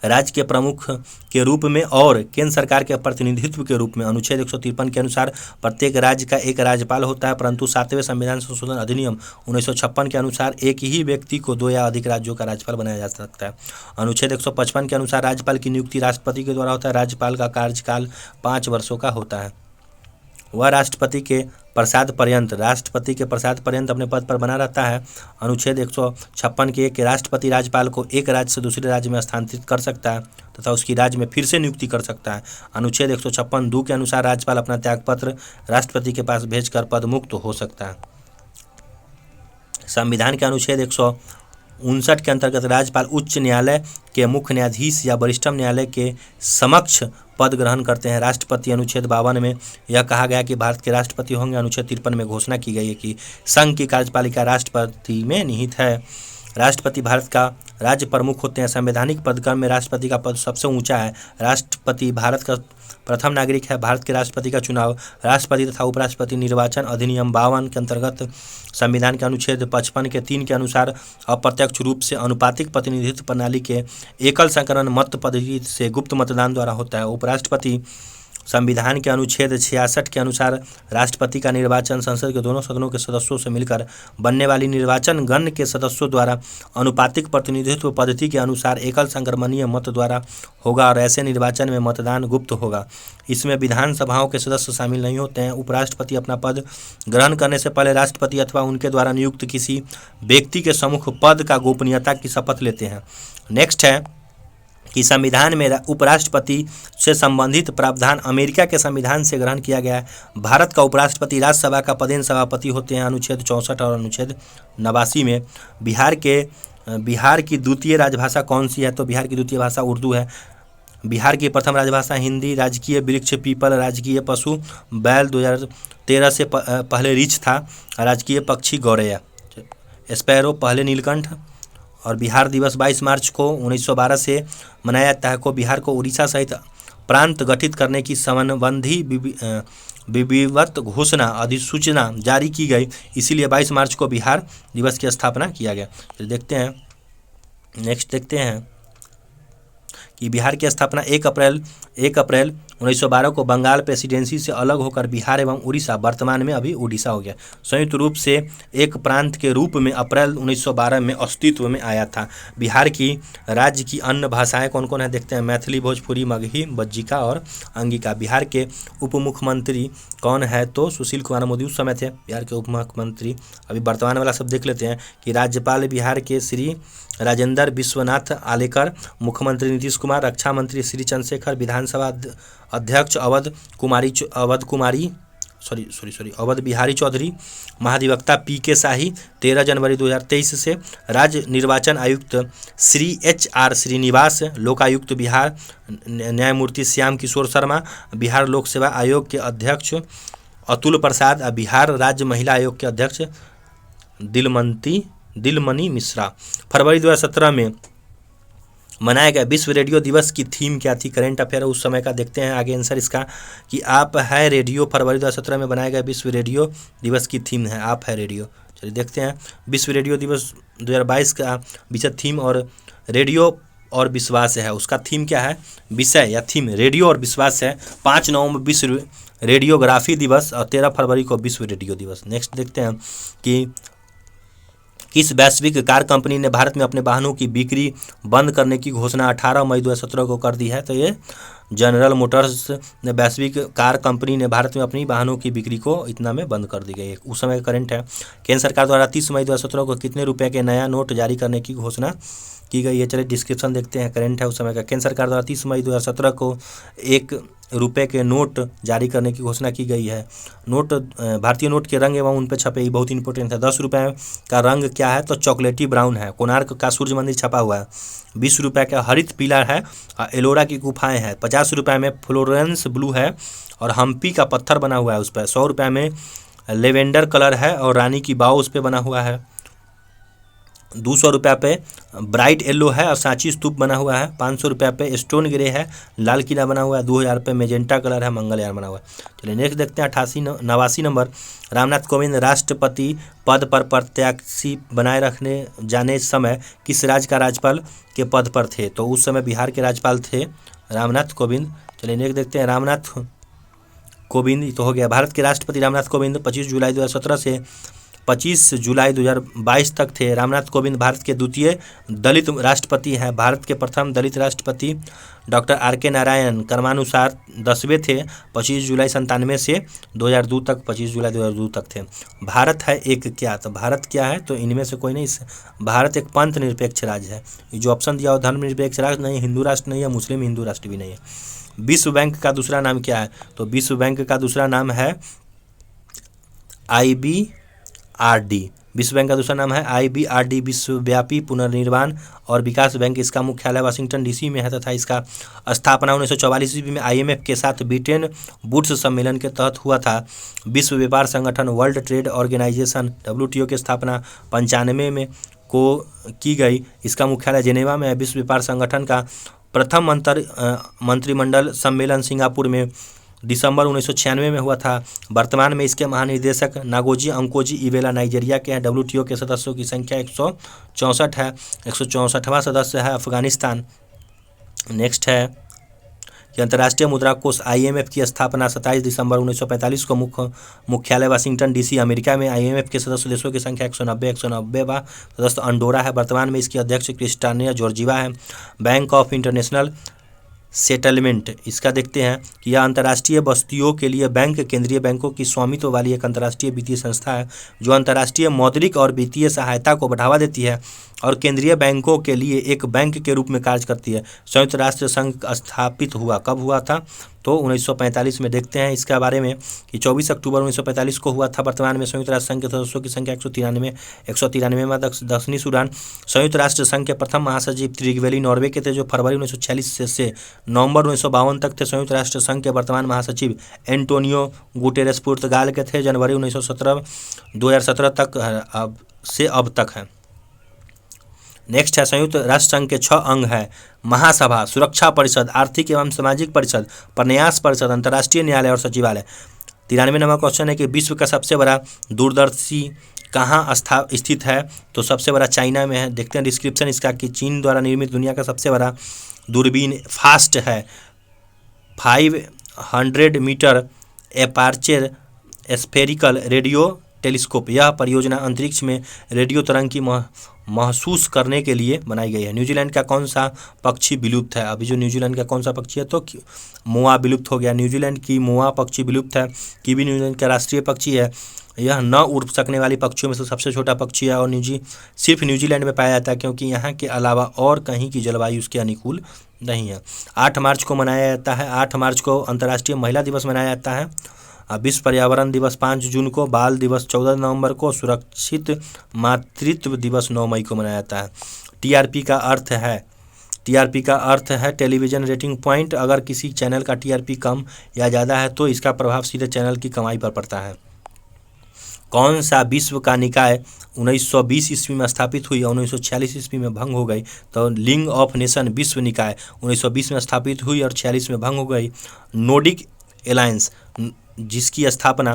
S1: राज्य के प्रमुख के रूप में और केंद्र सरकार के प्रतिनिधित्व के रूप में। अनुच्छेद 153 के अनुसार प्रत्येक राज्य का एक राज्यपाल होता है, परंतु 7वें संविधान संशोधन अधिनियम 1956 के अनुसार एक ही व्यक्ति को 2 या अधिक राज्यों का राज्यपाल बनाया जा सकता है। अनुच्छेद 155 के अनुसार राज्यपाल की नियुक्ति राष्ट्रपति के द्वारा होता है। राज्यपाल का कार्यकाल 5 वर्षों का होता है। वह राष्ट्रपति के प्रसाद पर्यंत अपने पद पर बना रहता है। अनुच्छेद 156 के राष्ट्रपति राज्यपाल को एक राज्य से दूसरे राज्य में स्थानांतरित कर सकता है तथा उसकी राज्य में फिर से नियुक्ति कर सकता है। अनुच्छेद 156(2) के अनुसार राज्यपाल अपना त्यागपत्र राष्ट्रपति के पास भेजकर पद मुक्त हो सकता है। संविधान के अनुच्छेद 159 के अंतर्गत राज्यपाल उच्च न्यायालय के मुख्य न्यायाधीश या वरिष्ठतम न्यायालय के समक्ष पद ग्रहण करते हैं। राष्ट्रपति, अनुच्छेद 52 में यह कहा गया कि भारत के राष्ट्रपति होंगे। अनुच्छेद 53 में घोषणा की गई है कि संघ की कार्यपालिका राष्ट्रपति में निहित है। राष्ट्रपति भारत का राज्य प्रमुख होते हैं। संवैधानिक पदक्रम में राष्ट्रपति का पद सबसे ऊंचा है। राष्ट्रपति भारत का प्रथम नागरिक है। भारत के राष्ट्रपति का चुनाव राष्ट्रपति तथा उपराष्ट्रपति निर्वाचन अधिनियम 52 के अंतर्गत संविधान के अनुच्छेद 55 के 3 के अनुसार अप्रत्यक्ष रूप से अनुपातिक प्रतिनिधित्व प्रणाली के एकल संकलन मत पद्धति से गुप्त मतदान द्वारा होता है। उपराष्ट्रपति संविधान के अनुच्छेद 66 के अनुसार राष्ट्रपति का निर्वाचन संसद के दोनों सदनों के सदस्यों से मिलकर बनने वाली निर्वाचन गण के सदस्यों द्वारा अनुपातिक प्रतिनिधित्व पद्धति के अनुसार एकल संक्रमणीय मत द्वारा होगा और ऐसे निर्वाचन में मतदान गुप्त होगा। इसमें विधानसभाओं के सदस्य शामिल नहीं होते हैं। उपराष्ट्रपति अपना पद ग्रहण करने से पहले राष्ट्रपति अथवा उनके द्वारा नियुक्त किसी व्यक्ति के सम्मुख पद का गोपनीयता की शपथ लेते हैं। नेक्स्ट है कि संविधान में उपराष्ट्रपति से संबंधित प्रावधान अमेरिका के संविधान से ग्रहण किया गया है। भारत का उपराष्ट्रपति राज्यसभा का पदेन सभापति होते हैं। अनुच्छेद 64 और अनुच्छेद 89 में बिहार की द्वितीय राजभाषा कौन सी है? तो बिहार की द्वितीय भाषा उर्दू है। बिहार की प्रथम राजभाषा हिंदी। राजकीय वृक्ष पीपल। राजकीय पशु बैल 2013 से पहले रीछ था। राजकीय पक्षी गौरैया। स्पैरो पहले नीलकंठ। और बिहार दिवस 22 मार्च को 1912 से मनाया जाता है। को बिहार को उड़ीसा सहित प्रांत गठित करने की संबंधी विधिवत घोषणा अधिसूचना जारी की गई, इसीलिए 22 मार्च को बिहार दिवस की स्थापना किया गया। तो देखते हैं, नेक्स्ट देखते हैं कि बिहार की स्थापना 1 अप्रैल 1912 को बंगाल प्रेसिडेंसी से अलग होकर बिहार एवं उड़ीसा, वर्तमान में अभी उड़ीसा हो गया, संयुक्त रूप से एक प्रांत के रूप में अप्रैल 1912 में अस्तित्व में आया था। बिहार की राज्य की अन्य भाषाएं कौन कौन है देखते हैं। मैथिली, भोजपुरी, मगही, बज्जिका और अंगिका। बिहार के उप मुख्यमंत्री कौन है? तो सुशील कुमार मोदी उस समय थे बिहार के उप मुख्यमंत्री। अभी वर्तमान वाला सब देख लेते हैं कि राज्यपाल बिहार के श्री राजेंद्र विश्वनाथ आलेकर, मुख्यमंत्री नीतीश कुमार, रक्षा मंत्री श्री चंद्रशेखर, विधानसभा अध्यक्ष अवध बिहारी चौधरी, महाधिवक्ता पी.के. शाही। 13 जनवरी 2023 से राज्य निर्वाचन आयुक्त श्री H.R. श्रीनिवास, लोकायुक्त बिहार न्यायमूर्ति श्याम किशोर शर्मा, बिहार लोक सेवा आयोग के अध्यक्ष अतुल प्रसाद, बिहार राज्य महिला आयोग के अध्यक्ष दिलमणि मिश्रा। फरवरी 2017 में मनाया गया विश्व रेडियो दिवस की थीम क्या थी? करेंट अफेयर उस समय का देखते हैं आगे आंसर इसका कि आप है रेडियो। फरवरी 2017 में बनाया गया विश्व रेडियो दिवस की थीम है आप है रेडियो। चलिए देखते हैं विश्व रेडियो दिवस 2022 का विषय थीम और रेडियो और विश्वास है। उसका थीम क्या है, विषय या थीम रेडियो और विश्वास है। 5 नवंबर विश्व रेडियोग्राफी दिवस और 13 फरवरी को विश्व रेडियो दिवस। नेक्स्ट देखते हैं कि किस वैश्विक कार कंपनी ने भारत में अपने वाहनों की बिक्री बंद करने की घोषणा 18 मई 2017 को कर दी है। तो ये जनरल मोटर्स ने वैश्विक कार कंपनी ने भारत में अपनी वाहनों की बिक्री को इतना में बंद कर दी गई है। उस समय का करंट है, केंद्र सरकार द्वारा 30 मई 2017 को कितने रुपए के नया नोट जारी करने की घोषणा की गई है। चलिए डिस्क्रिप्शन देखते हैं, करंट है उस समय का। केंद्र सरकार द्वारा 30 मई 2017 को 1 रुपये के नोट जारी करने की घोषणा की गई है। नोट भारतीय नोट के रंग एवं उन पर छपे, ये बहुत इंपॉर्टेंट है। 10 रुपये का रंग क्या है, तो चॉकलेटी ब्राउन है। कोणार्क का सूर्य मंदिर छपा हुआ है। 20 रुपये का हरित पीला है, एलोरा की गुफाएं हैं। 50 रुपये में फ्लोरेंस ब्लू है और हम्पी का पत्थर बना हुआ है उस पर। 100 रुपये में लेवेंडर कलर है और रानी की बाव उस पर बना हुआ है। 200 रुपये पे ब्राइट येलो है और सांची स्तूप बना हुआ है। 500 रुपये पे स्टोन ग्रे है, लाल किला बना हुआ है। 2000 पे मेजेंटा कलर है, मंगलयान बना हुआ है। चलिए नेक्स्ट देखते हैं 89 नंबर। रामनाथ कोविंद राष्ट्रपति पद पर प्रत्याशी बनाए रखने जाने समय किस राज्य का राज्यपाल के पद पर थे। तो उस समय बिहार के राज्यपाल थे रामनाथ कोविंद। चलिए नेक्स्ट देखते हैं रामनाथ कोविंद तो हो गया। भारत के राष्ट्रपति रामनाथ कोविंद 25 जुलाई 2017 से 25 जुलाई 2022 तक थे। रामनाथ कोविंद भारत के द्वितीय दलित राष्ट्रपति हैं। भारत के प्रथम दलित राष्ट्रपति डॉक्टर RK नारायण क्रमानुसार 10वें थे। 25 जुलाई 97 से 2002 तक 25 जुलाई 2002 तक थे। भारत है एक क्या, तो भारत क्या है, तो इनमें से कोई नहीं। भारत एक पंथ निरपेक्ष राज्य है। ये जो ऑप्शन दिया हो धर्मनिरपेक्ष राष्ट्र नहीं, हिंदू राष्ट्र नहीं है, मुस्लिम हिंदू राष्ट्र भी नहीं है। विश्व बैंक का दूसरा नाम क्या है, तो विश्व बैंक का दूसरा नाम है IBRD। विश्व बैंक का दूसरा नाम है IBRD, विश्वव्यापी पुनर्निर्माण और विकास बैंक। इसका मुख्यालय वाशिंगटन DC में है तथा इसका स्थापना 1944 ईस्वी में IMF के साथ ब्रिटेन वुड्स सम्मेलन के तहत हुआ था। विश्व व्यापार संगठन वर्ल्ड ट्रेड ऑर्गेनाइजेशन WTO की स्थापना 95 में को की गई। इसका मुख्यालय जेनेवा में है। विश्व व्यापार संगठन का प्रथम मंत्रिमंडल सम्मेलन सिंगापुर में दिसंबर 1996 में हुआ था। वर्तमान में इसके महानिदेशक नागोजी अंकोजी इवेला नाइजीरिया के हैं। WTO के सदस्यों की संख्या 164 है। 164वां सदस्य है अफगानिस्तान। नेक्स्ट है कि अंतर्राष्ट्रीय मुद्रा कोष IMF की स्थापना 27 दिसंबर 1945 को मुख्यालय वाशिंगटन DC अमेरिका में। IMF के सदस्य देशों की संख्या 190वां सदस्य अंडोरा है। वर्तमान में इसकी अध्यक्ष क्रिस्टालिना जॉर्जिवा है। बैंक ऑफ इंटरनेशनल सेटलमेंट, इसका देखते हैं कि यह अंतर्राष्ट्रीय बस्तियों के लिए बैंक केंद्रीय बैंकों की स्वामित्व वाली एक अंतर्राष्ट्रीय वित्तीय संस्था है जो अंतर्राष्ट्रीय मौद्रिक और वित्तीय सहायता को बढ़ावा देती है और केंद्रीय बैंकों के लिए एक बैंक के रूप में कार्य करती है। संयुक्त राष्ट्र संघ स्थापित हुआ कब हुआ था, तो 1945 में। देखते हैं इसके बारे में कि 24 अक्टूबर 1945 को हुआ था। वर्तमान में संयुक्त राष्ट्र संघ के सदस्यों की संख्या 193 में। दक्षिणी सूडान। संयुक्त राष्ट्र संघ के प्रथम महासचिव त्रिगवेली नॉर्वे के थे जो फरवरी 1946 से नवंबर 1952 तक थे। संयुक्त राष्ट्र संघ के वर्तमान महासचिव एंटोनियो गुटेरेस पुर्तगाल के थे। जनवरी 2017 तक अब तक है। नेक्स्ट है संयुक्त राष्ट्र संघ के 6 अंग है। महासभा, सुरक्षा परिषद, आर्थिक एवं सामाजिक परिषद, प्रन्यास परिषद, अंतर्राष्ट्रीय न्यायालय और सचिवालय। 93 नंबर क्वेश्चन है कि विश्व का सबसे बड़ा दूरदर्शी कहाँ स्थित है, तो सबसे बड़ा चाइना में है। देखते हैं डिस्क्रिप्शन इसका कि चीन द्वारा निर्मित दुनिया का सबसे बड़ा दूरबीन फास्ट है 500 मीटर एपार्चर स्फेरिकल रेडियो टेलीस्कोप। यह परियोजना अंतरिक्ष में रेडियो तरंग की महसूस करने के लिए बनाई गई है। न्यूजीलैंड का कौन सा पक्षी विलुप्त है, अभी जो न्यूजीलैंड का कौन सा पक्षी है, तो मोआ विलुप्त हो गया। न्यूजीलैंड की मोआ पक्षी विलुप्त है। कीवी न्यूजीलैंड का राष्ट्रीय पक्षी है। यह न उड़ सकने वाली पक्षियों में से सबसे छोटा पक्षी है और सिर्फ न्यूजीलैंड में पाया जाता है क्योंकि यहाँ के अलावा और कहीं की जलवायु उसके अनुकूल नहीं है। 8 मार्च को मनाया जाता है। 8 मार्च को अंतर्राष्ट्रीय महिला दिवस मनाया जाता है। विश्व पर्यावरण दिवस 5 जून को। बाल दिवस 14 नवंबर को। सुरक्षित मातृत्व दिवस 9 मई को मनाया जाता है। TRP का अर्थ है टेलीविज़न रेटिंग पॉइंट। अगर किसी चैनल का TRP कम या ज़्यादा है तो इसका प्रभाव सीधे चैनल की कमाई पर पड़ता है। कौन सा विश्व का निकाय 1920 ईस्वी में स्थापित हुई और 1946 ईस्वी में भंग हो गई, तो लीग ऑफ नेशन विश्व निकाय 1920 में स्थापित हुई और 46 में भंग हो गई। नोर्डिक एलायंस जिसकी स्थापना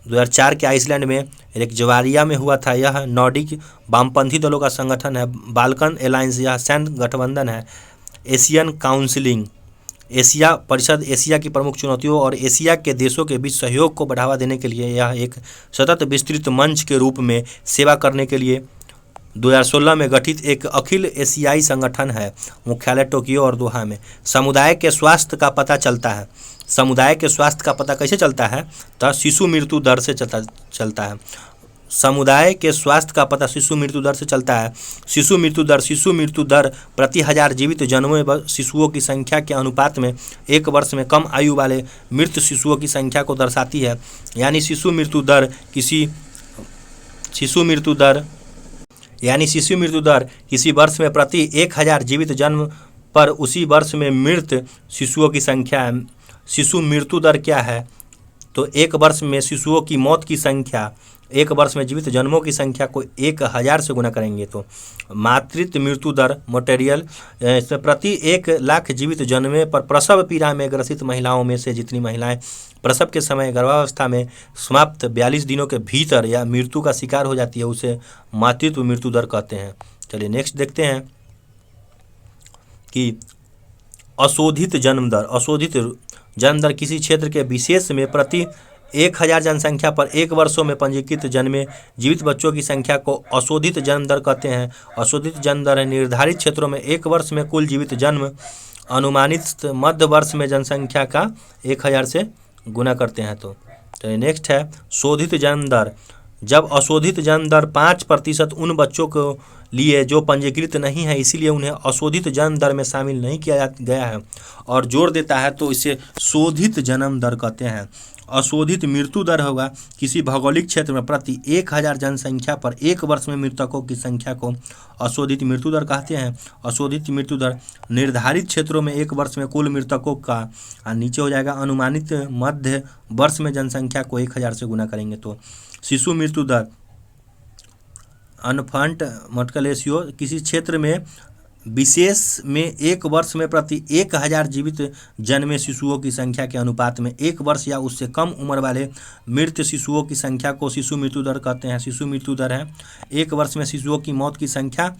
S1: 2004 के आइसलैंड में रेकजवारिया में हुआ था। यह नॉर्डिक वामपंथी दलों का संगठन है। बाल्कन अलायंस, यह सैन्य गठबंधन है। एशियन काउंसिलिंग, एशिया परिषद एशिया की प्रमुख चुनौतियों और एशिया के देशों के बीच सहयोग को बढ़ावा देने के लिए यह एक सतत विस्तृत मंच के रूप में सेवा करने के लिए 2016 में गठित एक अखिल एशियाई संगठन है। मुख्यालय टोक्यो और दोहा में। समुदाय के स्वास्थ्य का पता चलता है। समुदाय के स्वास्थ्य का पता कैसे चलता है? तो शिशु मृत्यु दर से चलता है। समुदाय के स्वास्थ्य का पता शिशु मृत्यु दर से चलता है। शिशु मृत्यु दर प्रति 1000 जीवित जन्मे शिशुओं की संख्या के अनुपात में 1 वर्ष में कम आयु वाले मृत शिशुओं की संख्या को दर्शाती है। यानी शिशु मृत्यु दर किसी वर्ष में प्रति 1000 जीवित जन्म पर उसी वर्ष में मृत शिशुओं की संख्या है। शिशु मृत्यु दर क्या है? तो 1 वर्ष में शिशुओं की मौत की संख्या 1 वर्ष में जीवित जन्मों की संख्या को 1000 से गुना करेंगे तो मातृत्व मृत्यु दर मटेरियल, इसमें प्रति 1 लाख जीवित जन्मे पर प्रसव पीड़ा में ग्रसित महिलाओं में से जितनी महिलाएं प्रसव के समय गर्भावस्था में समाप्त 42 दिनों के भीतर या मृत्यु का शिकार हो जाती है, उसे मातृत्व मृत्यु दर कहते हैं। चलिए नेक्स्ट देखते हैं कि अशोधित जन्म दर किसी क्षेत्र के विशेष में प्रति 1000 जनसंख्या पर 1 वर्षों में पंजीकृत जन्मे जीवित बच्चों की संख्या को अशोधित जन्म दर कहते हैं। अशोधित जन्म दर है निर्धारित क्षेत्रों में 1 वर्ष में कुल जीवित जन्म अनुमानित मध्य वर्ष में जनसंख्या का 1000 से गुना करते हैं। तो नेक्स्ट है शोधित जन्म दर। जब अशोधित जन्म दर 5% उन बच्चों को लिए जो पंजीकृत नहीं है, इसीलिए उन्हें अशोधित जन्म दर में शामिल नहीं किया गया है और जोड़ देता है, तो इसे शोधित जन्म दर कहते हैं। अशोधित मृत्यु दर होगा किसी भौगोलिक क्षेत्र में प्रति 1000 जनसंख्या पर 1 वर्ष में मृतकों की संख्या को अशोधित मृत्यु दर कहते हैं। अशोधित मृत्यु दर निर्धारित क्षेत्रों में 1 वर्ष में कुल मृतकों का, नीचे हो जाएगा अनुमानित मध्य वर्ष में जनसंख्या को 1000 से गुना करेंगे तो शिशु मृत्यु दर अनफंट मर्टल रेशियो किसी क्षेत्र में विशेष में 1 वर्ष में प्रति 1000 जीवित जन्मे शिशुओं की संख्या के अनुपात में 1 वर्ष या उससे कम उम्र वाले मृत शिशुओं की संख्या को शिशु मृत्यु दर कहते हैं। शिशु मृत्यु दर है 1 वर्ष में शिशुओं की मौत की संख्या,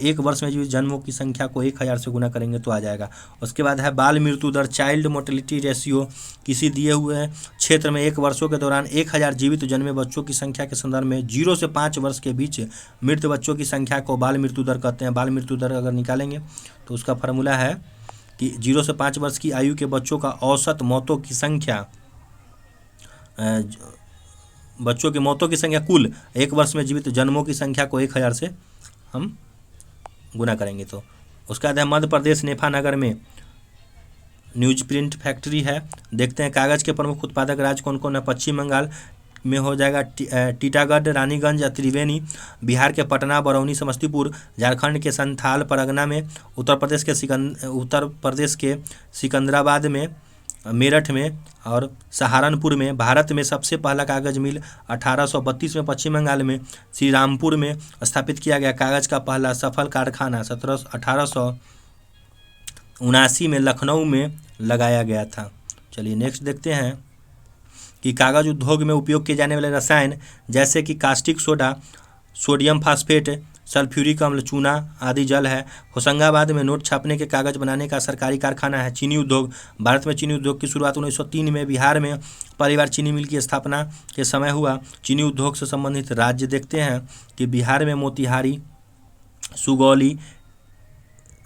S1: 1 वर्ष में जीवित जन्मों की संख्या को 1000 से गुना करेंगे तो आ जाएगा। उसके बाद है बाल मृत्यु दर, चाइल्ड मोर्टेलिटी रेशियो। किसी दिए हुए क्षेत्र में 1 वर्षों के दौरान 1000 जीवित जन्मे बच्चों की संख्या के संदर्भ में 0 से 5 वर्ष के बीच मृत बच्चों की संख्या को बाल मृत्यु दर कहते हैं। बाल मृत्यु दर अगर निकालेंगे तो उसका फार्मूला है कि 0 से 5 वर्ष की आयु के बच्चों का औसत मौतों की संख्या, बच्चों की मौतों की संख्या कुल 1 वर्ष में जीवित जन्मों की संख्या को 1000 से हम गुना करेंगे। तो उसका बाद है मध्य प्रदेश नेफानगर में न्यूज प्रिंट फैक्ट्री है। देखते हैं कागज़ के प्रमुख उत्पादक राज्य कौन कौन है। पश्चिम बंगाल में हो जाएगा टीटागढ़, रानीगंज, त्रिवेणी। बिहार के पटना, बरौनी, समस्तीपुर। झारखंड के संथाल परगना में। उत्तर प्रदेश के सिकंदराबाद में, मेरठ में और सहारनपुर में। भारत में सबसे पहला कागज़ मिल 1832 में पश्चिम बंगाल में श्री रामपुर में स्थापित किया गया। कागज़ का पहला सफल कारखाना 1879 में लखनऊ में लगाया गया था। चलिए नेक्स्ट देखते हैं कि कागज़ उद्योग में उपयोग किए जाने वाले रसायन जैसे कि caustic soda, sodium phosphate, sulphuric अम्ल, चूना आदि जल है। होशंगाबाद में नोट छापने के कागज़ बनाने का सरकारी कारखाना है। चीनी उद्योग। भारत में चीनी उद्योग की शुरुआत 1903 में बिहार में पहली बार चीनी मिल की स्थापना के समय हुआ। चीनी उद्योग से संबंधित राज्य देखते हैं कि बिहार में मोतिहारी, सुगौली,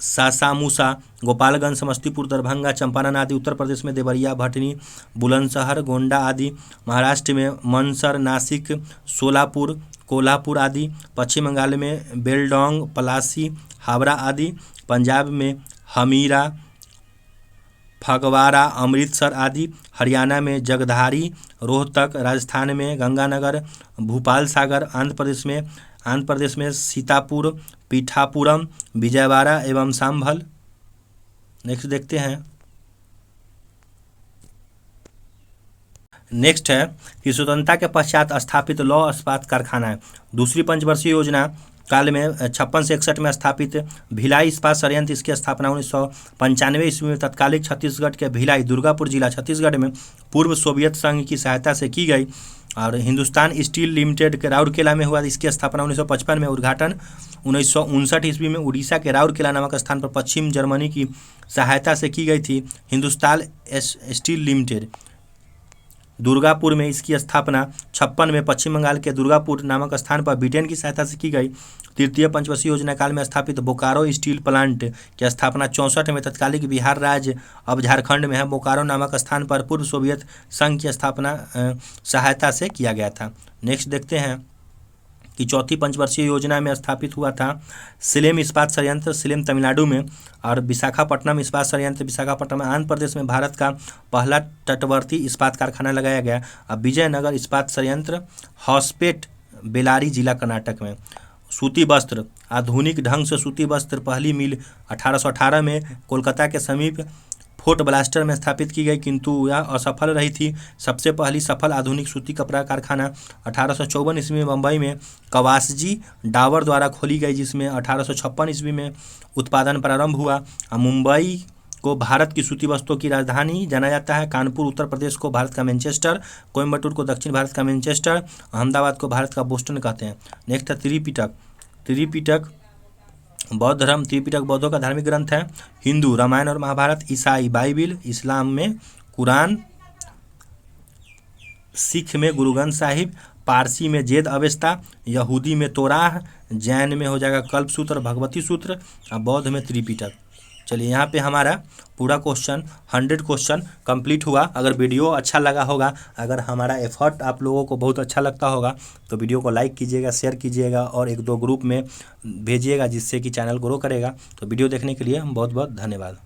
S1: सासामूसा, गोपालगंज, समस्तीपुर, दरभंगा, चंपारण आदि। उत्तर प्रदेश में देवरिया, भटनी, बुलंदशहर, गोंडा आदि। महाराष्ट्र में मंदसौर, नासिक, सोलापुर, कोल्हापुर आदि। पश्चिम बंगाल में बेलडोंग, पलासी, हावड़ा आदि। पंजाब में हमीरा, फगवाड़ा, अमृतसर आदि। हरियाणा में जगधारी, रोहतक। राजस्थान में गंगानगर, भूपाल सागर। आंध्र प्रदेश में सीतापुर, पीठापुरम, विजयवाड़ा एवं संभल। नेक्स्ट देखते हैं। नेक्स्ट है कि स्वतंत्रता के पश्चात स्थापित लौह इस्पात कारखाना है। दूसरी पंचवर्षीय योजना काल में 56 से 61 में स्थापित भिलाई इस्पात संयंत्र, इसकी स्थापना 1995 ईस्वी में तत्कालिक छत्तीसगढ़ के भिलाई दुर्गापुर जिला छत्तीसगढ़ में पूर्व सोवियत संघ की सहायता से की गई। और हिंदुस्तान स्टील लिमिटेड के राउरकेला में हुआ, इसकी स्थापना 1955 में। उद्घाटन 1959 ईस्वी में उड़ीसा के राउरकेला नामक स्थान पर पश्चिम जर्मनी की सहायता से की गई थी। हिंदुस्तान स्टील लिमिटेड दुर्गापुर में, इसकी स्थापना 56 में पश्चिम बंगाल के दुर्गापुर नामक स्थान पर ब्रिटेन की सहायता से की गई। तृतीय पंचवर्षीय योजना काल में स्थापित बोकारो स्टील प्लांट की स्थापना 64 में तत्कालिक बिहार राज्य अब झारखंड में है। बोकारो नामक स्थान पर पूर्व सोवियत संघ की स्थापना सहायता से किया गया था। नेक्स्ट देखते हैं कि चौथी पंचवर्षीय योजना में स्थापित हुआ था सिलेम इस्पात संयंत्र, सिलेम तमिलनाडु में। और विशाखापट्टनम इस्पात संयंत्र, विशाखापट्टनम आंध्र प्रदेश में भारत का पहला तटवर्ती इस्पात कारखाना लगाया गया। अब विजयनगर इस्पात संयंत्र, हॉस्पेट, बेलारी जिला कर्नाटक में। सूती वस्त्र, आधुनिक ढंग से सूती वस्त्र पहली मिल 1818 में कोलकाता के समीप फोर्ट ब्लास्टर में स्थापित की गई, किंतु यह असफल रही थी। सबसे पहली सफल आधुनिक सूती कपड़ा कारखाना 1854 ईस्वी में मुंबई में कवासजी डावर द्वारा खोली गई, जिसमें 1856 ईस्वी में उत्पादन प्रारंभ हुआ। मुंबई को भारत की सूती वस्त्रों की राजधानी जाना जाता है। कानपुर उत्तर प्रदेश को भारत का मैनचेस्टर, कोयम्बटूर को दक्षिण भारत का मैनचेस्टर, अहमदाबाद को भारत का बोस्टन कहते हैं। नेक्स्ट है त्रिपिटक। त्रिपिटक बौद्ध धर्म, त्रिपिटक बौद्धों का धार्मिक ग्रंथ है। हिंदू रामायण और महाभारत, ईसाई बाइबिल, इस्लाम में कुरान, सिख में गुरु ग्रंथ साहिब, पारसी में जेद अवेस्ता, यहूदी में तोराह, जैन में हो जाएगा कल्पसूत्र, भगवती सूत्र, और बौद्ध में त्रिपिटक। चलिए यहाँ पे हमारा पूरा क्वेश्चन 100 क्वेश्चन कंप्लीट हुआ। अगर वीडियो अच्छा लगा होगा, अगर हमारा एफर्ट आप लोगों को बहुत अच्छा लगता होगा तो वीडियो को लाइक कीजिएगा, शेयर कीजिएगा और 1-2 ग्रुप में भेजिएगा, जिससे कि चैनल ग्रो करेगा। तो वीडियो देखने के लिए बहुत बहुत धन्यवाद।